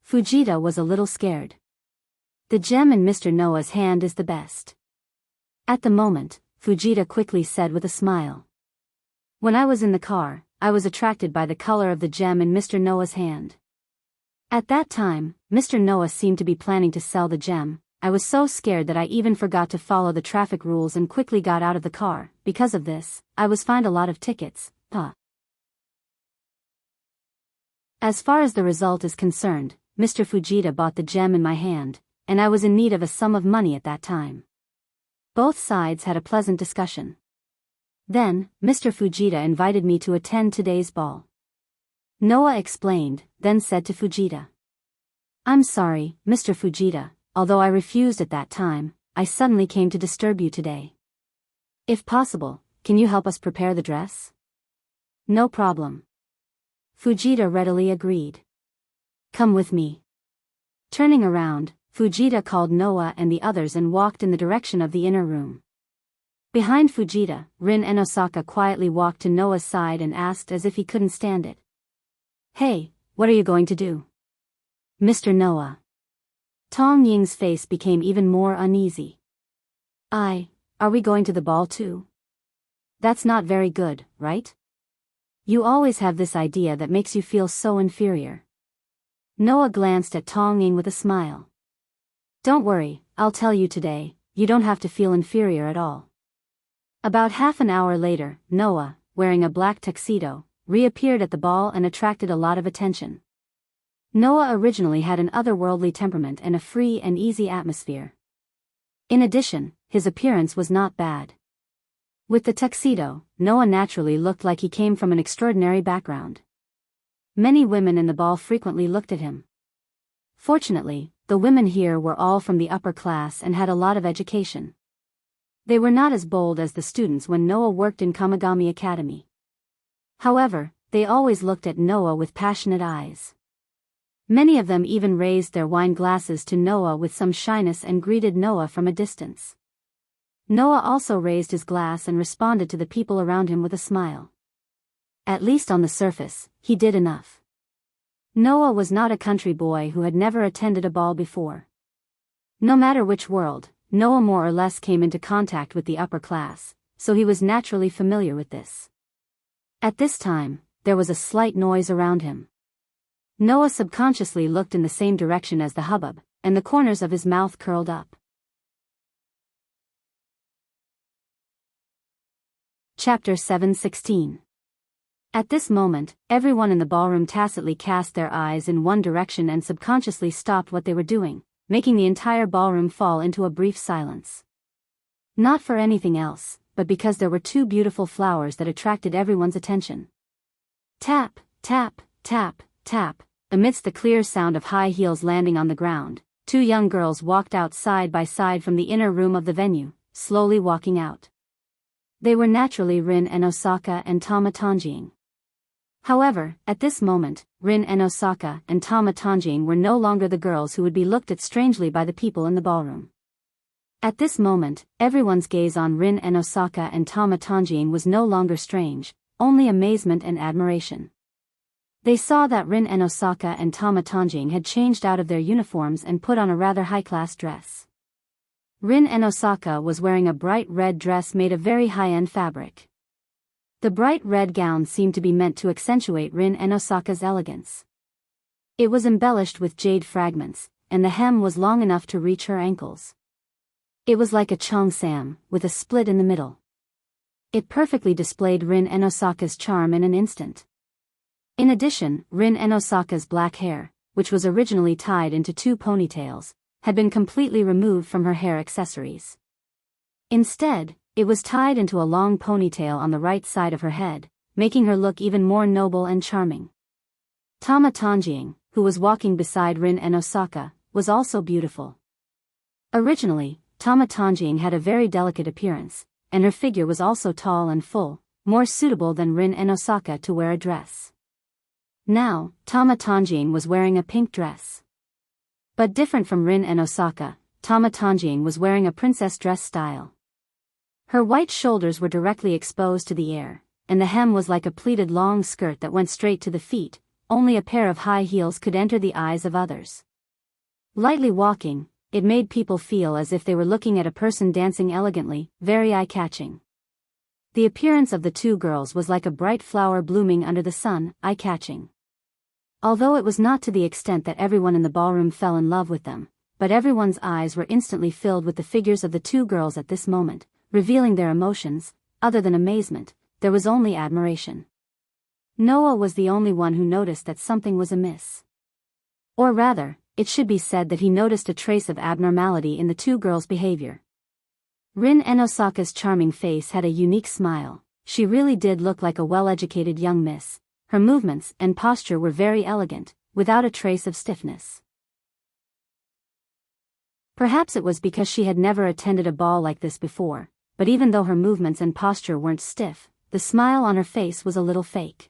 Fujita was a little scared. The gem in Mr. Noah's hand is the best. At the moment, Fujita quickly said with a smile. When I was in the car, I was attracted by the color of the gem in Mr. Noah's hand. At that time, Mr. Noah seemed to be planning to sell the gem. I was so scared that I even forgot to follow the traffic rules and quickly got out of the car. Because of this, I was fined a lot of tickets. As far as the result is concerned, Mr. Fujita bought the gem in my hand, and I was in need of a sum of money at that time. Both sides had a pleasant discussion. Then, Mr. Fujita invited me to attend today's ball. Noah explained, then said to Fujita. I'm sorry, Mr. Fujita, although I refused at that time, I suddenly came to disturb you today. If possible, can you help us prepare the dress? No problem. Fujita readily agreed. Come with me. Turning around, Fujita called Noah and the others and walked in the direction of the inner room. Behind Fujita, Rin Enosaka quietly walked to Noah's side and asked as if he couldn't stand it. Hey, what are you going to do? Mr. Noah. Tong Ying's face became even more uneasy. Are we going to the ball too? That's not very good, right? You always have this idea that makes you feel so inferior. Noah glanced at Tong Ying with a smile. Don't worry, I'll tell you today, you don't have to feel inferior at all. About half an hour later, Noah, wearing a black tuxedo, reappeared at the ball and attracted a lot of attention. Noah originally had an otherworldly temperament and a free and easy atmosphere. In addition, his appearance was not bad. With the tuxedo, Noah naturally looked like he came from an extraordinary background. Many women in the ball frequently looked at him. Fortunately, the women here were all from the upper class and had a lot of education. They were not as bold as the students when Noah worked in Kamigami Academy. However, they always looked at Noah with passionate eyes. Many of them even raised their wine glasses to Noah with some shyness and greeted Noah from a distance. Noah also raised his glass and responded to the people around him with a smile. At least on the surface, he did enough. Noah was not a country boy who had never attended a ball before. No matter which world, Noah more or less came into contact with the upper class, so he was naturally familiar with this. At this time, there was a slight noise around him. Noah subconsciously looked in the same direction as the hubbub, and the corners of his mouth curled up. Chapter 7:16. At this moment, everyone in the ballroom tacitly cast their eyes in one direction and subconsciously stopped what they were doing, making the entire ballroom fall into a brief silence. Not for anything else, but because there were two beautiful flowers that attracted everyone's attention. Tap, tap, tap, tap, amidst the clear sound of high heels landing on the ground, two young girls walked out side by side from the inner room of the venue, slowly walking out. They were naturally Rin and Osaka and Tama Tanjing. However, at this moment, Rin and Osaka and Tama Tanjing were no longer the girls who would be looked at strangely by the people in the ballroom. At this moment, everyone's gaze on Rin and Osaka and Tama Tanjing was no longer strange, only amazement and admiration. They saw that Rin and Osaka and Tama Tanjing had changed out of their uniforms and put on a rather high-class dress. Rin and Osaka was wearing a bright red dress made of very high-end fabric. The bright red gown seemed to be meant to accentuate Rin and Osaka's elegance. It was embellished with jade fragments, and the hem was long enough to reach her ankles. It was like a cheongsam, with a split in the middle. It perfectly displayed Rin and Osaka's charm in an instant. In addition, Rin and Osaka's black hair, which was originally tied into two ponytails, had been completely removed from her hair accessories. Instead, it was tied into a long ponytail on the right side of her head, making her look even more noble and charming. Tama Tanjing, who was walking beside Rin and Osaka, was also beautiful. Originally, Tama Tanjing had a very delicate appearance, and her figure was also tall and full, more suitable than Rin and Osaka to wear a dress. Now, Tama Tanjing was wearing a pink dress. But different from Rin and Osaka, Tama Tanjing was wearing a princess dress style. Her white shoulders were directly exposed to the air, and the hem was like a pleated long skirt that went straight to the feet. Only a pair of high heels could enter the eyes of others. Lightly walking, it made people feel as if they were looking at a person dancing elegantly, very eye-catching. The appearance of the two girls was like a bright flower blooming under the sun, eye-catching. Although it was not to the extent that everyone in the ballroom fell in love with them, but everyone's eyes were instantly filled with the figures of the two girls at this moment, revealing their emotions. Other than amazement, there was only admiration. Noah was the only one who noticed that something was amiss. Or rather, it should be said that he noticed a trace of abnormality in the two girls' behavior. Rin and Osaka's charming face had a unique smile. She really did look like a well-educated young miss. Her movements and posture were very elegant, without a trace of stiffness. Perhaps it was because she had never attended a ball like this before, but even though her movements and posture weren't stiff, the smile on her face was a little fake.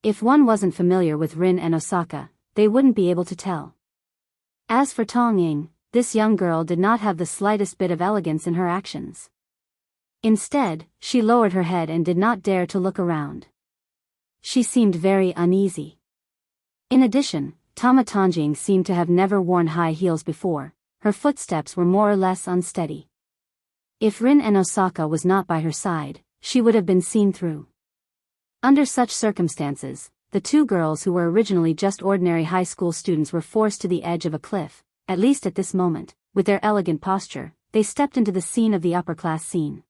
If one wasn't familiar with Rin and Osaka, they wouldn't be able to tell. As for Tong Ying, this young girl did not have the slightest bit of elegance in her actions. Instead, she lowered her head and did not dare to look around. She seemed very uneasy. In addition, Tama Tanjing seemed to have never worn high heels before. Her footsteps were more or less unsteady. If Rin and Osaka was not by her side, she would have been seen through. Under such circumstances, the two girls who were originally just ordinary high school students were forced to the edge of a cliff. At least at this moment, with their elegant posture, they stepped into the scene of the upper-class scene.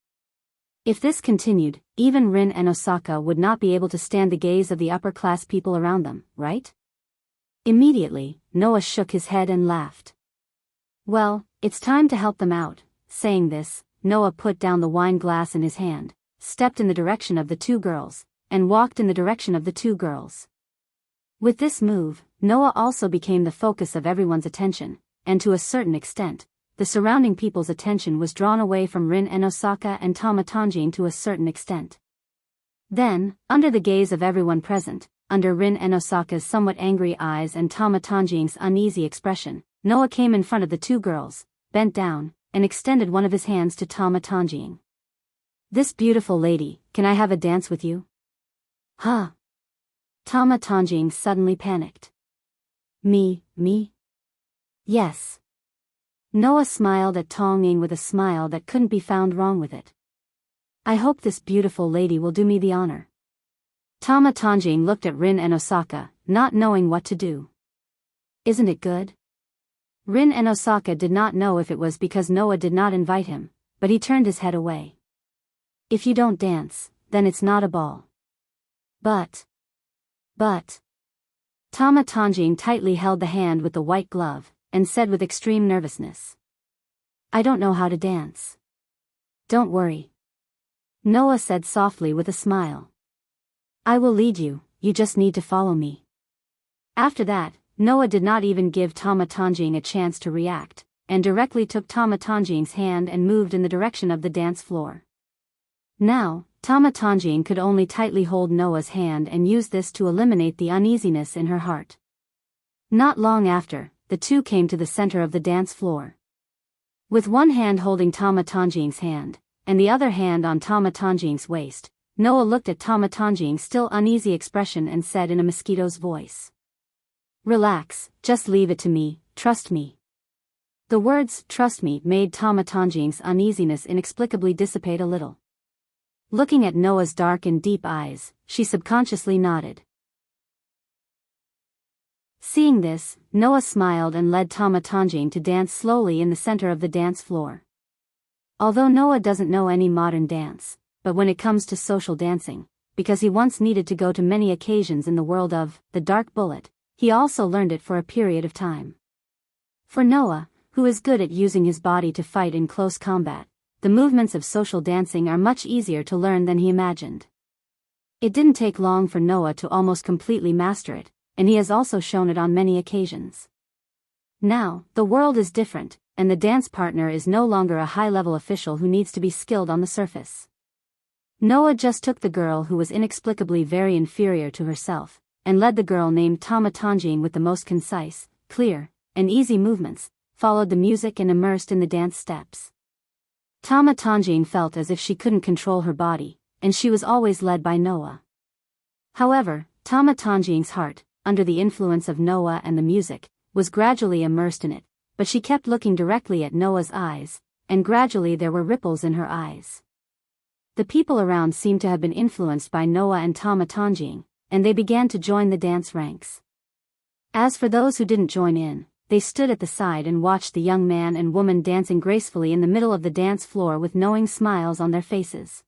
If this continued, even Rin and Osaka would not be able to stand the gaze of the upper-class people around them, right? Immediately, Noah shook his head and laughed. Well, it's time to help them out. Saying this, Noah put down the wine glass in his hand, stepped in the direction of the two girls, and walked in the direction of the two girls. With this move, Noah also became the focus of everyone's attention, and to a certain extent, the surrounding people's attention was drawn away from Rin and Osaka and Tama Tanjin to a certain extent. Then, under the gaze of everyone present, under Rin and Osaka's somewhat angry eyes and Tama Tanjin's uneasy expression, Noah came in front of the two girls, bent down, and extended one of his hands to Tama Tanjin. "This beautiful lady, can I have a dance with you?" "Huh?" Tama Tanjin suddenly panicked. Me? Yes." Noah smiled at Tong Ying with a smile that couldn't be found wrong with it. "I hope this beautiful lady will do me the honor." Tama Tanjin looked at Rin and Osaka, not knowing what to do. "Isn't it good?" Rin and Osaka did not know if it was because Noah did not invite him, but he turned his head away. "If you don't dance, then it's not a ball." But. Tama Tanjin tightly held the hand with the white glove, and said with extreme nervousness, "I don't know how to dance." "Don't worry," Noah said softly with a smile. "I will lead you, you just need to follow me." After that, Noah did not even give Tama Tanjin a chance to react, and directly took Tama Tanjin's hand and moved in the direction of the dance floor. Now, Tama Tanjin could only tightly hold Noah's hand and use this to eliminate the uneasiness in her heart. Not long after, the two came to the center of the dance floor. With one hand holding Tama Tanjin's hand, and the other hand on Tama Tanjin's waist, Noah looked at Tama Tanjin's still uneasy expression and said in a mosquito's voice, "Relax, just leave it to me, trust me." The words, "trust me," made Tama Tanjin's uneasiness inexplicably dissipate a little. Looking at Noah's dark and deep eyes, she subconsciously nodded. Seeing this, Noah smiled and led Tama Tanjin to dance slowly in the center of the dance floor. Although Noah doesn't know any modern dance, but when it comes to social dancing, because he once needed to go to many occasions in the world of the Dark Bullet, he also learned it for a period of time. For Noah, who is good at using his body to fight in close combat, the movements of social dancing are much easier to learn than he imagined. It didn't take long for Noah to almost completely master it, and he has also shown it on many occasions. Now, the world is different, and the dance partner is no longer a high-level official who needs to be skilled on the surface. Noah just took the girl who was inexplicably very inferior to herself, and led the girl named Tama Tanjin with the most concise, clear, and easy movements, followed the music and immersed in the dance steps. Tama Tanjin felt as if she couldn't control her body, and she was always led by Noah. However, Tama Tanjin's heart, under the influence of Noah and the music, was gradually immersed in it, but she kept looking directly at Noah's eyes, and gradually there were ripples in her eyes. The people around seemed to have been influenced by Noah and Tama Tanjin, and they began to join the dance ranks. As for those who didn't join in, they stood at the side and watched the young man and woman dancing gracefully in the middle of the dance floor with knowing smiles on their faces.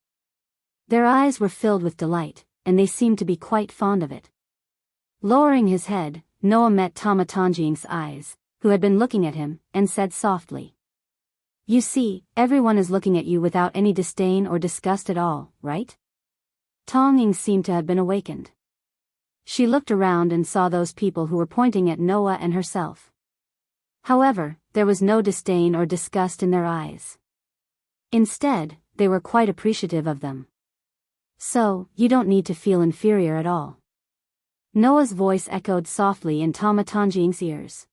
Their eyes were filled with delight, and they seemed to be quite fond of it. Lowering his head, Noah met Tama Tanjin's eyes, who had been looking at him, and said softly, "You see, everyone is looking at you without any disdain or disgust at all, right?" Tong Ying seemed to have been awakened. She looked around and saw those people who were pointing at Noah and herself. However, there was no disdain or disgust in their eyes. Instead, they were quite appreciative of them. "So, you don't need to feel inferior at all." Noah's voice echoed softly in Tama Tanjin's ears.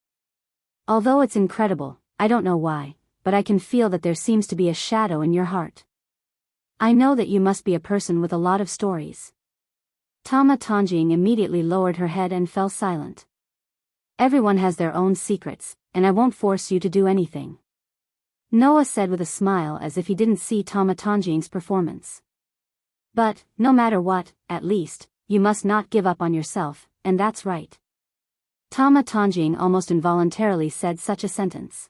"Although it's incredible, I don't know why, but I can feel that there seems to be a shadow in your heart. I know that you must be a person with a lot of stories." Tama Tanjin immediately lowered her head and fell silent. "Everyone has their own secrets, and I won't force you to do anything," Noah said with a smile as if he didn't see Tama Tanjin's performance. "But, no matter what, at least, you must not give up on yourself, and that's right." Tama Tanjin almost involuntarily said such a sentence.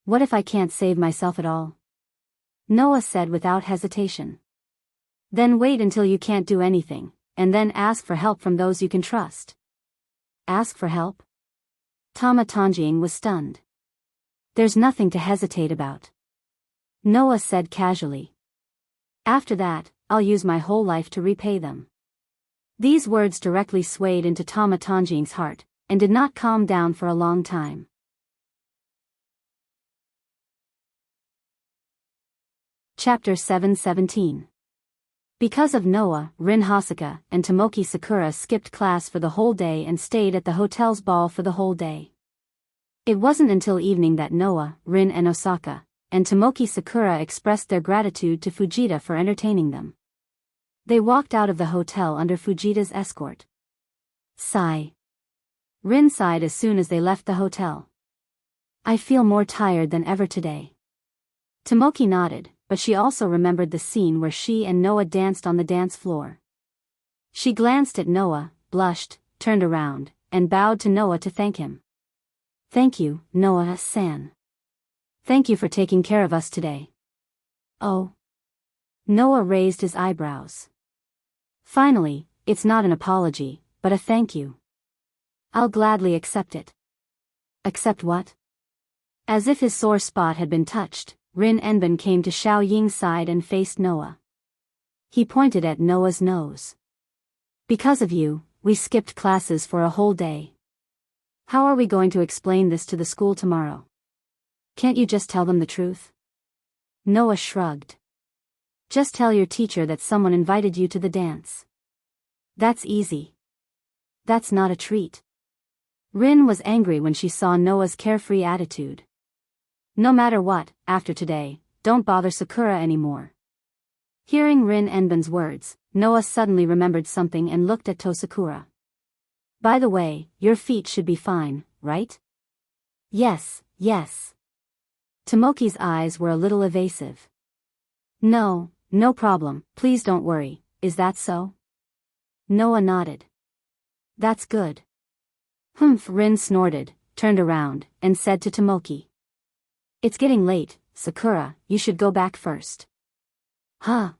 "What if I can't save myself at all?" Noah said without hesitation. "Then wait until you can't do anything, and then ask for help from those you can trust." "Ask for help?" Tama Tanjin was stunned. "There's nothing to hesitate about," Noah said casually. "After that, I'll use my whole life to repay them." These words directly swayed into Tama Tanjin's heart, and did not calm down for a long time. Chapter 717. Because of Noah, Rin Hosoka and Tomoki Sakura skipped class for the whole day and stayed at the hotel's ball for the whole day. It wasn't until evening that Noah, Rin and Osaka, and Tomoki Sakura expressed their gratitude to Fujita for entertaining them. They walked out of the hotel under Fujita's escort. Sigh. Rin sighed as soon as they left the hotel. I feel more tired than ever today. Tomoki nodded, but she also remembered the scene where she and Noah danced on the dance floor. She glanced at Noah, blushed, turned around, and bowed to Noah to thank him. Thank you, Noah-san. Thank you for taking care of us today. Oh. Noah raised his eyebrows. Finally, it's not an apology, but a thank you. I'll gladly accept it. Accept what? As if his sore spot had been touched, Rin Enben came to Xiao Ying's side and faced Noah. He pointed at Noah's nose. Because of you, we skipped classes for a whole day. How are we going to explain this to the school tomorrow? Can't you just tell them the truth? Noah shrugged. Just tell your teacher that someone invited you to the dance. That's easy. That's not a treat. Rin was angry when she saw Noah's carefree attitude. No matter what, after today, don't bother Sakura anymore. Hearing Rin Enben's words, Noah suddenly remembered something and looked at Tosakura. By the way, your feet should be fine, right? Yes. Tomoki's eyes were a little evasive. No problem, please don't worry, is that so? Noah nodded. That's good. Humph. Rin snorted, turned around, and said to Tomoki. It's getting late, Sakura, you should go back first. Huh?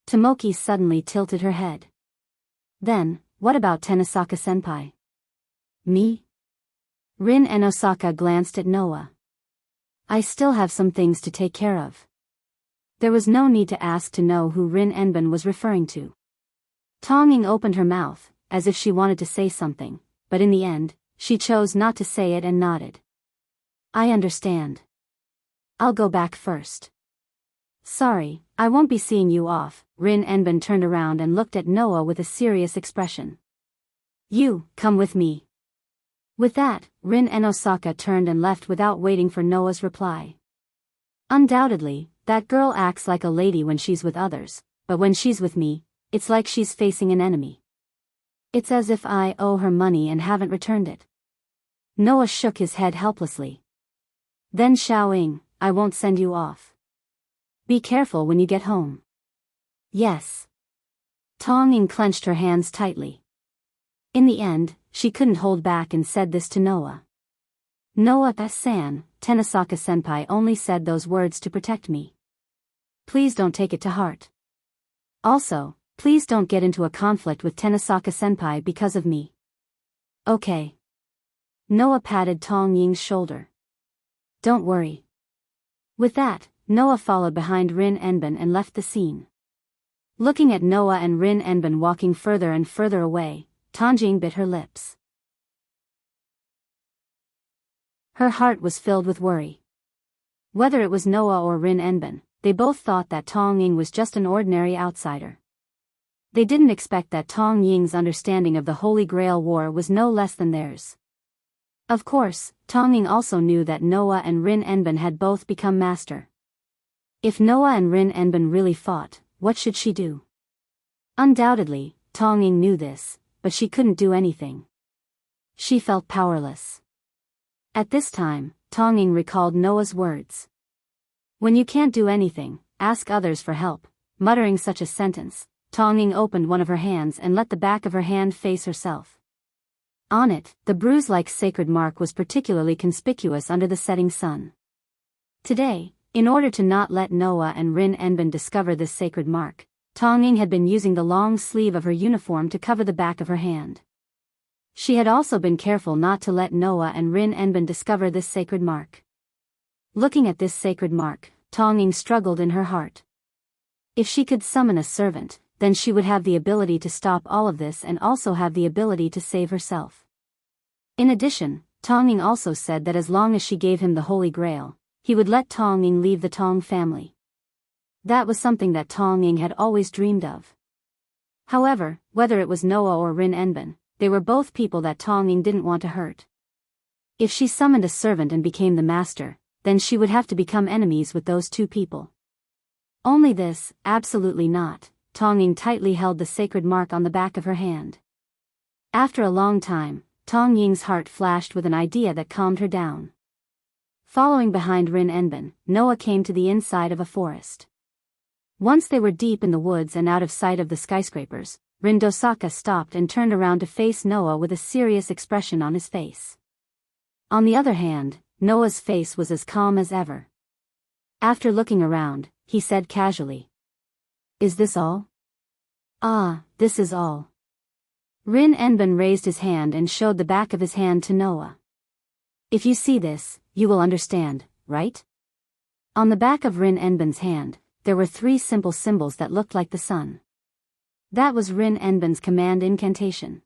Tomoki suddenly tilted her head. Then, what about Tenosaka-senpai? Me? Rin and Osaka glanced at Noah. I still have some things to take care of. There was no need to ask to know who Rin Enben was referring to. Tonging opened her mouth, as if she wanted to say something, but in the end, she chose not to say it and nodded. I understand. I'll go back first. Sorry, I won't be seeing you off. Rin Enben turned around and looked at Noah with a serious expression. You, come with me. With that, Rin and Osaka turned and left without waiting for Noah's reply. Undoubtedly, that girl acts like a lady when she's with others, but when she's with me, it's like she's facing an enemy. It's as if I owe her money and haven't returned it. Noah shook his head helplessly. Then Xiaoying, I won't send you off. Be careful when you get home. Yes. Tonging clenched her hands tightly. In the end, she couldn't hold back and said this to Noah. Noah-san, Tenosaka-senpai only said those words to protect me. Please don't take it to heart. Also, please don't get into a conflict with Tenosaka-senpai because of me. Okay. Noah patted Tong Ying's shoulder. Don't worry. With that, Noah followed behind Rin Enben and left the scene. Looking at Noah and Rin Enben walking further and further away, Tangjing bit her lips. Her heart was filled with worry. Whether it was Noah or Rin Enben, they both thought that Tong Ying was just an ordinary outsider. They didn't expect that Tong Ying's understanding of the Holy Grail War was no less than theirs. Of course, Tong Ying also knew that Noah and Rin Enben had both become master. If Noah and Rin Enben really fought, what should she do? Undoubtedly, Tong Ying knew this, but she couldn't do anything. She felt powerless. At this time, Tong Ying recalled Noah's words. When you can't do anything, ask others for help. Muttering such a sentence, Tong Ying opened one of her hands and let the back of her hand face herself. On it, the bruise-like sacred mark was particularly conspicuous under the setting sun. Today, in order to not let Noah and Rin Enben discover this sacred mark, Tong Ying had been using the long sleeve of her uniform to cover the back of her hand. She had also been careful not to let Noah and Rin Enben discover this sacred mark. Looking at this sacred mark, Tong Ying struggled in her heart. If she could summon a servant, then she would have the ability to stop all of this and also have the ability to save herself. In addition, Tong Ying also said that as long as she gave him the Holy Grail, he would let Tong Ying leave the Tong family. That was something that Tong Ying had always dreamed of. However, whether it was Noah or Rin Enben, they were both people that Tong Ying didn't want to hurt. If she summoned a servant and became the master, then she would have to become enemies with those two people. Only this, absolutely not. Tong Ying tightly held the sacred mark on the back of her hand. After a long time, Tong Ying's heart flashed with an idea that calmed her down. Following behind Rin Enben, Noah came to the inside of a forest. Once they were deep in the woods and out of sight of the skyscrapers, Rin Dosaka stopped and turned around to face Noah with a serious expression on his face. On the other hand, Noah's face was as calm as ever. After looking around, he said casually, "Is this all?" "Ah, this is all." Rin Enben raised his hand and showed the back of his hand to Noah. "If you see this, you will understand, right?" On the back of Rin Enben's hand, there were 3 simple symbols that looked like the sun. That was Rin Enben's command incantation.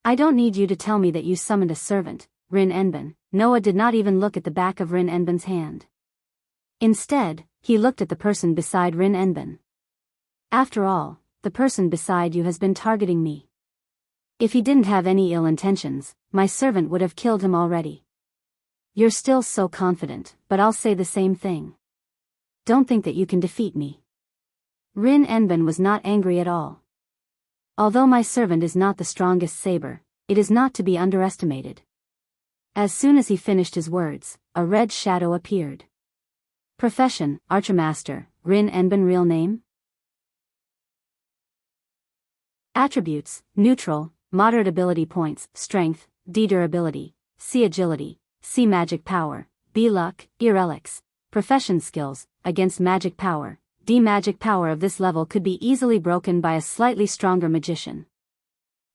"I don't need you to tell me that you summoned a servant, Rin Enben." Noah did not even look at the back of Rin Enben's hand. Instead, he looked at the person beside Rin Enben. "After all, the person beside you has been targeting me. If he didn't have any ill intentions, my servant would have killed him already. You're still so confident, but I'll say the same thing. Don't think that you can defeat me." Rin Enben was not angry at all. "Although my servant is not the strongest saber, it is not to be underestimated." As soon as he finished his words, a red shadow appeared. Profession, Archermaster. Rin Enben. Real name? Attributes, neutral, moderate ability points, strength, D durability, C agility, C magic power, B luck, E relics. Profession skills, against magic power, D magic power of this level could be easily broken by a slightly stronger magician.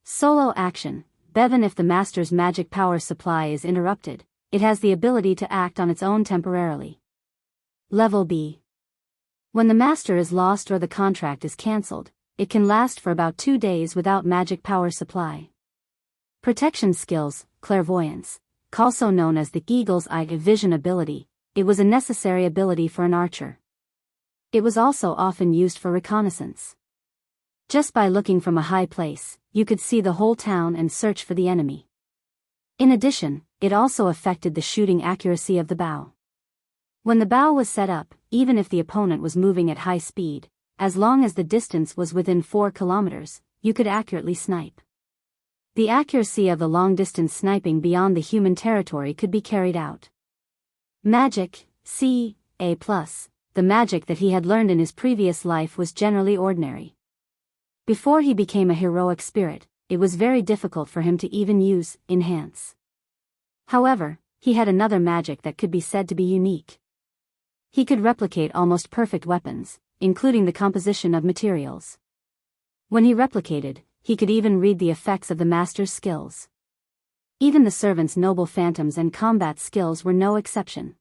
Solo action, Bevan. If the master's magic power supply is interrupted, it has the ability to act on its own temporarily. Level B. When the master is lost or the contract is cancelled, it can last for about 2 days without magic power supply. Protection skills, clairvoyance, also known as the Eagle's Eye vision ability. It was a necessary ability for an archer. It was also often used for reconnaissance. Just by looking from a high place, you could see the whole town and search for the enemy. In addition, it also affected the shooting accuracy of the bow. When the bow was set up, even if the opponent was moving at high speed, as long as the distance was within 4 kilometers, you could accurately snipe. The accuracy of the long-distance sniping beyond the human territory could be carried out. Magic, C, A+. The magic that he had learned in his previous life was generally ordinary. Before he became a heroic spirit, it was very difficult for him to even use enhance. However, he had another magic that could be said to be unique. He could replicate almost perfect weapons, including the composition of materials. When he replicated, he could even read the effects of the master's skills. Even the servant's noble phantoms and combat skills were no exception.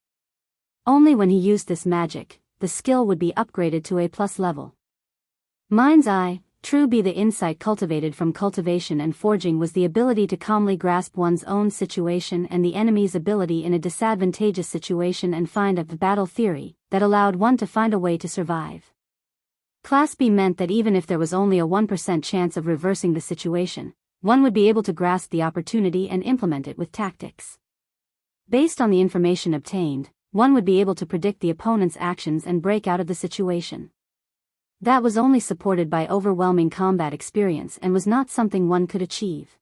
Only when he used this magic, the skill would be upgraded to A+ level. Mind's Eye, True B. The insight cultivated from cultivation and forging was the ability to calmly grasp one's own situation and the enemy's ability in a disadvantageous situation and find a battle theory that allowed one to find a way to survive. Class B meant that even if there was only a 1% chance of reversing the situation, one would be able to grasp the opportunity and implement it with tactics. Based on the information obtained, one would be able to predict the opponent's actions and break out of the situation. That was only supported by overwhelming combat experience and was not something one could achieve.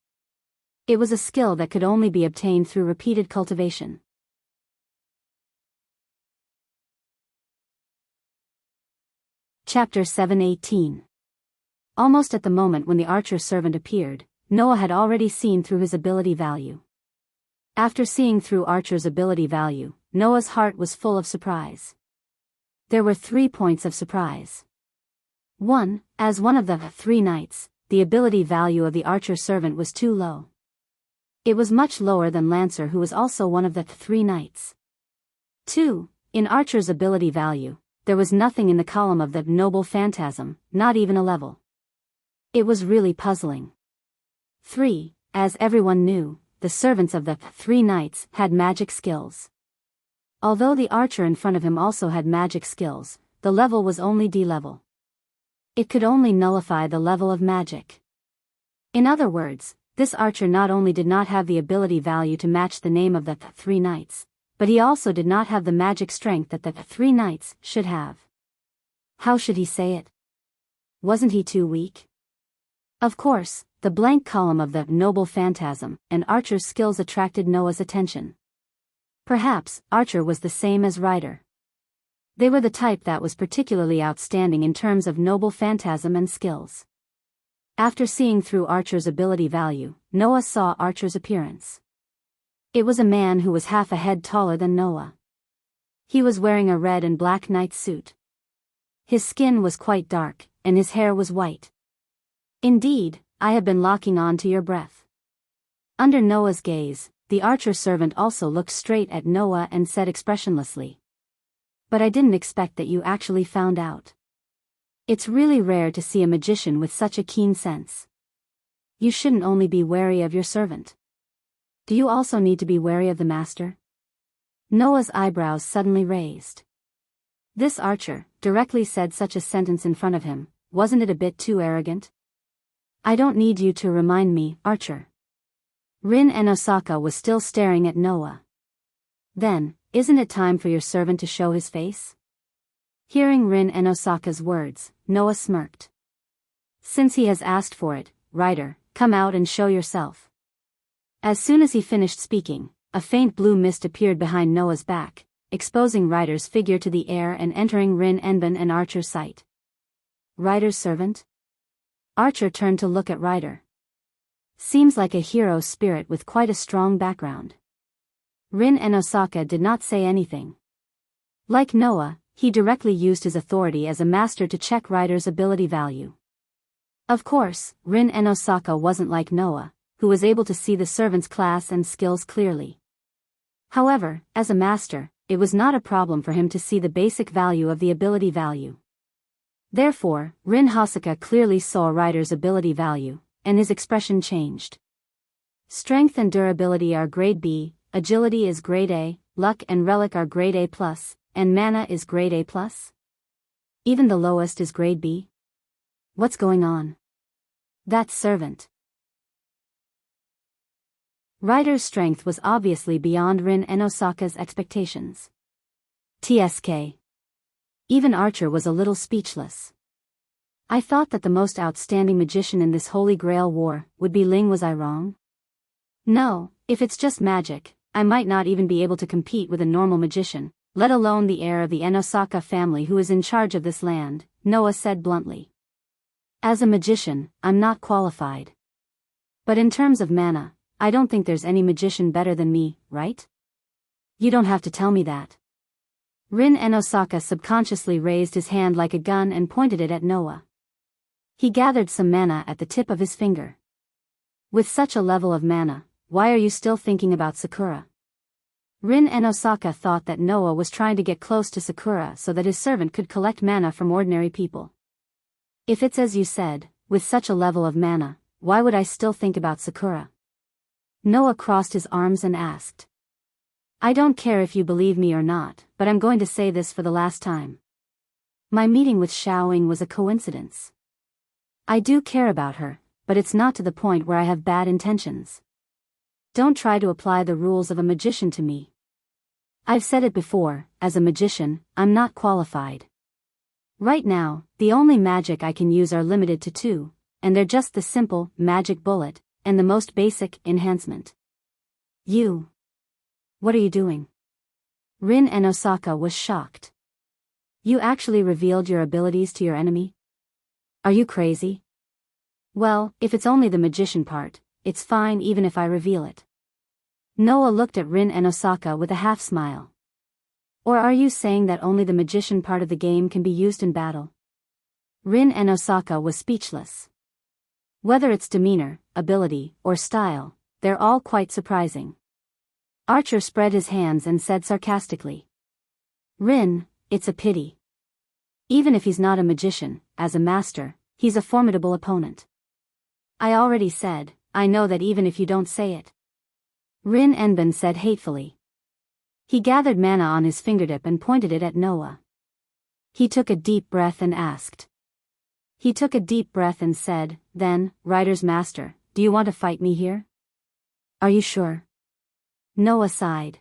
It was a skill that could only be obtained through repeated cultivation. Chapter 7:18. Almost at the moment when the archer servant appeared, Noah had already seen through his ability value. After seeing through Archer's ability value, Noah's heart was full of surprise. There were 3 points of surprise. 1. As one of the 3 knights, the ability value of the archer servant was too low. It was much lower than Lancer, who was also one of the 3 knights. 2. In Archer's ability value, there was nothing in the column of the noble phantasm, not even a level. It was really puzzling. 3. As everyone knew, the servants of the 3 knights had magic skills. Although the archer in front of him also had magic skills, the level was only D level. It could only nullify the level of magic. In other words, this archer not only did not have the ability value to match the name of the three knights, but he also did not have the magic strength that the three knights should have. How should he say it? Wasn't he too weak? Of course, the blank column of the noble phantasm and Archer's skills attracted Noah's attention. Perhaps Archer was the same as Ryder. They were the type that was particularly outstanding in terms of noble phantasm and skills. After seeing through Archer's ability value, Noah saw Archer's appearance. It was a man who was half a head taller than Noah. He was wearing a red and black knight's suit. His skin was quite dark, and his hair was white. Indeed, I have been locking on to your breath. Under Noah's gaze, the archer servant also looked straight at Noah and said expressionlessly, "But I didn't expect that you actually found out. It's really rare to see a magician with such a keen sense. You shouldn't only be wary of your servant. Do you also need to be wary of the master?" Noah's eyebrows suddenly raised. This archer directly said such a sentence in front of him. Wasn't it a bit too arrogant? "I don't need you to remind me, Archer." Rin and Osaka was still staring at Noah. "Then, isn't it time for your servant to show his face?" Hearing Rin and Osaka's words, Noah smirked. "Since he has asked for it, Ryder, come out and show yourself." As soon as he finished speaking, a faint blue mist appeared behind Noah's back, exposing Ryder's figure to the air and entering Rin Enben and Archer's sight. Ryder's servant? Archer turned to look at Ryder. Seems like a hero spirit with quite a strong background. Rin and Osaka did not say anything. Like Noah, he directly used his authority as a master to check Ryder's ability value. Of course, Rin and Osaka wasn't like Noah, who was able to see the servant's class and skills clearly. However, as a master, it was not a problem for him to see the basic value of the ability value. Therefore, Rin Hosaka clearly saw Ryder's ability value, and his expression changed. Strength and durability are grade B, agility is grade A, luck and relic are grade A+, and mana is grade A+? Even the lowest is grade B? What's going on? That servant. Ryder's strength was obviously beyond Rin and Osaka's expectations. TSK. Even Archer was a little speechless. I thought that the most outstanding magician in this Holy Grail war would be Ling. Was I wrong? No, if it's just magic, I might not even be able to compete with a normal magician, let alone the heir of the Osaka family who is in charge of this land, Noah said bluntly. As a magician, I'm not qualified. But in terms of mana, I don't think there's any magician better than me, right? You don't have to tell me that. Rin and Osaka subconsciously raised his hand like a gun and pointed it at Noah. He gathered some mana at the tip of his finger. With such a level of mana, why are you still thinking about Sakura? Rin and Osaka thought that Noah was trying to get close to Sakura so that his servant could collect mana from ordinary people. If it's as you said, with such a level of mana, why would I still think about Sakura? Noah crossed his arms and asked. I don't care if you believe me or not, but I'm going to say this for the last time. My meeting with Xiaoying was a coincidence. I do care about her, but it's not to the point where I have bad intentions. Don't try to apply the rules of a magician to me. I've said it before, as a magician, I'm not qualified. Right now, the only magic I can use are limited to 2, and they're just the simple, magic bullet, and the most basic, enhancement. You. What are you doing? Rin and Osaka was shocked. You actually revealed your abilities to your enemy? Are you crazy? Well, if it's only the magician part, it's fine even if I reveal it. Noah looked at Rin and Osaka with a half-smile. Or are you saying that only the magician part of the game can be used in battle? Rin and Osaka was speechless. Whether it's demeanor, ability, or style, they're all quite surprising. Archer spread his hands and said sarcastically. Rin, it's a pity. Even if he's not a magician, as a master, he's a formidable opponent. I already said, I know that even if you don't say it. Rin Enben said hatefully. He gathered mana on his fingertip and pointed it at Noah. He took a deep breath and asked. He took a deep breath and said, then, Rider's master, do you want to fight me here? Are you sure? Noah sighed.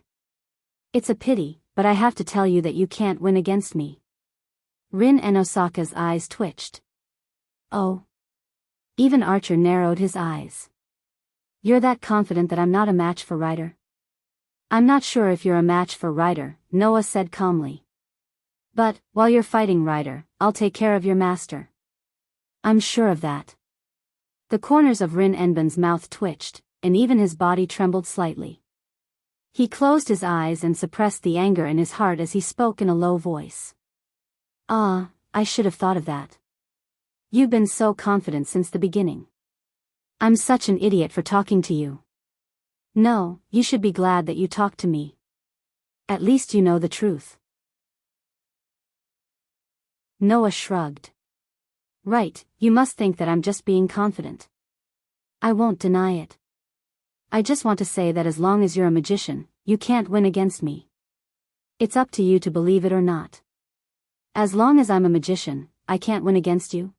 It's a pity, but I have to tell you that you can't win against me. Rin and Osaka's eyes twitched. Oh. Even Archer narrowed his eyes. You're that confident that I'm not a match for Rider? I'm not sure if you're a match for Rider, Noah said calmly. But, while you're fighting Rider, I'll take care of your master. I'm sure of that. The corners of Rin Enben's mouth twitched, and even his body trembled slightly. He closed his eyes and suppressed the anger in his heart as he spoke in a low voice. Ah, I should have thought of that. You've been so confident since the beginning. I'm such an idiot for talking to you. No, you should be glad that you talked to me. At least you know the truth. Noah shrugged. Right, you must think that I'm just being confident. I won't deny it. I just want to say that as long as you're a magician, you can't win against me. It's up to you to believe it or not. As long as I'm a magician, I can't win against you?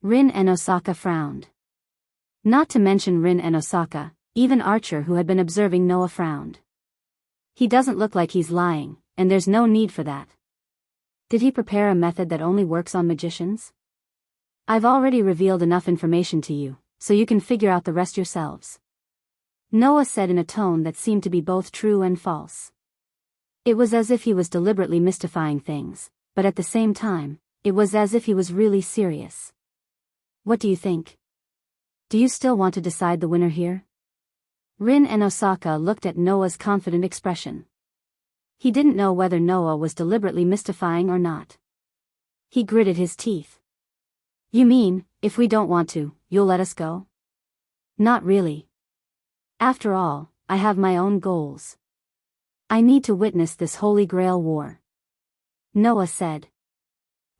Rin and Osaka frowned. Not to mention Rin and Osaka, even Archer who had been observing Noah frowned. He doesn't look like he's lying, and there's no need for that. Did he prepare a method that only works on magicians? I've already revealed enough information to you, so you can figure out the rest yourselves. Noah said in a tone that seemed to be both true and false. It was as if he was deliberately mystifying things, but at the same time, it was as if he was really serious. What do you think? Do you still want to decide the winner here? Rin and Osaka looked at Noah's confident expression. He didn't know whether Noah was deliberately mystifying or not. He gritted his teeth. You mean, if we don't want to, you'll let us go? Not really. After all, I have my own goals. I need to witness this Holy Grail war. Noah said.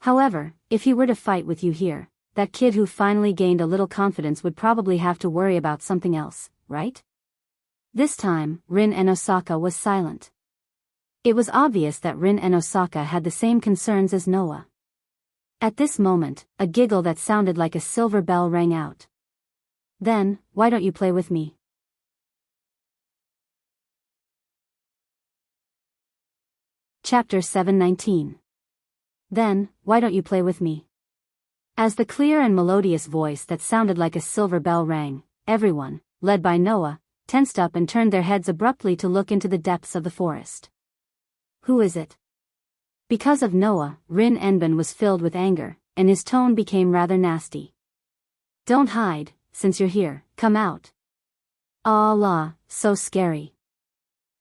However, if he were to fight with you here, that kid who finally gained a little confidence would probably have to worry about something else, right? This time, Rin and Osaka was silent. It was obvious that Rin and Osaka had the same concerns as Noah. At this moment, a giggle that sounded like a silver bell rang out. Then, why don't you play with me? Chapter 719. Then, why don't you play with me? As the clear and melodious voice that sounded like a silver bell rang, everyone, led by Noah, tensed up and turned their heads abruptly to look into the depths of the forest. Who is it? Because of Noah, Rin Enben was filled with anger, and his tone became rather nasty. Don't hide, since you're here, come out. Ah la, so scary.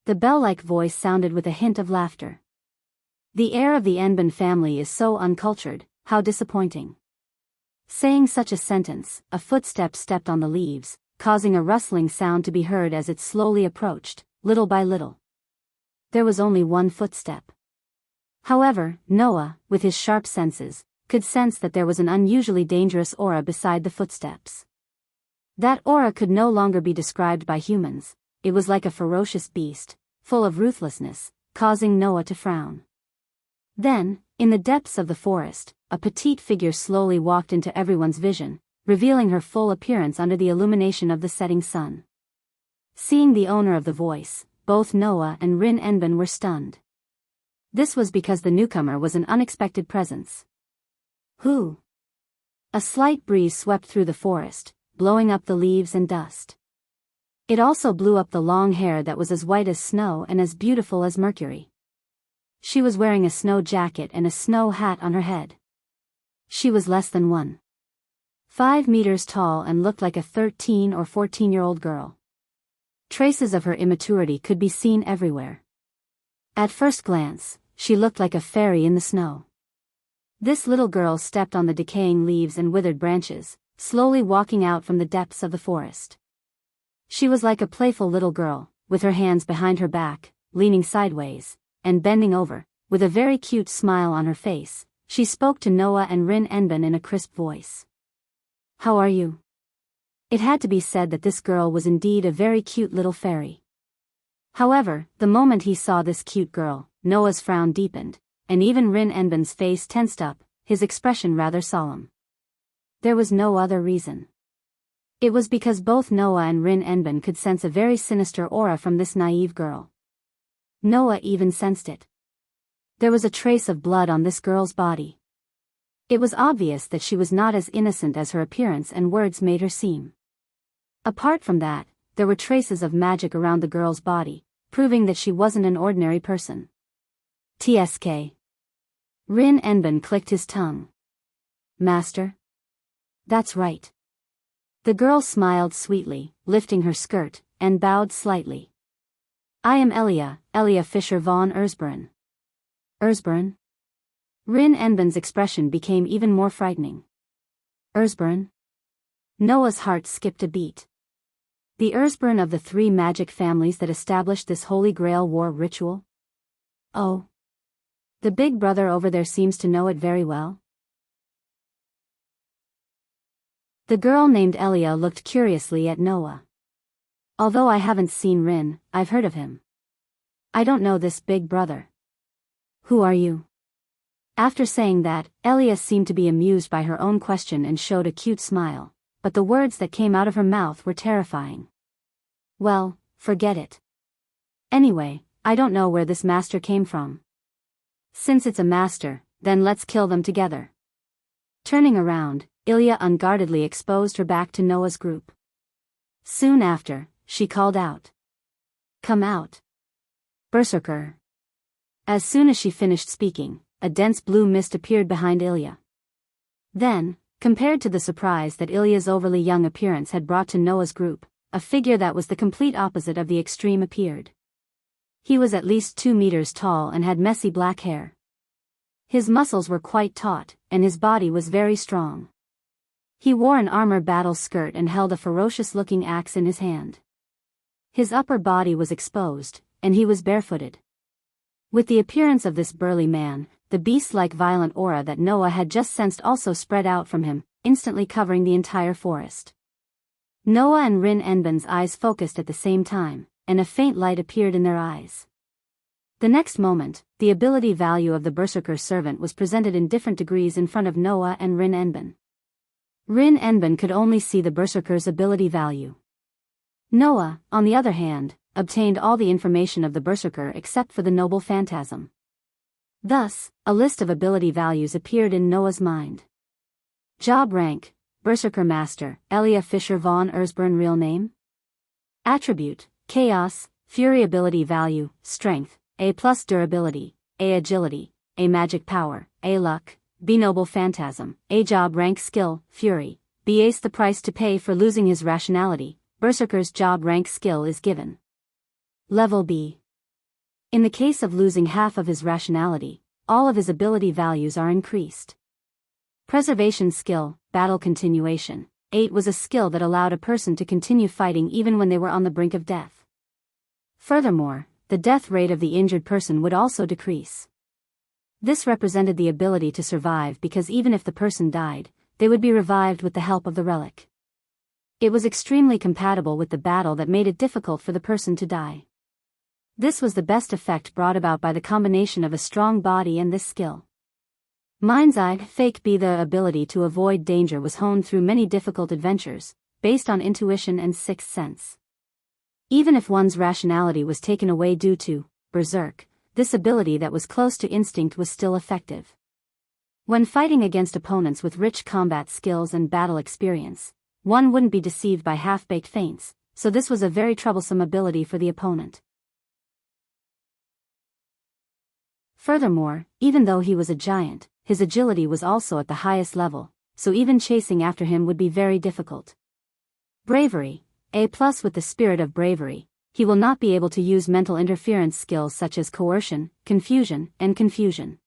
The bell-like voice sounded with a hint of laughter. The heir of the Enben family is so uncultured, how disappointing. Saying such a sentence, a footstep stepped on the leaves, causing a rustling sound to be heard as it slowly approached, little by little. There was only one footstep. However, Noah, with his sharp senses, could sense that there was an unusually dangerous aura beside the footsteps. That aura could no longer be described by humans, it was like a ferocious beast, full of ruthlessness, causing Noah to frown. Then, in the depths of the forest, a petite figure slowly walked into everyone's vision, revealing her full appearance under the illumination of the setting sun. Seeing the owner of the voice, both Noah and Rin Enben were stunned. This was because the newcomer was an unexpected presence. Who? A slight breeze swept through the forest, blowing up the leaves and dust. It also blew up the long hair that was as white as snow and as beautiful as Mercury. She was wearing a snow jacket and a snow hat on her head. She was less than 1.5 meters tall and looked like a 13 or 14-year-old girl. Traces of her immaturity could be seen everywhere. At first glance, she looked like a fairy in the snow. This little girl stepped on the decaying leaves and withered branches, slowly walking out from the depths of the forest. She was like a playful little girl, with her hands behind her back, leaning sideways, and bending over, with a very cute smile on her face. She spoke to Noah and Rin Enben in a crisp voice. How are you? It had to be said that this girl was indeed a very cute little fairy. However, the moment he saw this cute girl, Noah's frown deepened, and even Rin Enben's face tensed up, his expression rather solemn. There was no other reason. It was because both Noah and Rin Enben could sense a very sinister aura from this naive girl. Noah even sensed it. There was a trace of blood on this girl's body. It was obvious that she was not as innocent as her appearance and words made her seem. Apart from that, there were traces of magic around the girl's body, proving that she wasn't an ordinary person. TSK. Rin Enben clicked his tongue. Master? That's right. The girl smiled sweetly, lifting her skirt, and bowed slightly. I am Elia Fischer von Erzburn. Erzburn? Rin Enben's expression became even more frightening. Erzburn? Noah's heart skipped a beat. The Erzburn of the three magic families that established this Holy Grail war ritual? Oh. The big brother over there seems to know it very well. The girl named Elia looked curiously at Noah. Although I haven't seen Rin, I've heard of him. I don't know this big brother. Who are you? After saying that, Elia seemed to be amused by her own question and showed a cute smile, but the words that came out of her mouth were terrifying. Well, forget it. Anyway, I don't know where this master came from. Since it's a master, then let's kill them together. Turning around, Ilya unguardedly exposed her back to Noah's group. Soon after, she called out. Come out. Berserker. As soon as she finished speaking, a dense blue mist appeared behind Ilya. Then, compared to the surprise that Ilya's overly young appearance had brought to Noah's group, a figure that was the complete opposite of the extreme appeared. He was at least 2 meters tall and had messy black hair. His muscles were quite taut, and his body was very strong. He wore an armor battle skirt and held a ferocious-looking axe in his hand. His upper body was exposed, and he was barefooted. With the appearance of this burly man, the beast-like violent aura that Noah had just sensed also spread out from him, instantly covering the entire forest. Noah and Rin Enben's eyes focused at the same time, and a faint light appeared in their eyes. The next moment, the ability value of the Berserker servant was presented in different degrees in front of Noah and Rin Enben. Rin Enben could only see the Berserker's ability value. Noah, on the other hand, obtained all the information of the Berserker except for the noble phantasm. Thus, a list of ability values appeared in Noah's mind. Job rank, Berserker Master, Elia Fischer von Erzburn. Real name? Attribute, Chaos, Fury. Ability value, Strength, A+. Durability, A. Agility, A. Magic Power, A. Luck, B. Noble Phantasm, A. Job rank. Skill, Fury, B. Ace. The price to pay for losing his rationality, Berserker's job rank skill is given. Level B. In the case of losing half of his rationality, all of his ability values are increased. Preservation skill, Battle Continuation, 8 was a skill that allowed a person to continue fighting even when they were on the brink of death. Furthermore, the death rate of the injured person would also decrease. This represented the ability to survive because even if the person died, they would be revived with the help of the relic. It was extremely compatible with the battle that made it difficult for the person to die. This was the best effect brought about by the combination of a strong body and this skill. Mind's Eye Fake B. The ability to avoid danger was honed through many difficult adventures, based on intuition and sixth sense. Even if one's rationality was taken away due to berserk, this ability that was close to instinct was still effective. When fighting against opponents with rich combat skills and battle experience, one wouldn't be deceived by half-baked feints, so this was a very troublesome ability for the opponent. Furthermore, even though he was a giant, his agility was also at the highest level, so even chasing after him would be very difficult. Bravery, A+. With the spirit of bravery, he will not be able to use mental interference skills such as coercion, confusion, and confusion.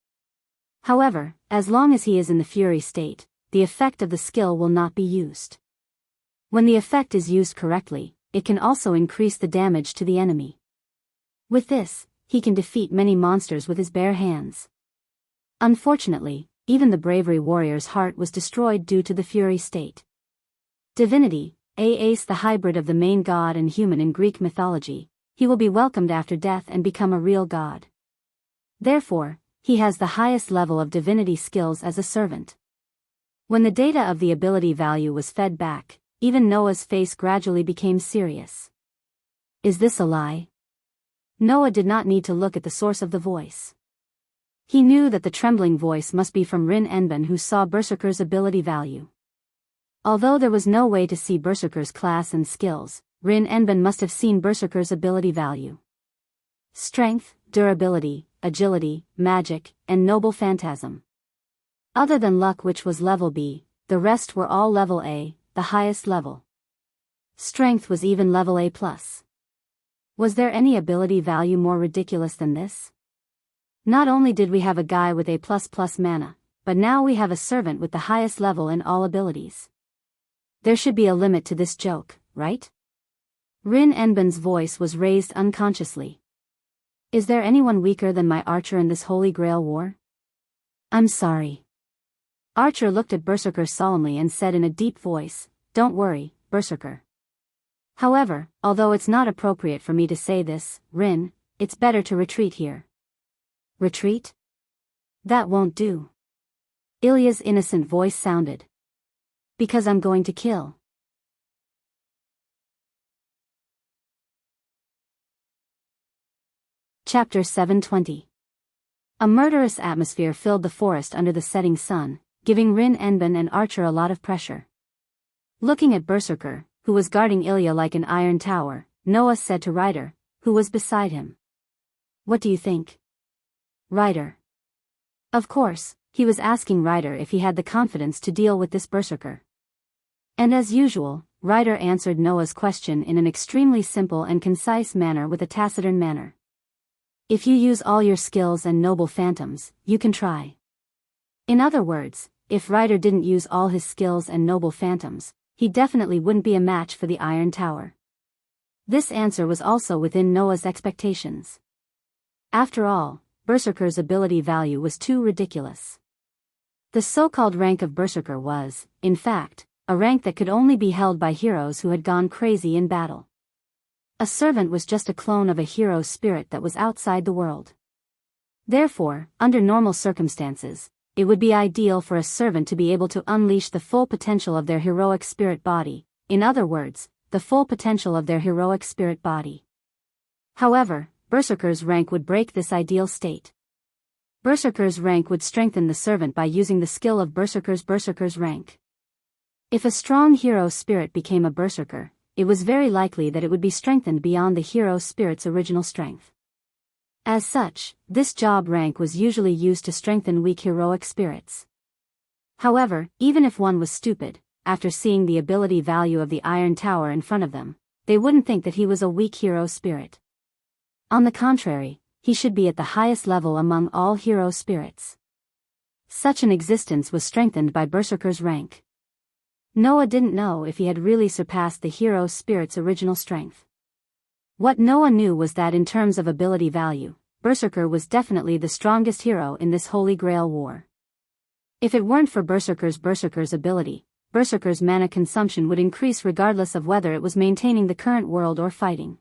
However, as long as he is in the fury state, the effect of the skill will not be used. When the effect is used correctly, it can also increase the damage to the enemy. With this, he can defeat many monsters with his bare hands. Unfortunately, even the bravery warrior's heart was destroyed due to the fury state. Divinity, Ace. The hybrid of the main god and human in Greek mythology, he will be welcomed after death and become a real god. Therefore, he has the highest level of divinity skills as a servant. When the data of the ability value was fed back, even Noah's face gradually became serious. Is this a lie? Noah did not need to look at the source of the voice. He knew that the trembling voice must be from Rin Enben, who saw Berserker's ability value. Although there was no way to see Berserker's class and skills, Rin Enben must have seen Berserker's ability value. Strength, durability, agility, magic, and noble phantasm. Other than luck, which was level B, the rest were all level A, the highest level. Strength was even level A+. Was there any ability value more ridiculous than this? Not only did we have a guy with A++ mana, but now we have a servant with the highest level in all abilities. There should be a limit to this joke, right? Rin Enben's voice was raised unconsciously. Is there anyone weaker than my Archer in this Holy Grail war? I'm sorry. Archer looked at Berserker solemnly and said in a deep voice, "Don't worry, Berserker. However, although it's not appropriate for me to say this, Rin, it's better to retreat here." Retreat? That won't do. Ilya's innocent voice sounded. Because I'm going to kill. Chapter 720. A murderous atmosphere filled the forest under the setting sun, giving Rin Enben and Archer a lot of pressure. Looking at Berserker, who was guarding Ilya like an iron tower, Noah said to Ryder, who was beside him. What do you think? Ryder. Of course, he was asking Ryder if he had the confidence to deal with this Berserker. And as usual, Ryder answered Noah's question in an extremely simple and concise manner with a taciturn manner. If you use all your skills and noble phantoms, you can try. In other words, if Ryder didn't use all his skills and noble phantoms, he definitely wouldn't be a match for the Iron Tower. This answer was also within Noah's expectations. After all, Berserker's ability value was too ridiculous. The so-called rank of Berserker was, in fact, a rank that could only be held by heroes who had gone crazy in battle. A servant was just a clone of a hero spirit that was outside the world. Therefore, under normal circumstances, it would be ideal for a servant to be able to unleash the full potential of their heroic spirit body, in other words, the full potential of their heroic spirit body. However, Berserker's rank would break this ideal state. Berserker's rank would strengthen the servant by using the skill of Berserker's rank. If a strong hero spirit became a Berserker, it was very likely that it would be strengthened beyond the hero spirit's original strength. As such, this job rank was usually used to strengthen weak heroic spirits. However, even if one was stupid, after seeing the ability value of the Iron Tower in front of them, they wouldn't think that he was a weak hero spirit. On the contrary, he should be at the highest level among all hero spirits. Such an existence was strengthened by Berserker's rank. Noah didn't know if he had really surpassed the hero spirit's original strength. What Noah knew was that in terms of ability value, Berserker was definitely the strongest hero in this Holy Grail war. If it weren't for Berserker's ability, Berserker's mana consumption would increase regardless of whether it was maintaining the current world or fighting.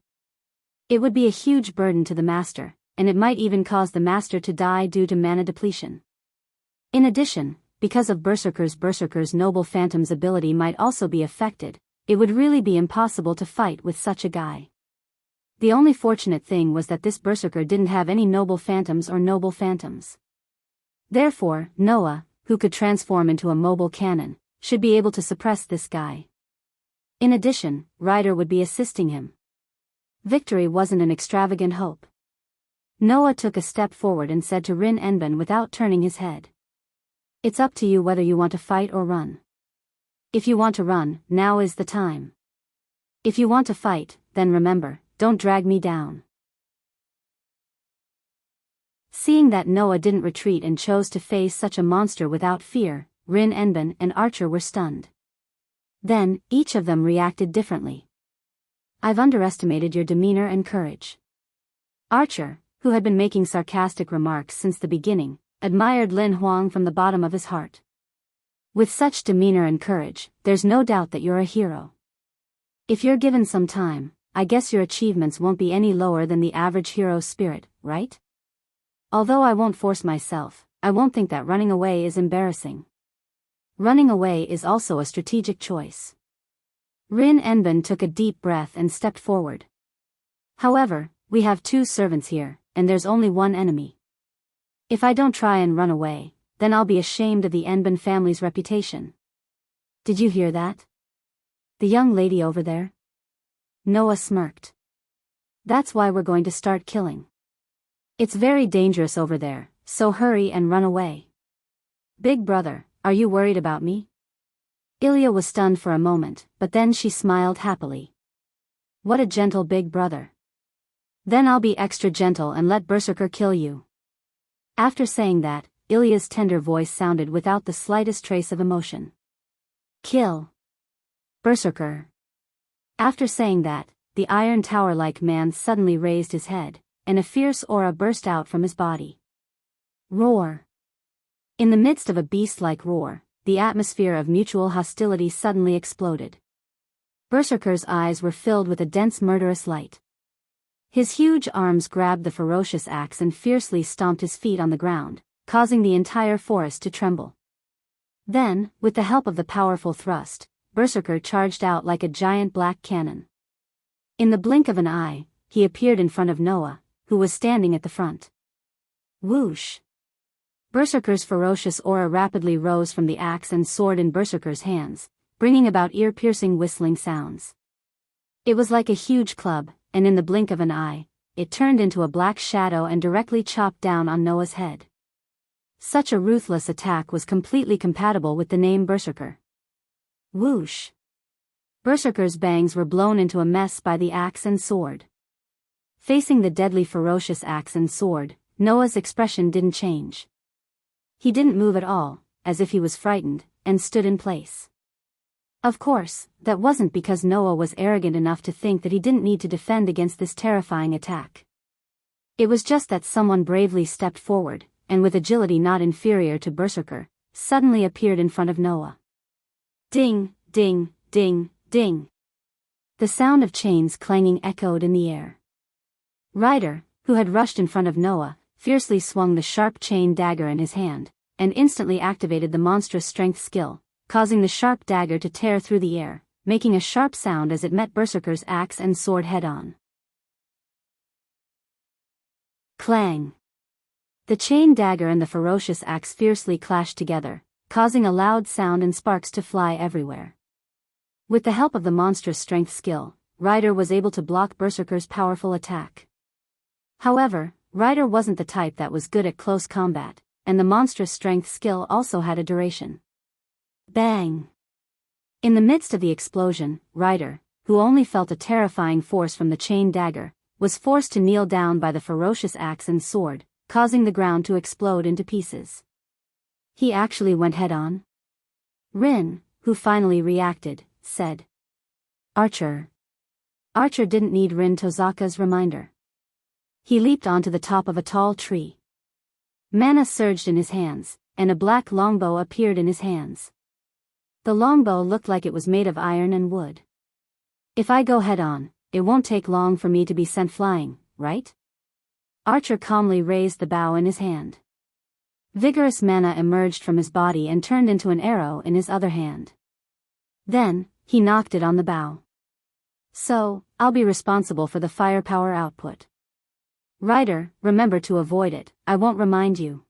It would be a huge burden to the master, and it might even cause the master to die due to mana depletion. In addition, because of Berserker's noble phantom's ability might also be affected, it would really be impossible to fight with such a guy. The only fortunate thing was that this Berserker didn't have any noble phantoms or noble phantoms. Therefore, Noah, who could transform into a mobile cannon, should be able to suppress this guy. In addition, Ryder would be assisting him. Victory wasn't an extravagant hope. Noah took a step forward and said to Rin Enben without turning his head. It's up to you whether you want to fight or run. If you want to run, now is the time. If you want to fight, then remember, don't drag me down. Seeing that Noah didn't retreat and chose to face such a monster without fear, Rin Enben and Archer were stunned. Then, each of them reacted differently. I've underestimated your demeanor and courage. Archer, who had been making sarcastic remarks since the beginning, admired Lin Huang from the bottom of his heart. With such demeanor and courage, there's no doubt that you're a hero. If you're given some time, I guess your achievements won't be any lower than the average hero spirit, right? Although I won't force myself, I won't think that running away is embarrassing. Running away is also a strategic choice. Rin Enbin took a deep breath and stepped forward. However, we have 2 servants here, and there's only one enemy. If I don't try and run away, then I'll be ashamed of the Enbin family's reputation. Did you hear that? The young lady over there? Noah smirked. That's why we're going to start killing. It's very dangerous over there, so hurry and run away. Big brother, are you worried about me? Ilya was stunned for a moment, but then she smiled happily. What a gentle big brother. Then I'll be extra gentle and let Berserker kill you. After saying that, Ilya's tender voice sounded without the slightest trace of emotion. Kill. Berserker. After saying that, the Iron Tower-like man suddenly raised his head, and a fierce aura burst out from his body. Roar. In the midst of a beast-like roar, the atmosphere of mutual hostility suddenly exploded. Berserker's eyes were filled with a dense murderous light. His huge arms grabbed the ferocious axe and fiercely stomped his feet on the ground, causing the entire forest to tremble. Then, with the help of the powerful thrust, Berserker charged out like a giant black cannon. In the blink of an eye, he appeared in front of Noah, who was standing at the front. Whoosh! Berserker's ferocious aura rapidly rose from the axe and sword in Berserker's hands, bringing about ear-piercing whistling sounds. It was like a huge club, and in the blink of an eye, it turned into a black shadow and directly chopped down on Noah's head. Such a ruthless attack was completely compatible with the name Berserker. Whoosh! Berserker's bangs were blown into a mess by the axe and sword. Facing the deadly ferocious axe and sword, Noah's expression didn't change. He didn't move at all, as if he was frightened, and stood in place. Of course, that wasn't because Noah was arrogant enough to think that he didn't need to defend against this terrifying attack. It was just that someone bravely stepped forward, and with agility not inferior to Berserker, suddenly appeared in front of Noah. Ding, ding, ding, ding. The sound of chains clanging echoed in the air. Ryder, who had rushed in front of Noah, fiercely swung the sharp chain dagger in his hand, and instantly activated the monstrous strength skill, causing the sharp dagger to tear through the air, making a sharp sound as it met Berserker's axe and sword head-on. Clang! The chain dagger and the ferocious axe fiercely clashed together, causing a loud sound and sparks to fly everywhere. With the help of the monstrous strength skill, Ryder was able to block Berserker's powerful attack. However, Ryder wasn't the type that was good at close combat, and the monstrous strength skill also had a duration. Bang! In the midst of the explosion, Ryder, who only felt a terrifying force from the chain dagger, was forced to kneel down by the ferocious axe and sword, causing the ground to explode into pieces. He actually went head-on. Rin, who finally reacted, said. Archer. Archer didn't need Rin Tozaka's reminder. He leaped onto the top of a tall tree. Mana surged in his hands, and a black longbow appeared in his hands. The longbow looked like it was made of iron and wood. If I go head-on, it won't take long for me to be sent flying, right? Archer calmly raised the bow in his hand. Vigorous mana emerged from his body and turned into an arrow in his other hand. Then, he knocked it on the bow. So, I'll be responsible for the firepower output. Ryder, remember to avoid it, I won't remind you.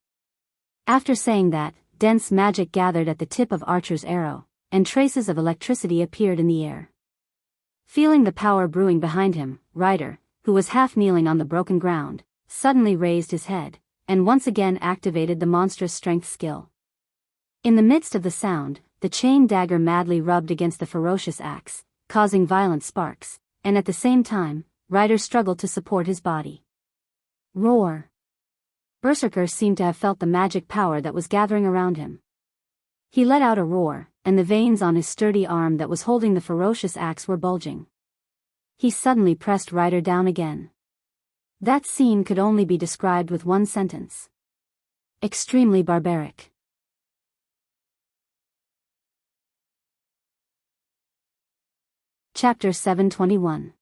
After saying that, dense magic gathered at the tip of Archer's arrow, and traces of electricity appeared in the air. Feeling the power brewing behind him, Ryder, who was half kneeling on the broken ground, suddenly raised his head, and once again activated the monstrous strength skill. In the midst of the sound, the chain dagger madly rubbed against the ferocious axe, causing violent sparks, and at the same time, Ryder struggled to support his body. Roar! Berserker seemed to have felt the magic power that was gathering around him. He let out a roar, and the veins on his sturdy arm that was holding the ferocious axe were bulging. He suddenly pressed Ryder down again. That scene could only be described with one sentence. Extremely barbaric. Chapter 721.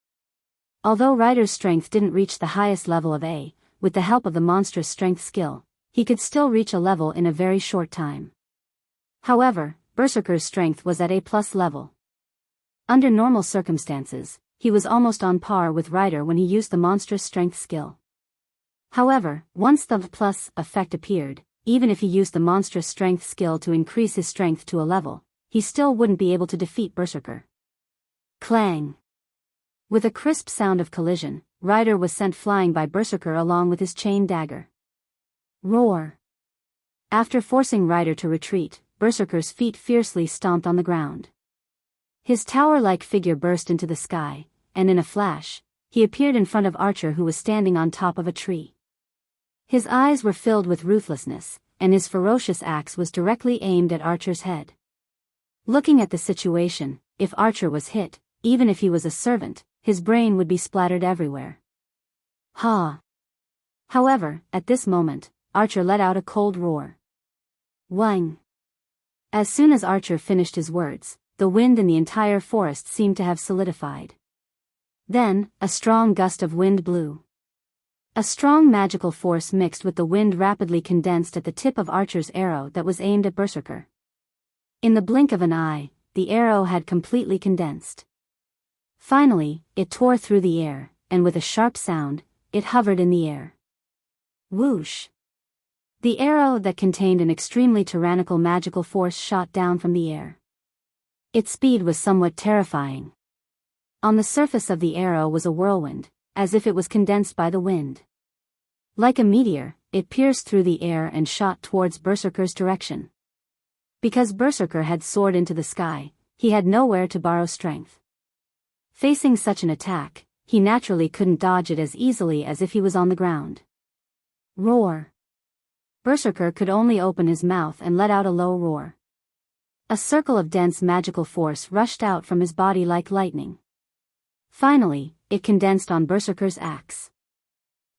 Although Ryder's strength didn't reach the highest level of A, with the help of the monstrous strength skill, he could still reach a level in a very short time. However, Berserker's strength was at A+ level. Under normal circumstances, he was almost on par with Rider when he used the monstrous strength skill. However, once the plus effect appeared, even if he used the monstrous strength skill to increase his strength to a level, he still wouldn't be able to defeat Berserker. Clang! With a crisp sound of collision, Rider was sent flying by Berserker along with his chain dagger. Roar! After forcing Rider to retreat, Berserker's feet fiercely stomped on the ground. His tower-like figure burst into the sky, and in a flash, he appeared in front of Archer, who was standing on top of a tree. His eyes were filled with ruthlessness, and his ferocious axe was directly aimed at Archer's head. Looking at the situation, if Archer was hit, even if he was a servant, his brain would be splattered everywhere. Ha! However, at this moment, Archer let out a cold roar. Wang! As soon as Archer finished his words, the wind in the entire forest seemed to have solidified. Then, a strong gust of wind blew. A strong magical force mixed with the wind rapidly condensed at the tip of Archer's arrow that was aimed at Berserker. In the blink of an eye, the arrow had completely condensed. Finally, it tore through the air, and with a sharp sound, it hovered in the air. Whoosh! The arrow that contained an extremely tyrannical magical force shot down from the air. Its speed was somewhat terrifying. On the surface of the arrow was a whirlwind, as if it was condensed by the wind. Like a meteor, it pierced through the air and shot towards Berserker's direction. Because Berserker had soared into the sky, he had nowhere to borrow strength. Facing such an attack, he naturally couldn't dodge it as easily as if he was on the ground. Roar! Berserker could only open his mouth and let out a low roar. A circle of dense magical force rushed out from his body like lightning. Finally, it condensed on Berserker's axe.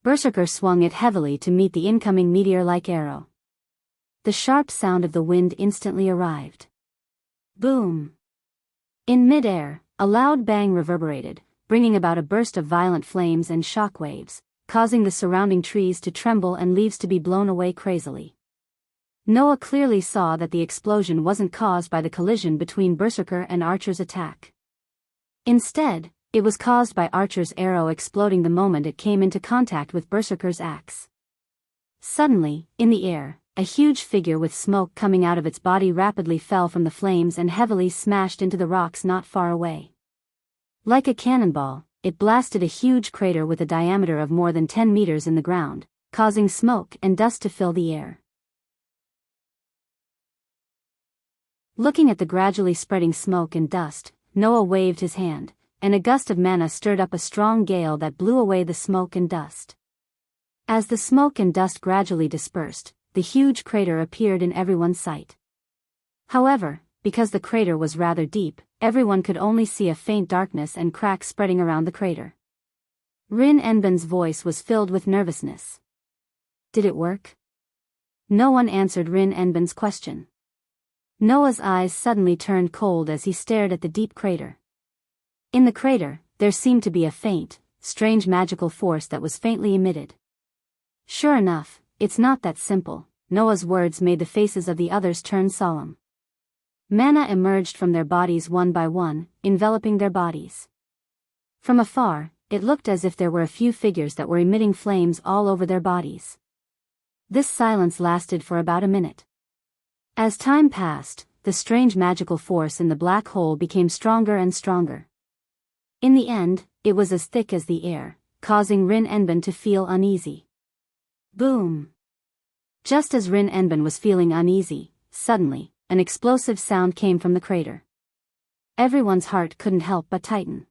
Berserker swung it heavily to meet the incoming meteor-like arrow. The sharp sound of the wind instantly arrived. Boom! In mid-air, a loud bang reverberated, bringing about a burst of violent flames and shock waves, causing the surrounding trees to tremble and leaves to be blown away crazily. Noah clearly saw that the explosion wasn't caused by the collision between Berserker and Archer's attack. Instead, it was caused by Archer's arrow exploding the moment it came into contact with Berserker's axe. Suddenly, in the air, a huge figure with smoke coming out of its body rapidly fell from the flames and heavily smashed into the rocks not far away. Like a cannonball, it blasted a huge crater with a diameter of more than 10 meters in the ground, causing smoke and dust to fill the air. Looking at the gradually spreading smoke and dust, Noah waved his hand, and a gust of mana stirred up a strong gale that blew away the smoke and dust. As the smoke and dust gradually dispersed, the huge crater appeared in everyone's sight. However, because the crater was rather deep, everyone could only see a faint darkness and cracks spreading around the crater. Rin Enben's voice was filled with nervousness. Did it work? No one answered Rin Enben's question. Noah's eyes suddenly turned cold as he stared at the deep crater. In the crater, there seemed to be a faint, strange magical force that was faintly emitted. Sure enough, it's not that simple. Noah's words made the faces of the others turn solemn. Mana emerged from their bodies one by one, enveloping their bodies. From afar, it looked as if there were a few figures that were emitting flames all over their bodies. This silence lasted for about a minute. As time passed, the strange magical force in the black hole became stronger and stronger. In the end, it was as thick as the air, causing Rin Enben to feel uneasy. Boom! Just as Rin Enben was feeling uneasy, suddenly, an explosive sound came from the crater. Everyone's heart couldn't help but tighten.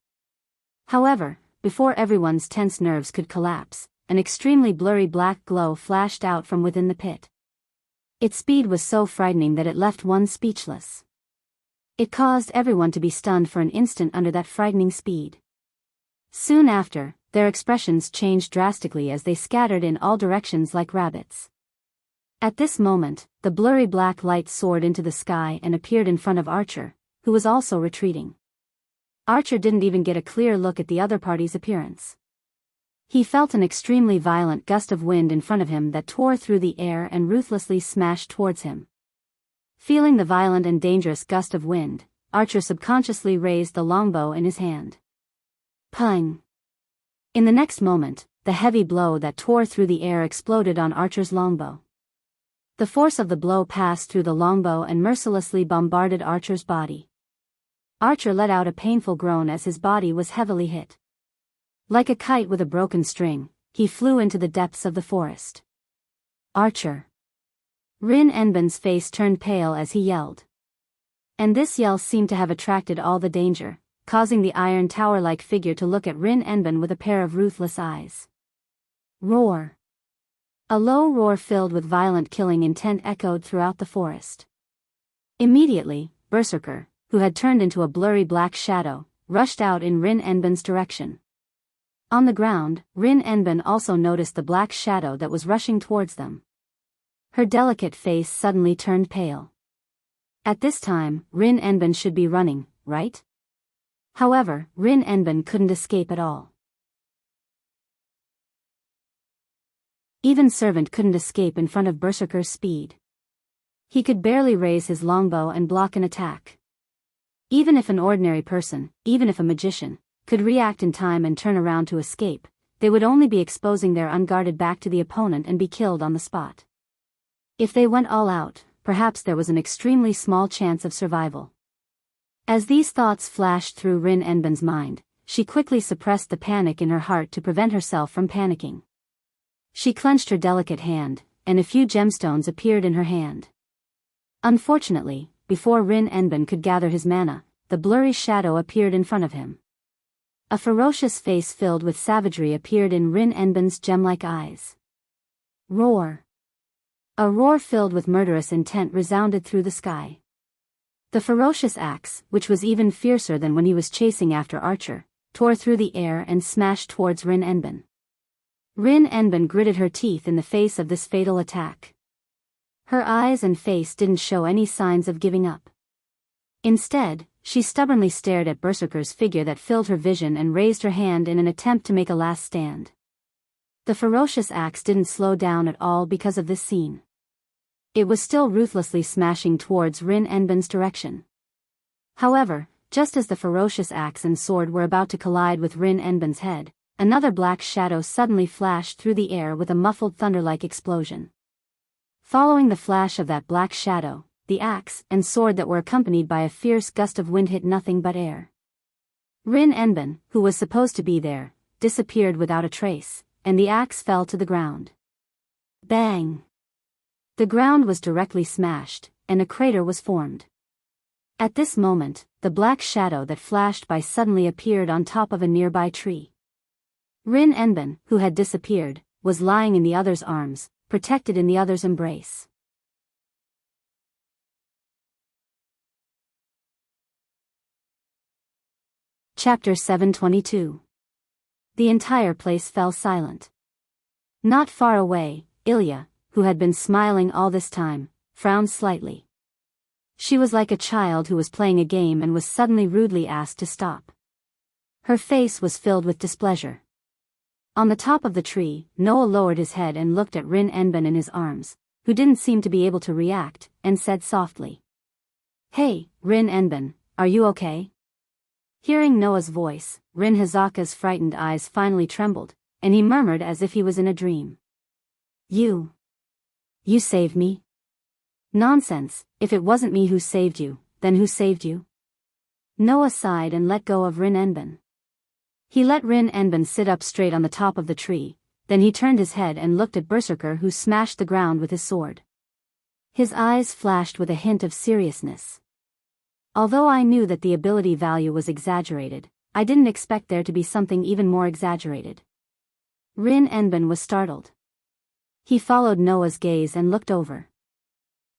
However, before everyone's tense nerves could collapse, an extremely blurry black glow flashed out from within the pit. Its speed was so frightening that it left one speechless. It caused everyone to be stunned for an instant under that frightening speed. Soon after, their expressions changed drastically as they scattered in all directions like rabbits. At this moment, the blurry black light soared into the sky and appeared in front of Archer, who was also retreating. Archer didn't even get a clear look at the other party's appearance. He felt an extremely violent gust of wind in front of him that tore through the air and ruthlessly smashed towards him. Feeling the violent and dangerous gust of wind, Archer subconsciously raised the longbow in his hand. Pung! In the next moment, the heavy blow that tore through the air exploded on Archer's longbow. The force of the blow passed through the longbow and mercilessly bombarded Archer's body. Archer let out a painful groan as his body was heavily hit. Like a kite with a broken string, he flew into the depths of the forest. Archer! Rin Enben's face turned pale as he yelled. And this yell seemed to have attracted all the danger, causing the iron tower-like figure to look at Rin Enben with a pair of ruthless eyes. Roar! A low roar filled with violent killing intent echoed throughout the forest. Immediately, Berserker, who had turned into a blurry black shadow, rushed out in Rin Enben's direction. On the ground, Rin Enben also noticed the black shadow that was rushing towards them. Her delicate face suddenly turned pale. At this time, Rin Enben should be running, right? However, Rin Enben couldn't escape at all. Even Servant couldn't escape in front of Berserker's speed. He could barely raise his longbow and block an attack. Even if an ordinary person, even if a magician, could react in time and turn around to escape, they would only be exposing their unguarded back to the opponent and be killed on the spot. If they went all out, perhaps there was an extremely small chance of survival. As these thoughts flashed through Rin Enben's mind, she quickly suppressed the panic in her heart to prevent herself from panicking. She clenched her delicate hand, and a few gemstones appeared in her hand. Unfortunately, before Rin Enben could gather his mana, the blurry shadow appeared in front of him. A ferocious face filled with savagery appeared in Rin Enben's gem-like eyes. Roar! A roar filled with murderous intent resounded through the sky. The ferocious axe, which was even fiercer than when he was chasing after Archer, tore through the air and smashed towards Rin Enben. Rin Enben gritted her teeth in the face of this fatal attack. Her eyes and face didn't show any signs of giving up. Instead, she stubbornly stared at Berserker's figure that filled her vision and raised her hand in an attempt to make a last stand. The ferocious axe didn't slow down at all because of this scene. It was still ruthlessly smashing towards Rin Enben's direction. However, just as the ferocious axe and sword were about to collide with Rin Enben's head, another black shadow suddenly flashed through the air with a muffled thunder-like explosion. Following the flash of that black shadow, the axe and sword that were accompanied by a fierce gust of wind hit nothing but air. Rin Enben, who was supposed to be there, disappeared without a trace, and the axe fell to the ground. Bang! The ground was directly smashed, and a crater was formed. At this moment, the black shadow that flashed by suddenly appeared on top of a nearby tree. Rin Enben, who had disappeared, was lying in the other's arms, protected in the other's embrace. Chapter 722. The entire place fell silent. Not far away, Ilya, who had been smiling all this time, frowned slightly. She was like a child who was playing a game and was suddenly rudely asked to stop. Her face was filled with displeasure. On the top of the tree, Noah lowered his head and looked at Rin Enben in his arms, who didn't seem to be able to react, and said softly, "Hey, Rin Enben, are you okay?" Hearing Noah's voice, Rin Hazaka's frightened eyes finally trembled, and he murmured as if he was in a dream. You saved me?" "Nonsense, if it wasn't me who saved you, then who saved you?" Noah sighed and let go of Rin Enben. He let Rin Enben sit up straight on the top of the tree, then he turned his head and looked at Berserker, who smashed the ground with his sword. His eyes flashed with a hint of seriousness. "Although I knew that the ability value was exaggerated, I didn't expect there to be something even more exaggerated." Rin Enben was startled. He followed Noah's gaze and looked over.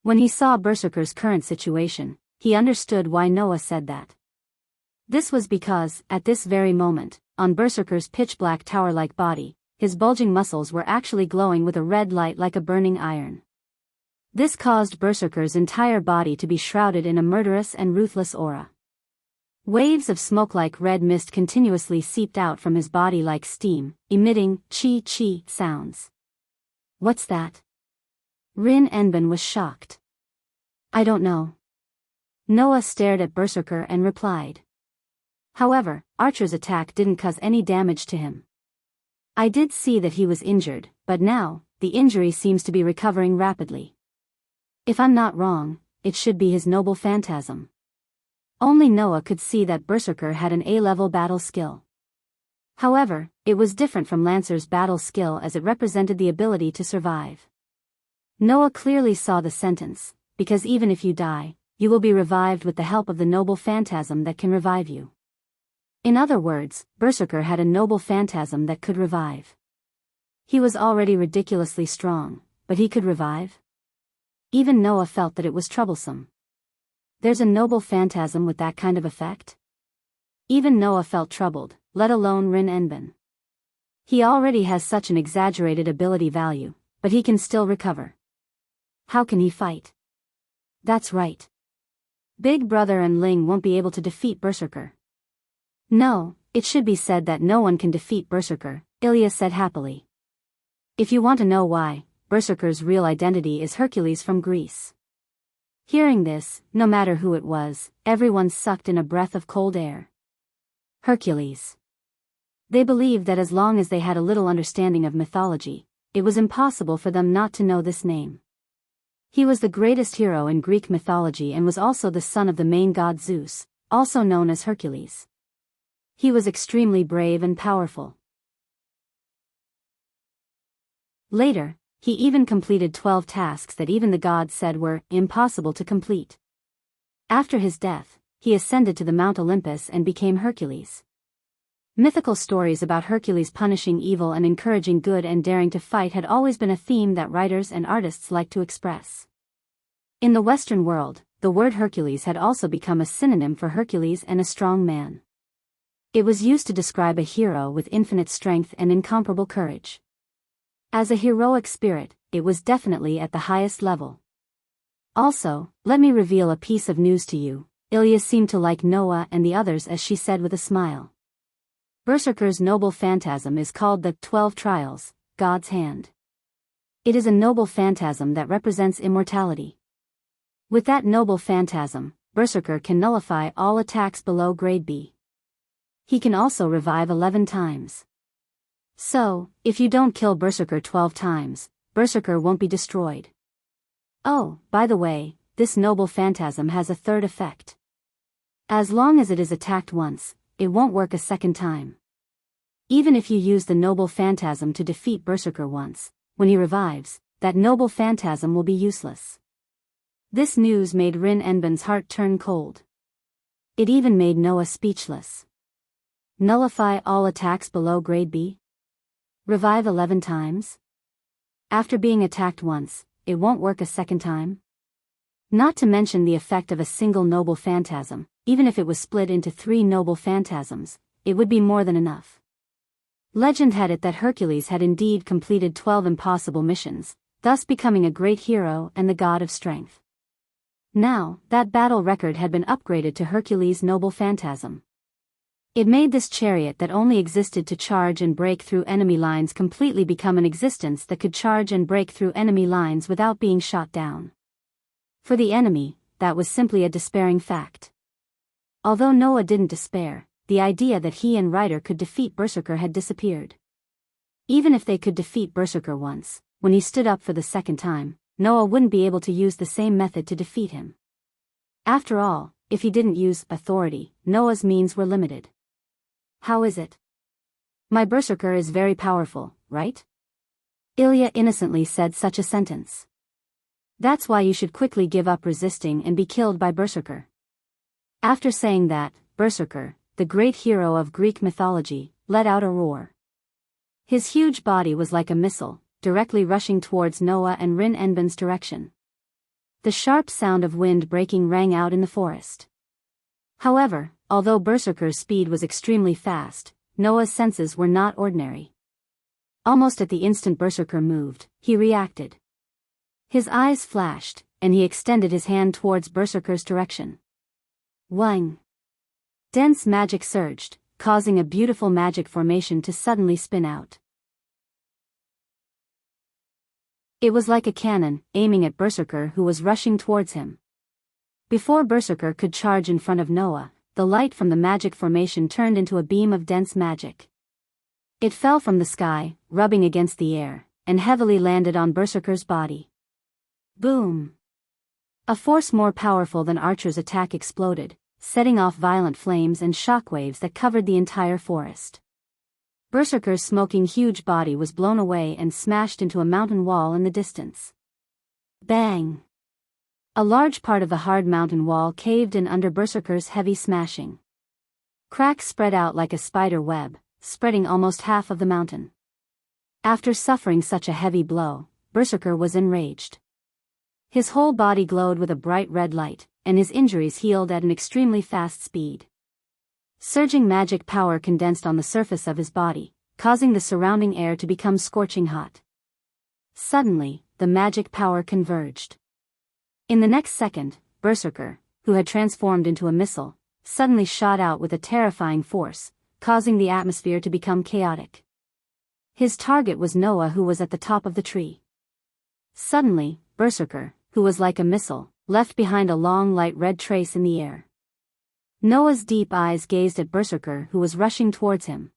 When he saw Berserker's current situation, he understood why Noah said that. This was because, at this very moment, on Berserker's pitch-black tower-like body, his bulging muscles were actually glowing with a red light like a burning iron. This caused Berserker's entire body to be shrouded in a murderous and ruthless aura. Waves of smoke-like red mist continuously seeped out from his body like steam, emitting chi-chi sounds. What's that? Rin Enben was shocked. I don't know. Noah stared at Berserker and replied. However, Archer's attack didn't cause any damage to him. I did see that he was injured, but now, the injury seems to be recovering rapidly. If I'm not wrong, it should be his noble phantasm. Only Noah could see that Berserker had an A-level battle skill. However, it was different from Lancer's battle skill as it represented the ability to survive. Noah clearly saw the sentence, because even if you die, you will be revived with the help of the noble phantasm that can revive you. In other words, Berserker had a noble phantasm that could revive. He was already ridiculously strong, but he could revive? Even Noah felt that it was troublesome. There's a noble phantasm with that kind of effect? Even Noah felt troubled, let alone Rin Enben. He already has such an exaggerated ability value, but he can still recover. How can he fight? That's right. Big Brother and Ling won't be able to defeat Berserker. No, it should be said that no one can defeat Berserker, Ilya said happily. If you want to know why, Berserker's real identity is Hercules from Greece. Hearing this, no matter who it was, everyone sucked in a breath of cold air. Hercules. They believed that as long as they had a little understanding of mythology, it was impossible for them not to know this name. He was the greatest hero in Greek mythology and was also the son of the main god Zeus, also known as Hercules. He was extremely brave and powerful. Later, he even completed 12 tasks that even the gods said were impossible to complete. After his death, he ascended to the Mount Olympus and became Hercules. Mythical stories about Hercules punishing evil and encouraging good and daring to fight had always been a theme that writers and artists liked to express. In the Western world, the word Hercules had also become a synonym for Hercules and a strong man. It was used to describe a hero with infinite strength and incomparable courage. As a heroic spirit, it was definitely at the highest level. Also, let me reveal a piece of news to you. Ilya seemed to like Noah and the others as she said with a smile. Berserker's noble phantasm is called the 12 Trials, God's Hand. It is a noble phantasm that represents immortality. With that noble phantasm, Berserker can nullify all attacks below grade B. He can also revive 11 times. So, if you don't kill Berserker 12 times, Berserker won't be destroyed. Oh, by the way, this noble phantasm has a third effect. As long as it is attacked once, it won't work a second time. Even if you use the noble phantasm to defeat Berserker once, when he revives, that noble phantasm will be useless. This news made Rin Enben's heart turn cold. It even made Noah speechless. Nullify all attacks below grade B? Revive 11 times? After being attacked once, it won't work a second time? Not to mention the effect of a single noble phantasm, even if it was split into 3 noble phantasms, it would be more than enough. Legend had it that Hercules had indeed completed 12 impossible missions, thus becoming a great hero and the god of strength. Now, that battle record had been upgraded to Hercules' noble phantasm. It made this chariot that only existed to charge and break through enemy lines completely become an existence that could charge and break through enemy lines without being shot down. For the enemy, that was simply a despairing fact. Although Noah didn't despair, the idea that he and Ryder could defeat Berserker had disappeared. Even if they could defeat Berserker once, when he stood up for the second time, Noah wouldn't be able to use the same method to defeat him. After all, if he didn't use authority, Noah's means were limited. How is it? My Berserker is very powerful, right? Ilya innocently said such a sentence. That's why you should quickly give up resisting and be killed by Berserker. After saying that, Berserker, the great hero of Greek mythology, let out a roar. His huge body was like a missile, directly rushing towards Noah and Rin Enben's direction. The sharp sound of wind breaking rang out in the forest. However, although Berserker's speed was extremely fast, Noah's senses were not ordinary. Almost at the instant Berserker moved, he reacted. His eyes flashed, and he extended his hand towards Berserker's direction. Wang! Dense magic surged, causing a beautiful magic formation to suddenly spin out. It was like a cannon, aiming at Berserker who was rushing towards him. Before Berserker could charge in front of Noah, the light from the magic formation turned into a beam of dense magic. It fell from the sky, rubbing against the air, and heavily landed on Berserker's body. Boom! A force more powerful than Archer's attack exploded, setting off violent flames and shockwaves that covered the entire forest. Berserker's smoking huge body was blown away and smashed into a mountain wall in the distance. Bang! A large part of the hard mountain wall caved in under Berserker's heavy smashing. Cracks spread out like a spider web, spreading almost half of the mountain. After suffering such a heavy blow, Berserker was enraged. His whole body glowed with a bright red light, and his injuries healed at an extremely fast speed. Surging magic power condensed on the surface of his body, causing the surrounding air to become scorching hot. Suddenly, the magic power converged. In the next second, Berserker, who had transformed into a missile, suddenly shot out with a terrifying force, causing the atmosphere to become chaotic. His target was Noah, who was at the top of the tree. Suddenly, Berserker, who was like a missile, left behind a long light red trace in the air. Noah's deep eyes gazed at Berserker, who was rushing towards him.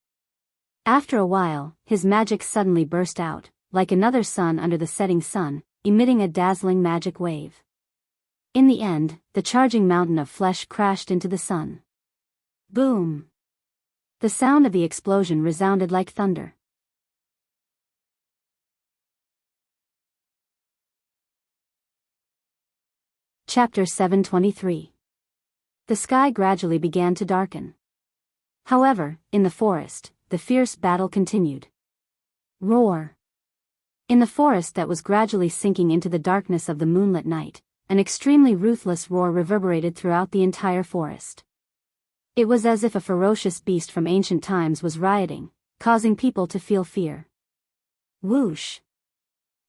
After a while, his magic suddenly burst out, like another sun under the setting sun, emitting a dazzling magic wave. In the end, the charging mountain of flesh crashed into the sun. Boom! The sound of the explosion resounded like thunder. Chapter 723. The sky gradually began to darken. However, in the forest, the fierce battle continued. Roar! In the forest that was gradually sinking into the darkness of the moonlit night, an extremely ruthless roar reverberated throughout the entire forest. It was as if a ferocious beast from ancient times was rioting, causing people to feel fear. Whoosh!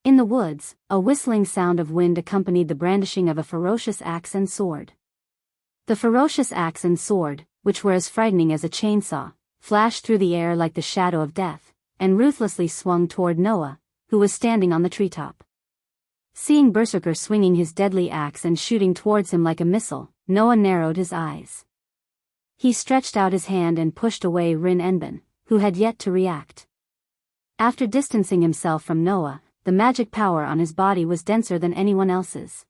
In the woods, a whistling sound of wind accompanied the brandishing of a ferocious axe and sword. The ferocious axe and sword, which were as frightening as a chainsaw, flashed through the air like the shadow of death, and ruthlessly swung toward Noah, who was standing on the treetop. Seeing Berserker swinging his deadly axe and shooting towards him like a missile, Noah narrowed his eyes. He stretched out his hand and pushed away Rin Enben, who had yet to react. After distancing himself from Noah, the magic power on his body was denser than anyone else's.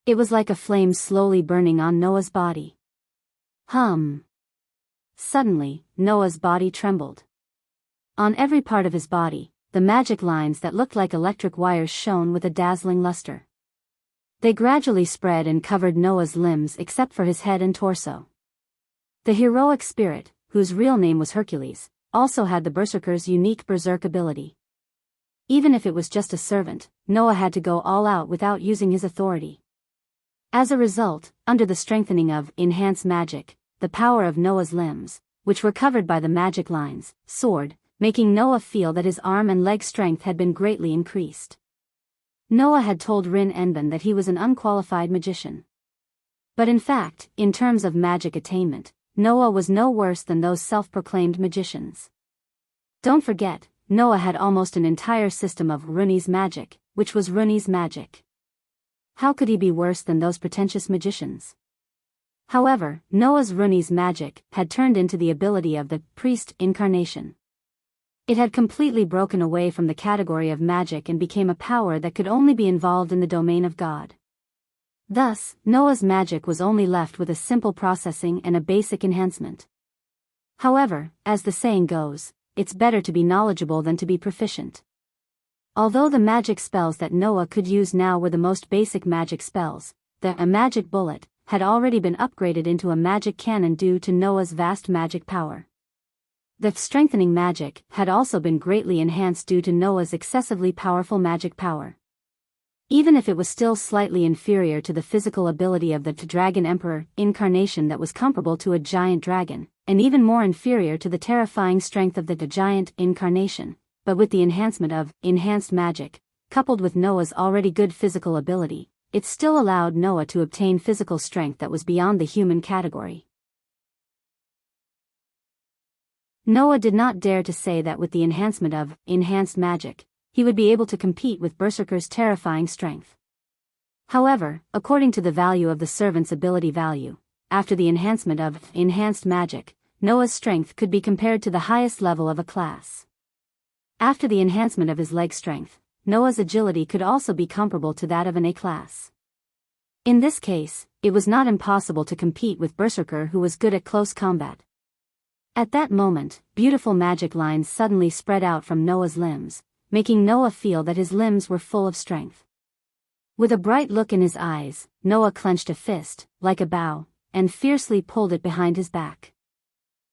It was like a flame slowly burning on Noah's body. Hum! Suddenly, Noah's body trembled. On every part of his body, the magic lines that looked like electric wires shone with a dazzling luster. They gradually spread and covered Noah's limbs except for his head and torso. The heroic spirit, whose real name was Hercules, also had the Berserker's unique berserk ability. Even if it was just a servant, Noah had to go all out without using his authority. As a result, under the strengthening of enhanced magic, the power of Noah's limbs, which were covered by the magic lines, soared, making Noah feel that his arm and leg strength had been greatly increased. Noah had told Rin Enben that he was an unqualified magician. But in fact, in terms of magic attainment, Noah was no worse than those self-proclaimed magicians. Don't forget, Noah had almost an entire system of Runi's magic, which was Runi's magic. How could he be worse than those pretentious magicians? However, Noah's Runi's magic had turned into the ability of the priest incarnation. It had completely broken away from the category of magic and became a power that could only be involved in the domain of God. Thus, Noah's magic was only left with a simple processing and a basic enhancement. However, as the saying goes, it's better to be knowledgeable than to be proficient. Although the magic spells that Noah could use now were the most basic magic spells, a magic bullet had already been upgraded into a magic cannon due to Noah's vast magic power. The strengthening magic had also been greatly enhanced due to Noah's excessively powerful magic power. Even if it was still slightly inferior to the physical ability of the Dragon Emperor incarnation that was comparable to a giant dragon, and even more inferior to the terrifying strength of the giant incarnation, but with the enhancement of enhanced magic, coupled with Noah's already good physical ability, it still allowed Noah to obtain physical strength that was beyond the human category. Noah did not dare to say that with the enhancement of enhanced magic, he would be able to compete with Berserker's terrifying strength. However, according to the value of the servant's ability value, after the enhancement of enhanced magic, Noah's strength could be compared to the highest level of a class. After the enhancement of his leg strength, Noah's agility could also be comparable to that of an A class. In this case, it was not impossible to compete with Berserker, who was good at close combat. At that moment, beautiful magic lines suddenly spread out from Noah's limbs, making Noah feel that his limbs were full of strength. With a bright look in his eyes, Noah clenched a fist, like a bow, and fiercely pulled it behind his back.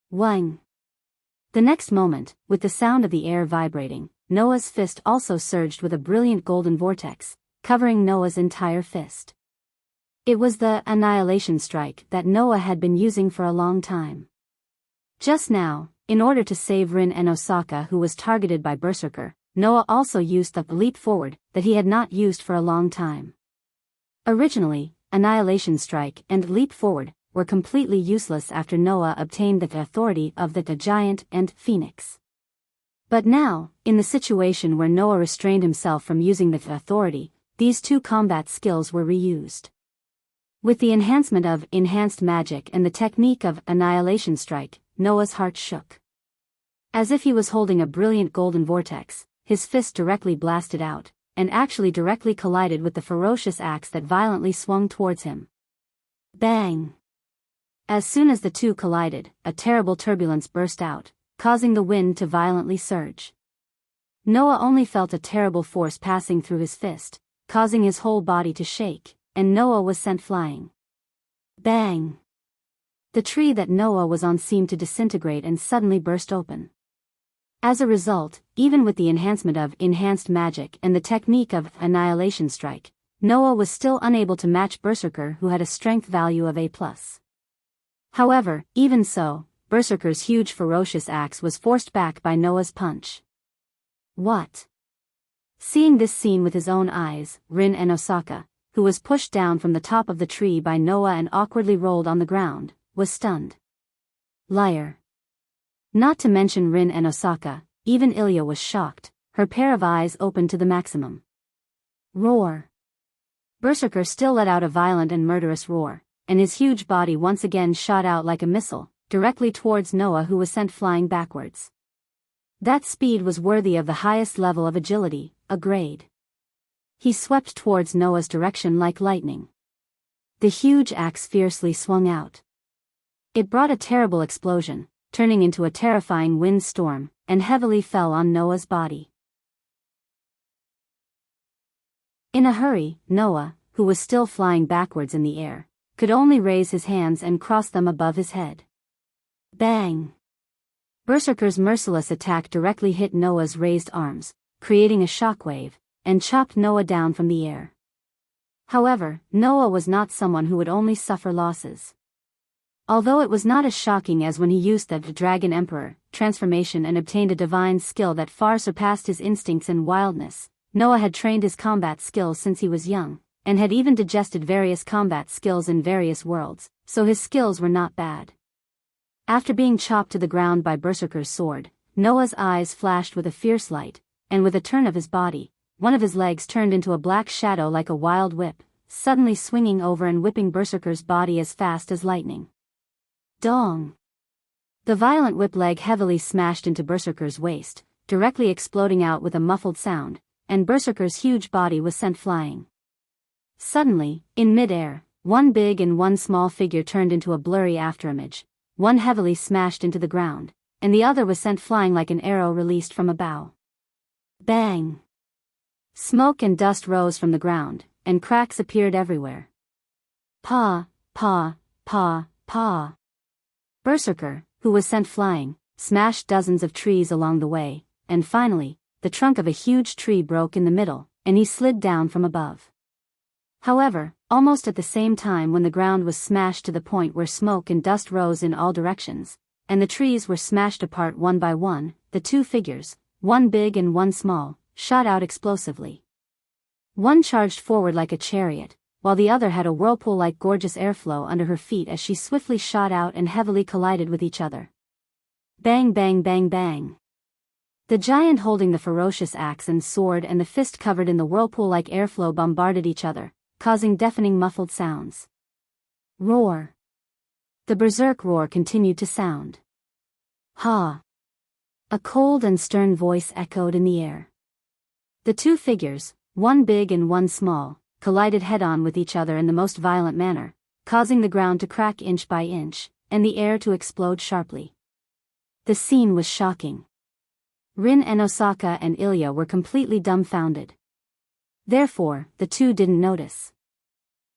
Whang! The next moment, with the sound of the air vibrating, Noah's fist also surged with a brilliant golden vortex, covering Noah's entire fist. It was the annihilation strike that Noah had been using for a long time. Just now, in order to save Rin and Osaka, who was targeted by Berserker, Noah also used the leap forward that he had not used for a long time. Originally, annihilation strike and leap forward were completely useless after Noah obtained the authority of the giant and phoenix. But now, in the situation where Noah restrained himself from using the authority, these two combat skills were reused. With the enhancement of enhanced magic and the technique of annihilation strike, Noah's heart shook. As if he was holding a brilliant golden vortex, his fist directly blasted out, and actually directly collided with the ferocious axe that violently swung towards him. Bang! As soon as the two collided, a terrible turbulence burst out, causing the wind to violently surge. Noah only felt a terrible force passing through his fist, causing his whole body to shake, and Noah was sent flying. Bang! The tree that Noah was on seemed to disintegrate and suddenly burst open. As a result, even with the enhancement of enhanced magic and the technique of annihilation strike, Noah was still unable to match Berserker, who had a strength value of A+. However, even so, Berserker's huge ferocious axe was forced back by Noah's punch. What? Seeing this scene with his own eyes, Rin and Osaka, who was pushed down from the top of the tree by Noah and awkwardly rolled on the ground, was stunned. Liar. Not to mention Rin and Osaka, even Ilya was shocked, her pair of eyes opened to the maximum. Roar. Berserker still let out a violent and murderous roar, and his huge body once again shot out like a missile, directly towards Noah, who was sent flying backwards. That speed was worthy of the highest level of agility, a grade. He swept towards Noah's direction like lightning. The huge axe fiercely swung out. It brought a terrible explosion, turning into a terrifying wind storm, and heavily fell on Noah's body. In a hurry, Noah, who was still flying backwards in the air, could only raise his hands and cross them above his head. Bang! Berserker's merciless attack directly hit Noah's raised arms, creating a shockwave, and chopped Noah down from the air. However, Noah was not someone who would only suffer losses. Although it was not as shocking as when he used the Dragon Emperor transformation and obtained a divine skill that far surpassed his instincts and wildness, Noah had trained his combat skills since he was young, and had even digested various combat skills in various worlds, so his skills were not bad. After being chopped to the ground by Berserker's sword, Noah's eyes flashed with a fierce light, and with a turn of his body, one of his legs turned into a black shadow like a wild whip, suddenly swinging over and whipping Berserker's body as fast as lightning. Dong! The violent whip leg heavily smashed into Berserker's waist, directly exploding out with a muffled sound, and Berserker's huge body was sent flying. Suddenly, in mid-air, one big and one small figure turned into a blurry afterimage, one heavily smashed into the ground, and the other was sent flying like an arrow released from a bow. Bang! Smoke and dust rose from the ground, and cracks appeared everywhere. Pa, pa, pa, pa. Berserker, who was sent flying, smashed dozens of trees along the way, and finally, the trunk of a huge tree broke in the middle, and he slid down from above. However, almost at the same time when the ground was smashed to the point where smoke and dust rose in all directions, and the trees were smashed apart one by one, the two figures, one big and one small, shot out explosively. One charged forward like a chariot, while the other had a whirlpool-like gorgeous airflow under her feet as she swiftly shot out and heavily collided with each other. Bang bang bang bang. The giant holding the ferocious axe and sword and the fist covered in the whirlpool-like airflow bombarded each other, causing deafening muffled sounds. Roar. The berserk roar continued to sound. Ha! A cold and stern voice echoed in the air. The two figures, one big and one small, collided head-on with each other in the most violent manner, causing the ground to crack inch by inch, and the air to explode sharply. The scene was shocking. Rin and Osaka and Ilya were completely dumbfounded. Therefore, the two didn't notice.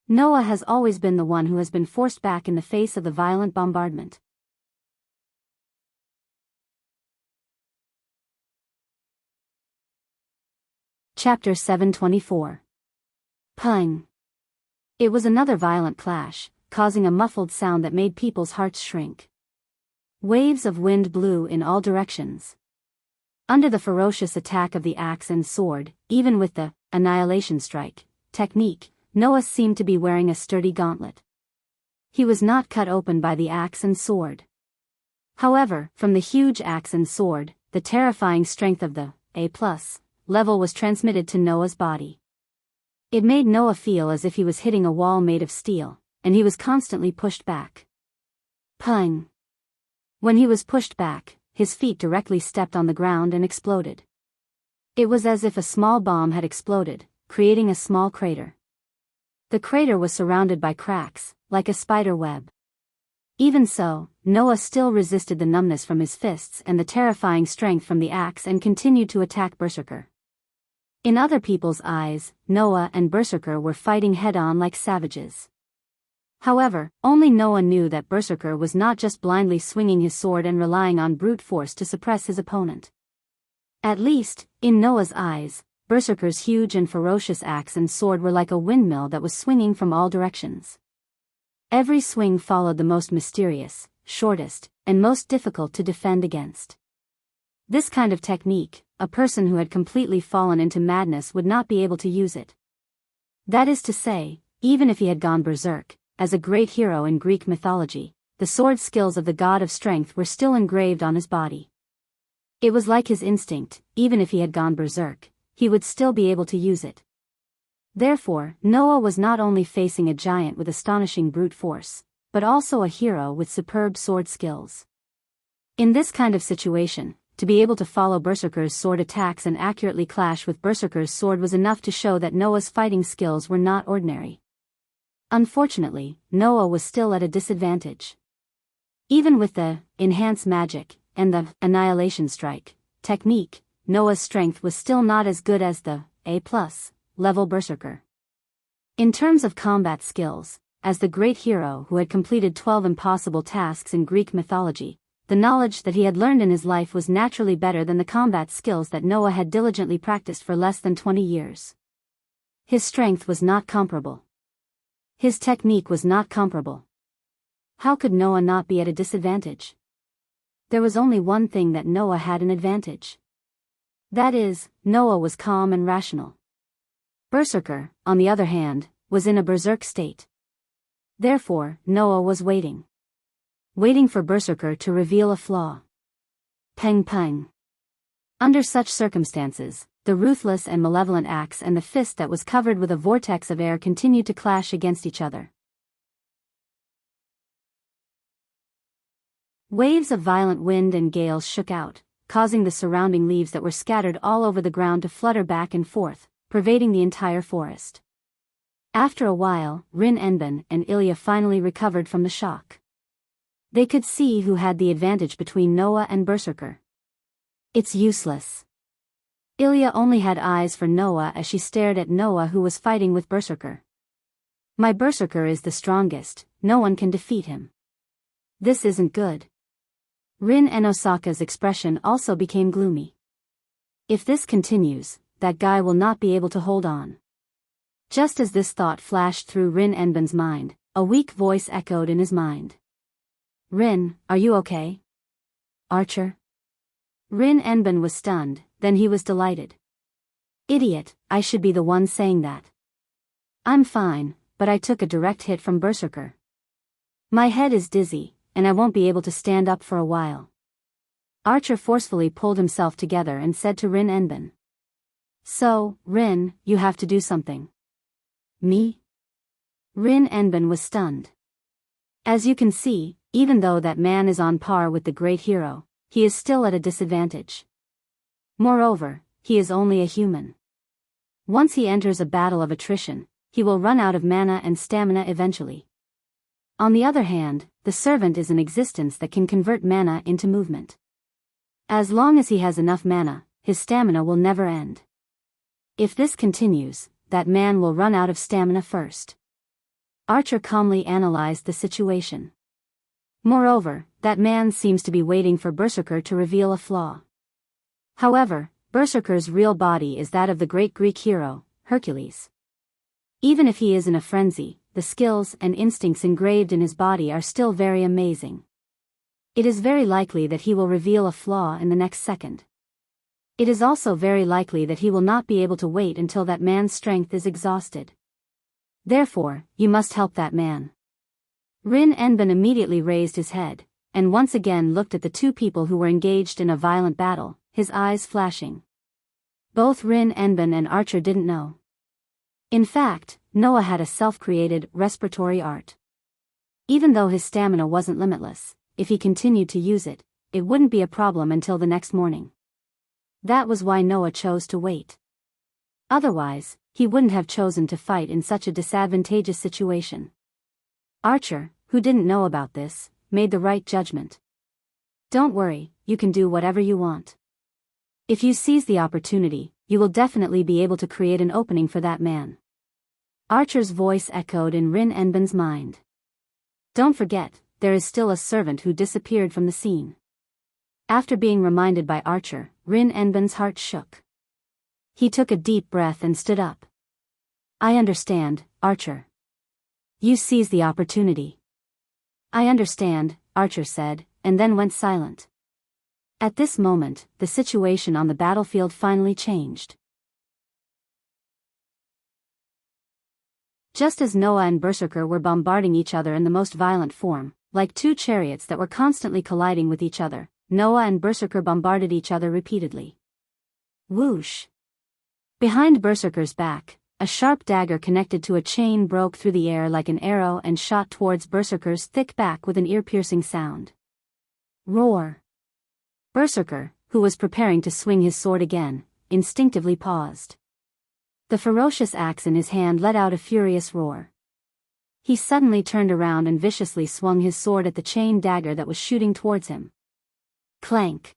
Noah has always been the one who has been forced back in the face of the violent bombardment. Chapter 724. Pung. It was another violent clash, causing a muffled sound that made people's hearts shrink. Waves of wind blew in all directions. Under the ferocious attack of the axe and sword, even with the annihilation strike technique, Noah seemed to be wearing a sturdy gauntlet. He was not cut open by the axe and sword. However, from the huge axe and sword, the terrifying strength of the A+ level was transmitted to Noah's body. It made Noah feel as if he was hitting a wall made of steel, and he was constantly pushed back. Pung. When he was pushed back, his feet directly stepped on the ground and exploded. It was as if a small bomb had exploded, creating a small crater. The crater was surrounded by cracks, like a spider web. Even so, Noah still resisted the numbness from his fists and the terrifying strength from the axe and continued to attack Berserker. In other people's eyes, Noah and Berserker were fighting head-on like savages. However, only Noah knew that Berserker was not just blindly swinging his sword and relying on brute force to suppress his opponent. At least, in Noah's eyes, Berserker's huge and ferocious axe and sword were like a windmill that was swinging from all directions. Every swing followed the most mysterious, shortest, and most difficult to defend against. This kind of technique, a person who had completely fallen into madness would not be able to use it. That is to say, even if he had gone berserk, as a great hero in Greek mythology, the sword skills of the god of strength were still engraved on his body. It was like his instinct, even if he had gone berserk, he would still be able to use it. Therefore, Noah was not only facing a giant with astonishing brute force, but also a hero with superb sword skills. In this kind of situation, to be able to follow Berserker's sword attacks and accurately clash with Berserker's sword was enough to show that Noah's fighting skills were not ordinary. Unfortunately, Noah was still at a disadvantage. Even with the enhance magic and the annihilation strike technique, Noah's strength was still not as good as the A+ level Berserker. In terms of combat skills, as the great hero who had completed 12 impossible tasks in Greek mythology, the knowledge that he had learned in his life was naturally better than the combat skills that Noah had diligently practiced for less than 20 years. His strength was not comparable. His technique was not comparable. How could Noah not be at a disadvantage? There was only one thing that Noah had an advantage. That is, Noah was calm and rational. Berserker, on the other hand, was in a berserk state. Therefore, Noah was waiting. Waiting for Berserker to reveal a flaw. Peng peng. Under such circumstances, the ruthless and malevolent axe and the fist that was covered with a vortex of air continued to clash against each other. Waves of violent wind and gales shook out, causing the surrounding leaves that were scattered all over the ground to flutter back and forth, pervading the entire forest. After a while, Rin Enben and Ilya finally recovered from the shock. They could see who had the advantage between Noah and Berserker. It's useless. Ilya only had eyes for Noah as she stared at Noah who was fighting with Berserker. My Berserker is the strongest, no one can defeat him. This isn't good. Rin and Osaka's expression also became gloomy. If this continues, that guy will not be able to hold on. Just as this thought flashed through Rin Enben's mind, a weak voice echoed in his mind. Rin, are you okay? Archer? Rin Enben was stunned, then he was delighted. Idiot, I should be the one saying that. I'm fine, but I took a direct hit from Berserker. My head is dizzy, and I won't be able to stand up for a while. Archer forcefully pulled himself together and said to Rin Enben. So, Rin, you have to do something. Me? Rin Enben was stunned. As you can see, even though that man is on par with the great hero, he is still at a disadvantage. Moreover, he is only a human. Once he enters a battle of attrition, he will run out of mana and stamina eventually. On the other hand, the servant is an existence that can convert mana into movement. As long as he has enough mana, his stamina will never end. If this continues, that man will run out of stamina first. Archer calmly analyzed the situation. Moreover, that man seems to be waiting for Berserker to reveal a flaw. However, Berserker's real body is that of the great Greek hero, Hercules. Even if he is in a frenzy, the skills and instincts engraved in his body are still very amazing. It is very likely that he will reveal a flaw in the next second. It is also very likely that he will not be able to wait until that man's strength is exhausted. Therefore, you must help that man. Rin Enben immediately raised his head, and once again looked at the two people who were engaged in a violent battle, his eyes flashing. Both Rin Enben and Archer didn't know. In fact, Noah had a self-created respiratory art. Even though his stamina wasn't limitless, if he continued to use it, it wouldn't be a problem until the next morning. That was why Noah chose to wait. Otherwise, he wouldn't have chosen to fight in such a disadvantageous situation. Archer, who didn't know about this, made the right judgment. Don't worry, you can do whatever you want. If you seize the opportunity, you will definitely be able to create an opening for that man. Archer's voice echoed in Rin Enben's mind. Don't forget, there is still a servant who disappeared from the scene. After being reminded by Archer, Rin Enben's heart shook. He took a deep breath and stood up. I understand, Archer. You seized the opportunity. I understand, Archer said, and then went silent. At this moment, the situation on the battlefield finally changed. Just as Noah and Berserker were bombarding each other in the most violent form, like two chariots that were constantly colliding with each other, Noah and Berserker bombarded each other repeatedly. Whoosh! Behind Berserker's back, a sharp dagger connected to a chain broke through the air like an arrow and shot towards Berserker's thick back with an ear-piercing sound. Roar! Berserker, who was preparing to swing his sword again, instinctively paused. The ferocious axe in his hand let out a furious roar. He suddenly turned around and viciously swung his sword at the chain dagger that was shooting towards him. Clank!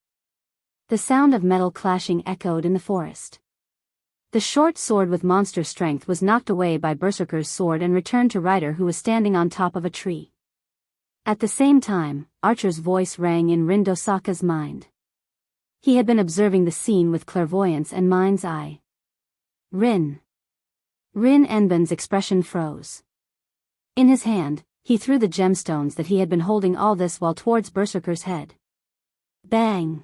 The sound of metal clashing echoed in the forest. The short sword with monster strength was knocked away by Berserker's sword and returned to Rider, who was standing on top of a tree. At the same time, Archer's voice rang in Rindosaka's mind. He had been observing the scene with clairvoyance and mind's eye. Rin Enben's expression froze. In his hand, he threw the gemstones that he had been holding all this while towards Berserker's head. Bang!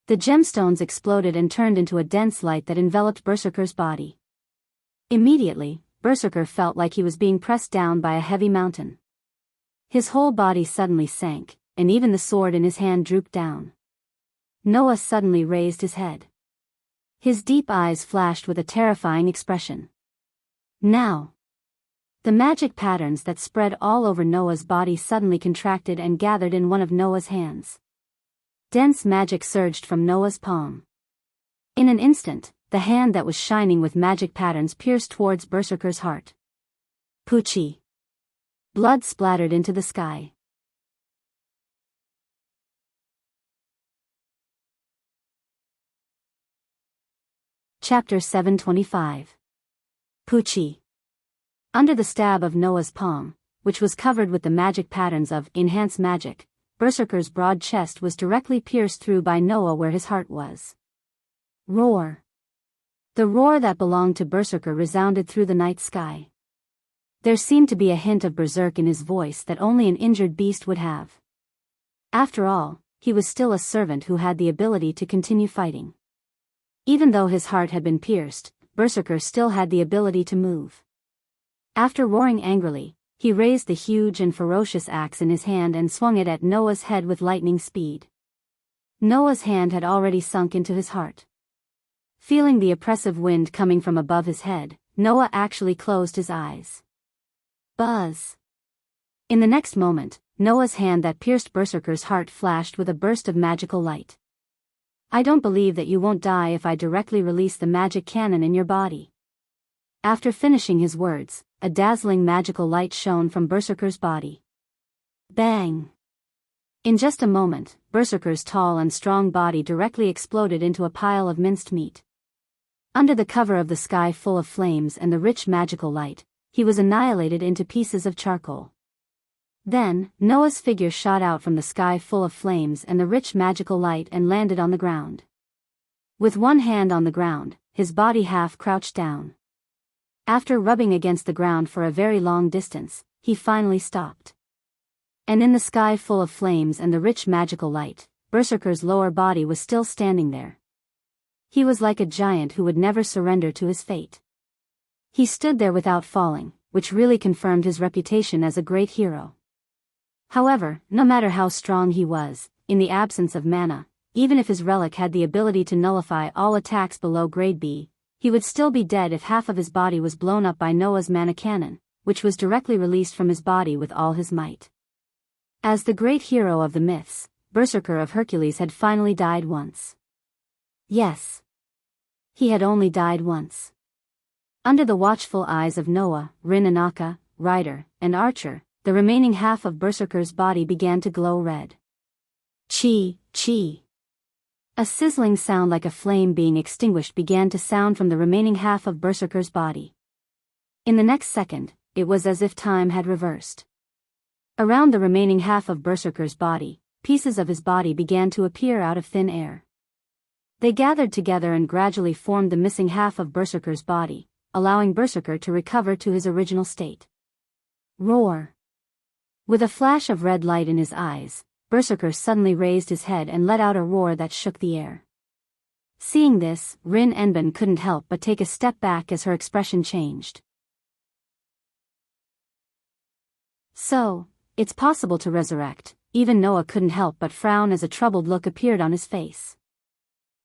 The gemstones exploded and turned into a dense light that enveloped Berserker's body. Immediately, Berserker felt like he was being pressed down by a heavy mountain. His whole body suddenly sank, and even the sword in his hand drooped down. Noah suddenly raised his head. His deep eyes flashed with a terrifying expression. Now! The magic patterns that spread all over Noah's body suddenly contracted and gathered in one of Noah's hands. Dense magic surged from Noah's palm. In an instant, the hand that was shining with magic patterns pierced towards Berserker's heart. Poochie! Blood splattered into the sky. Chapter 725. Poochie. Under the stab of Noah's palm, which was covered with the magic patterns of Enhance Magic, Berserker's broad chest was directly pierced through by Noah where his heart was. Roar! The roar that belonged to Berserker resounded through the night sky. There seemed to be a hint of berserk in his voice that only an injured beast would have. After all, he was still a servant who had the ability to continue fighting. Even though his heart had been pierced, Berserker still had the ability to move. After roaring angrily, he raised the huge and ferocious axe in his hand and swung it at Noah's head with lightning speed. Noah's hand had already sunk into his heart. Feeling the oppressive wind coming from above his head, Noah actually closed his eyes. Buzz! In the next moment, Noah's hand that pierced Berserker's heart flashed with a burst of magical light. I don't believe that you won't die if I directly release the magic cannon in your body. After finishing his words, a dazzling magical light shone from Berserker's body. Bang! In just a moment, Berserker's tall and strong body directly exploded into a pile of minced meat. Under the cover of the sky full of flames and the rich magical light, he was annihilated into pieces of charcoal. Then, Noah's figure shot out from the sky full of flames and the rich magical light and landed on the ground. With one hand on the ground, his body half crouched down. After rubbing against the ground for a very long distance, he finally stopped. And in the sky full of flames and the rich magical light, Berserker's lower body was still standing there. He was like a giant who would never surrender to his fate. He stood there without falling, which really confirmed his reputation as a great hero. However, no matter how strong he was, in the absence of mana, even if his relic had the ability to nullify all attacks below grade B, he would still be dead if half of his body was blown up by Noah's mana cannon, which was directly released from his body with all his might. As the great hero of the myths, Berserker of Hercules had finally died once. Yes. He had only died once. Under the watchful eyes of Noah, Rin Anaka, Rider, and Archer, the remaining half of Berserker's body began to glow red. Chi, chi. A sizzling sound like a flame being extinguished began to sound from the remaining half of Berserker's body. In the next second, it was as if time had reversed. Around the remaining half of Berserker's body, pieces of his body began to appear out of thin air. They gathered together and gradually formed the missing half of Berserker's body, allowing Berserker to recover to his original state. Roar! With a flash of red light in his eyes, Berserker suddenly raised his head and let out a roar that shook the air. Seeing this, Rin Enben couldn't help but take a step back as her expression changed. So, it's possible to resurrect. Even Noah couldn't help but frown as a troubled look appeared on his face.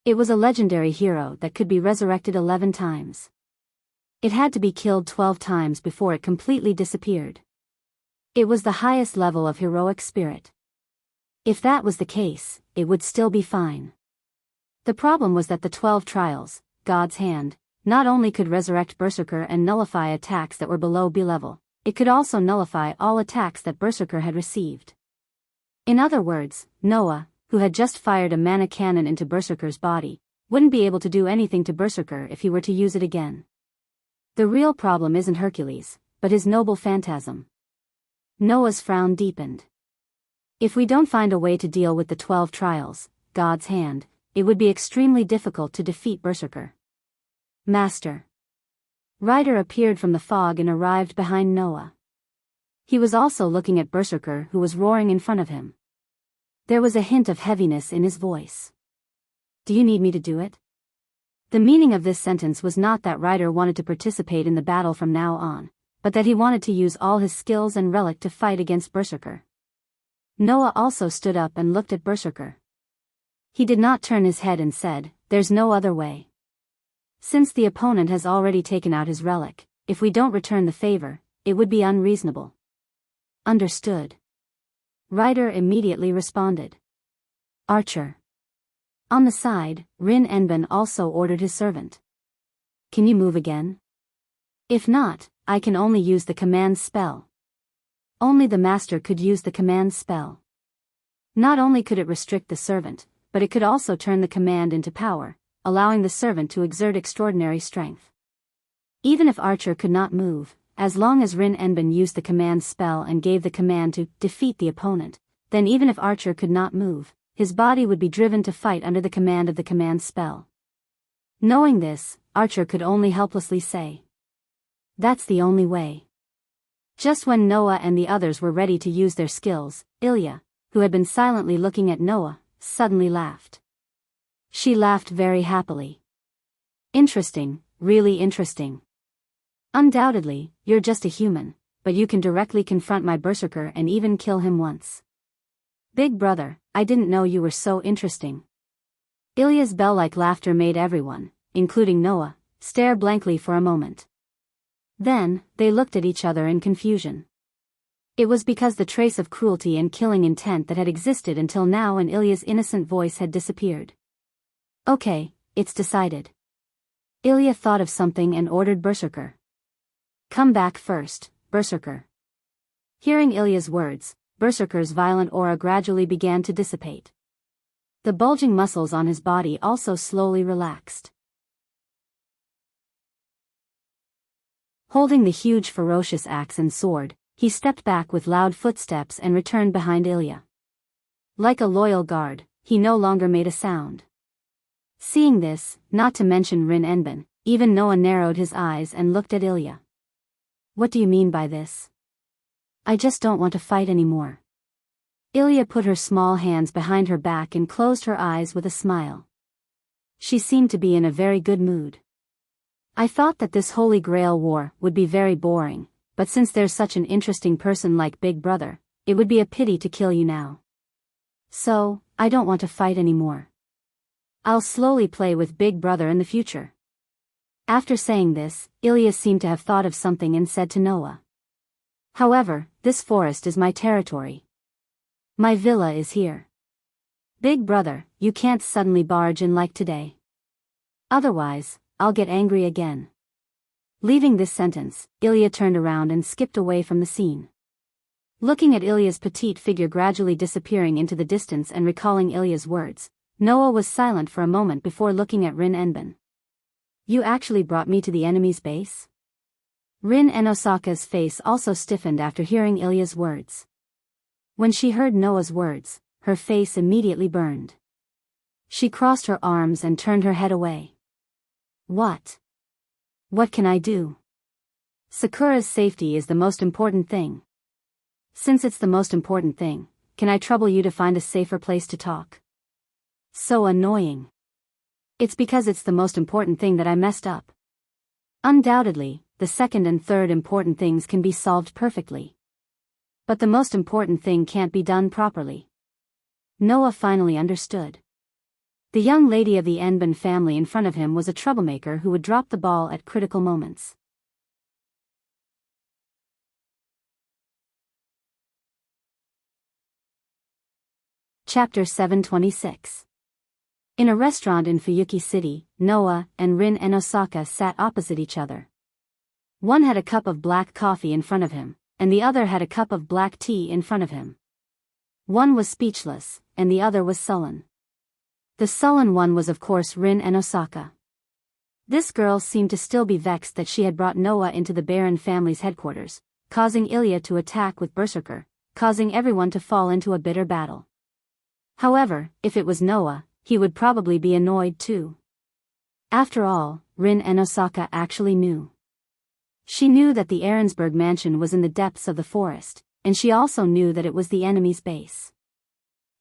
It was a legendary hero that could be resurrected 11 times. It had to be killed 12 times before it completely disappeared. It was the highest level of heroic spirit. If that was the case, it would still be fine. The problem was that the 12 trials, God's hand, not only could resurrect Berserker and nullify attacks that were below B level, it could also nullify all attacks that Berserker had received. In other words, Noah, who had just fired a mana cannon into Berserker's body, wouldn't be able to do anything to Berserker if he were to use it again. The real problem isn't Hercules, but his noble phantasm. Noah's frown deepened. If we don't find a way to deal with the 12 trials, God's hand, it would be extremely difficult to defeat Berserker. Master. Rider appeared from the fog and arrived behind Noah. He was also looking at Berserker who was roaring in front of him. There was a hint of heaviness in his voice. Do you need me to do it? The meaning of this sentence was not that Rider wanted to participate in the battle from now on, but that he wanted to use all his skills and relic to fight against Berserker. Noah also stood up and looked at Berserker. He did not turn his head and said, "There's no other way. Since the opponent has already taken out his relic, if we don't return the favor, it would be unreasonable." Understood. Rider immediately responded. Archer. On the side, Rin Enben also ordered his servant. Can you move again? If not, I can only use the command spell. Only the master could use the command spell. Not only could it restrict the servant, but it could also turn the command into power, allowing the servant to exert extraordinary strength. Even if Archer could not move, as long as Rin Enben used the command spell and gave the command to defeat the opponent, then even if Archer could not move, his body would be driven to fight under the command of the command spell. Knowing this, Archer could only helplessly say, "That's the only way." Just when Noah and the others were ready to use their skills, Ilya, who had been silently looking at Noah, suddenly laughed. She laughed very happily. Interesting, really interesting. Undoubtedly, you're just a human, but you can directly confront my Berserker and even kill him once. Big brother, I didn't know you were so interesting. Ilya's bell-like laughter made everyone, including Noah, stare blankly for a moment. Then, they looked at each other in confusion. It was because the trace of cruelty and killing intent that had existed until now in Ilya's innocent voice had disappeared. Okay, it's decided. Ilya thought of something and ordered Berserker. Come back first, Berserker. Hearing Ilya's words, Berserker's violent aura gradually began to dissipate. The bulging muscles on his body also slowly relaxed. Holding the huge ferocious axe and sword, he stepped back with loud footsteps and returned behind Ilya. Like a loyal guard, he no longer made a sound. Seeing this, not to mention Rin Enben, even Noah narrowed his eyes and looked at Ilya. What do you mean by this? I just don't want to fight anymore. Ilya put her small hands behind her back and closed her eyes with a smile. She seemed to be in a very good mood. I thought that this Holy Grail war would be very boring, but since there's such an interesting person like Big Brother, it would be a pity to kill you now. So, I don't want to fight anymore. I'll slowly play with Big Brother in the future. After saying this, Ilya seemed to have thought of something and said to Noah. However, this forest is my territory. My villa is here. Big brother, you can't suddenly barge in like today. Otherwise, I'll get angry again. Leaving this sentence, Ilya turned around and skipped away from the scene. Looking at Ilya's petite figure gradually disappearing into the distance and recalling Ilya's words, Noah was silent for a moment before looking at Rin Enben. You actually brought me to the enemy's base? Rin Enosaka's face also stiffened after hearing Ilya's words. When she heard Noah's words, her face immediately burned. She crossed her arms and turned her head away. What? What can I do? Sakura's safety is the most important thing. Since it's the most important thing, can I trouble you to find a safer place to talk? So annoying. It's because it's the most important thing that I messed up. Undoubtedly, the second and third important things can be solved perfectly. But the most important thing can't be done properly. Noah finally understood. The young lady of the Enben family in front of him was a troublemaker who would drop the ball at critical moments. Chapter 726. In a restaurant in Fuyuki City, Noah and Rin Enosaka sat opposite each other. One had a cup of black coffee in front of him, and the other had a cup of black tea in front of him. One was speechless, and the other was sullen. The sullen one was of course Rin Enosaka. This girl seemed to still be vexed that she had brought Noah into the Baron family's headquarters, causing Ilya to attack with Berserker, causing everyone to fall into a bitter battle. However, if it was Noah, he would probably be annoyed too. After all, Rin Enosaka actually knew. She knew that the Ahrensburg mansion was in the depths of the forest, and she also knew that it was the enemy's base.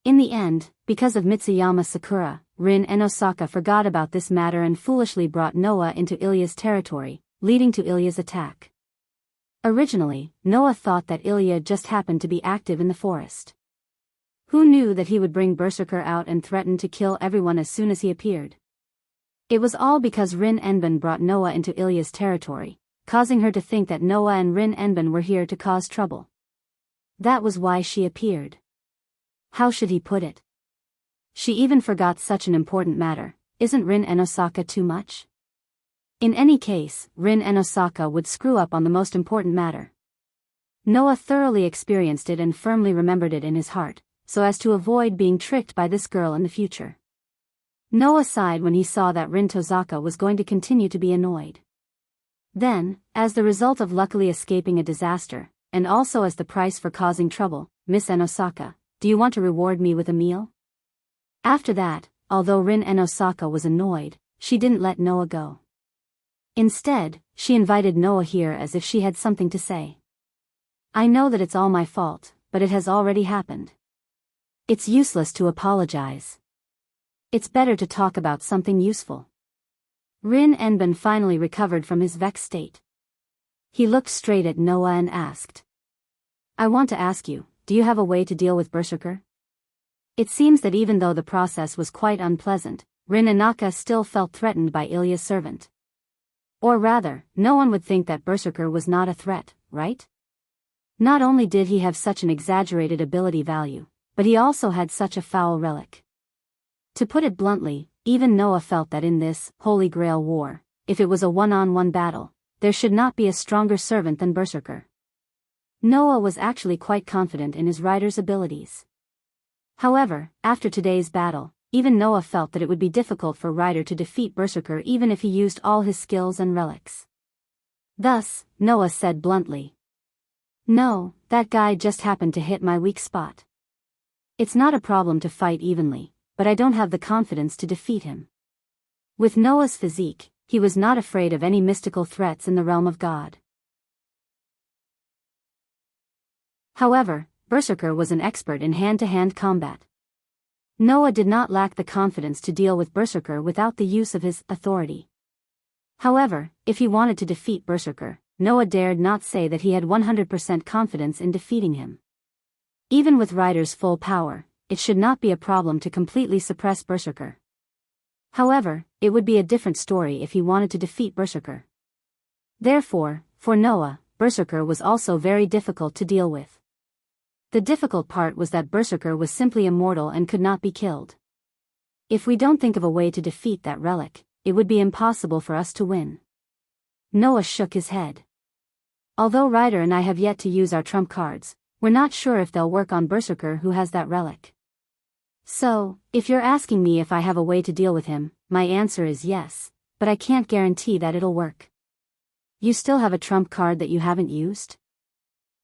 In the end, because of Mitsuyama Sakura, Rin Enosaka forgot about this matter and foolishly brought Noah into Ilya's territory, leading to Ilya's attack. Originally, Noah thought that Ilya just happened to be active in the forest. Who knew that he would bring Berserker out and threaten to kill everyone as soon as he appeared? It was all because Rin Enben brought Noah into Ilya's territory, causing her to think that Noah and Rin Enben were here to cause trouble. That was why she appeared. How should he put it? She even forgot such an important matter. Isn't Rin Enosaka too much? In any case, Rin Enosaka would screw up on the most important matter. Noah thoroughly experienced it and firmly remembered it in his heart, so as to avoid being tricked by this girl in the future. Noah sighed when he saw that Rin Tozaka was going to continue to be annoyed. Then, as the result of luckily escaping a disaster, and also as the price for causing trouble, Miss Enosaka, do you want to reward me with a meal? After that, although Rin Enosaka was annoyed, she didn't let Noah go. Instead, she invited Noah here as if she had something to say. I know that it's all my fault, but it has already happened. It's useless to apologize. It's better to talk about something useful. Rin Enben finally recovered from his vexed state. He looked straight at Noah and asked. I want to ask you, do you have a way to deal with Berserker? It seems that even though the process was quite unpleasant, Rin Anaka still felt threatened by Ilya's servant. Or rather, no one would think that Berserker was not a threat, right? Not only did he have such an exaggerated ability value, but he also had such a foul relic. To put it bluntly, even Noah felt that in this Holy Grail war, if it was a one-on-one battle, there should not be a stronger servant than Berserker. Noah was actually quite confident in his rider's abilities. However, after today's battle, even Noah felt that it would be difficult for Ryder to defeat Berserker even if he used all his skills and relics. Thus, Noah said bluntly, "No, that guy just happened to hit my weak spot. It's not a problem to fight evenly, but I don't have the confidence to defeat him." With Noah's physique, he was not afraid of any mystical threats in the realm of God. However, Berserker was an expert in hand-to-hand combat. Noah did not lack the confidence to deal with Berserker without the use of his authority. However, if he wanted to defeat Berserker, Noah dared not say that he had 100% confidence in defeating him. Even with Ryder's full power, it should not be a problem to completely suppress Berserker. However, it would be a different story if he wanted to defeat Berserker. Therefore, for Noah, Berserker was also very difficult to deal with. The difficult part was that Berserker was simply immortal and could not be killed. If we don't think of a way to defeat that relic, it would be impossible for us to win. Noah shook his head. Although Ryder and I have yet to use our trump cards, we're not sure if they'll work on Berserker who has that relic. So, if you're asking me if I have a way to deal with him, my answer is yes, but I can't guarantee that it'll work. You still have a trump card that you haven't used?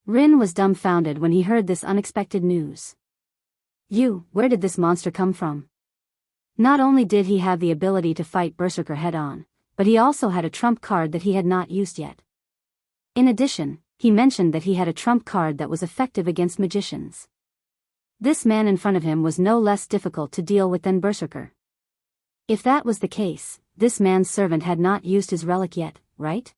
Rin was dumbfounded when he heard this unexpected news. Where did this monster come from? Not only did he have the ability to fight Berserker head-on, but he also had a trump card that he had not used yet. In addition, he mentioned that he had a trump card that was effective against magicians. This man in front of him was no less difficult to deal with than Berserker. If that was the case, this man's servant had not used his relic yet, right?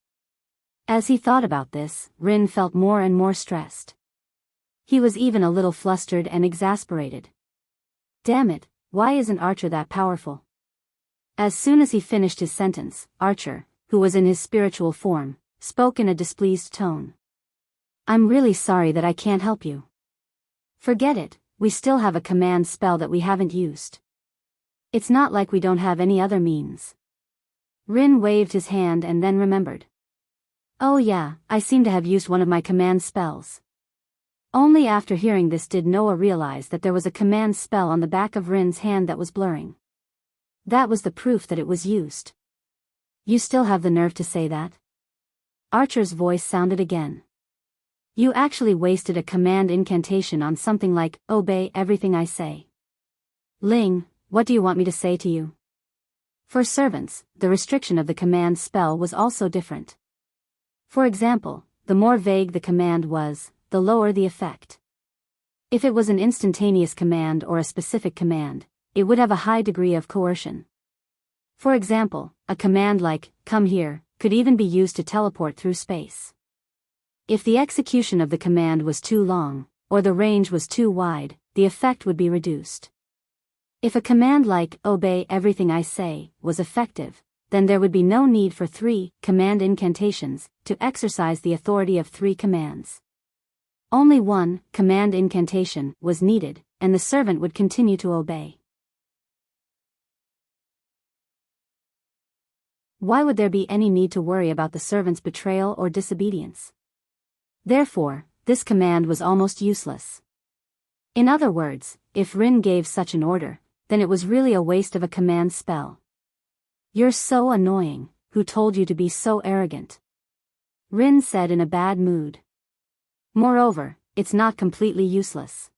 As he thought about this, Rin felt more and more stressed. He was even a little flustered and exasperated. Damn it, why isn't Archer that powerful? As soon as he finished his sentence, Archer, who was in his spiritual form, spoke in a displeased tone. "I'm really sorry that I can't help you. Forget it, we still have a command spell that we haven't used. It's not like we don't have any other means." Rin waved his hand and then remembered. "Oh yeah, I seem to have used one of my command spells." Only after hearing this did Noah realize that there was a command spell on the back of Rin's hand that was blurring. That was the proof that it was used. "You still have the nerve to say that?" Archer's voice sounded again. "You actually wasted a command incantation on something like, 'Obey everything I say.' Ling, what do you want me to say to you?" For servants, the restriction of the command spell was also different. For example, the more vague the command was, the lower the effect. If it was an instantaneous command or a specific command, it would have a high degree of coercion. For example, a command like, "Come here," could even be used to teleport through space. If the execution of the command was too long, or the range was too wide, the effect would be reduced. If a command like, "Obey everything I say," was effective, then there would be no need for 3 command incantations to exercise the authority of 3 commands. Only 1 command incantation was needed, and the servant would continue to obey. Why would there be any need to worry about the servant's betrayal or disobedience? Therefore, this command was almost useless. In other words, if Rin gave such an order, then it was really a waste of a command spell. "You're so annoying, who told you to be so arrogant?" Rin said in a bad mood. "Moreover, it's not completely useless.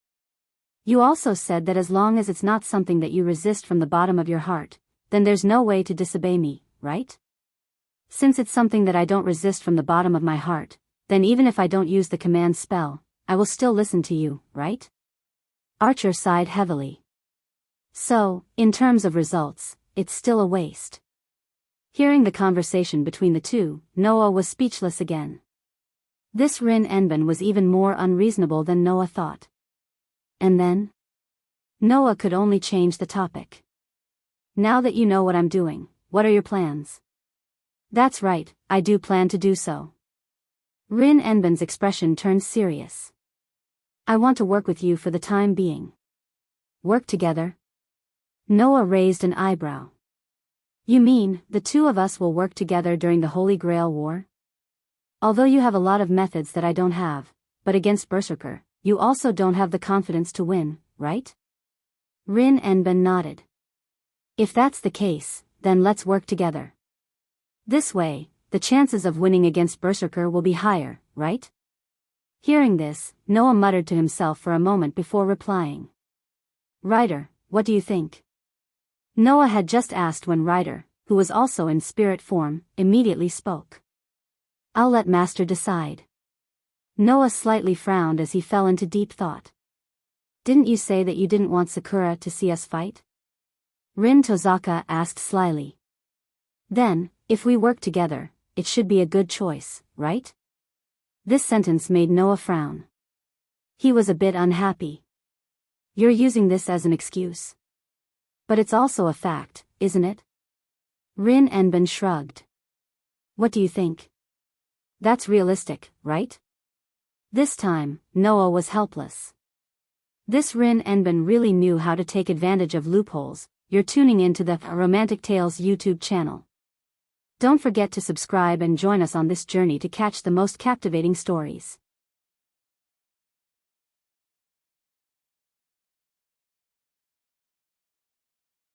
You also said that as long as it's not something that you resist from the bottom of your heart, then there's no way to disobey me, right? Since it's something that I don't resist from the bottom of my heart, then even if I don't use the command spell, I will still listen to you, right?" Archer sighed heavily. "So, in terms of results, it's still a waste." Hearing the conversation between the two, Noah was speechless again. This Rin Enban was even more unreasonable than Noah thought. And then? Noah could only change the topic. Now that you know what I'm doing, what are your plans? That's right, I do plan to do so. Rin Enben's expression turned serious. I want to work with you for the time being. Work together? Noah raised an eyebrow. You mean, the two of us will work together during the Holy Grail War? Although you have a lot of methods that I don't have, but against Berserker, you also don't have the confidence to win, right? Rin Enben nodded. If that's the case, then let's work together. This way, the chances of winning against Berserker will be higher, right? Hearing this, Noah muttered to himself for a moment before replying. Ryder, what do you think? Noah had just asked when Ryder, who was also in spirit form, immediately spoke. I'll let Master decide. Noah slightly frowned as he fell into deep thought. Didn't you say that you didn't want Sakura to see us fight? Rin Tozaka asked slyly. Then, if we work together, it should be a good choice, right? This sentence made Noah frown. He was a bit unhappy. You're using this as an excuse. But it's also a fact, isn't it? Rin Enben shrugged. What do you think? That's realistic, right? This time, Noah was helpless. This Rin Enben really knew how to take advantage of loopholes. You're tuning into the Romantic Tales YouTube channel. Don't forget to subscribe and join us on this journey to catch the most captivating stories.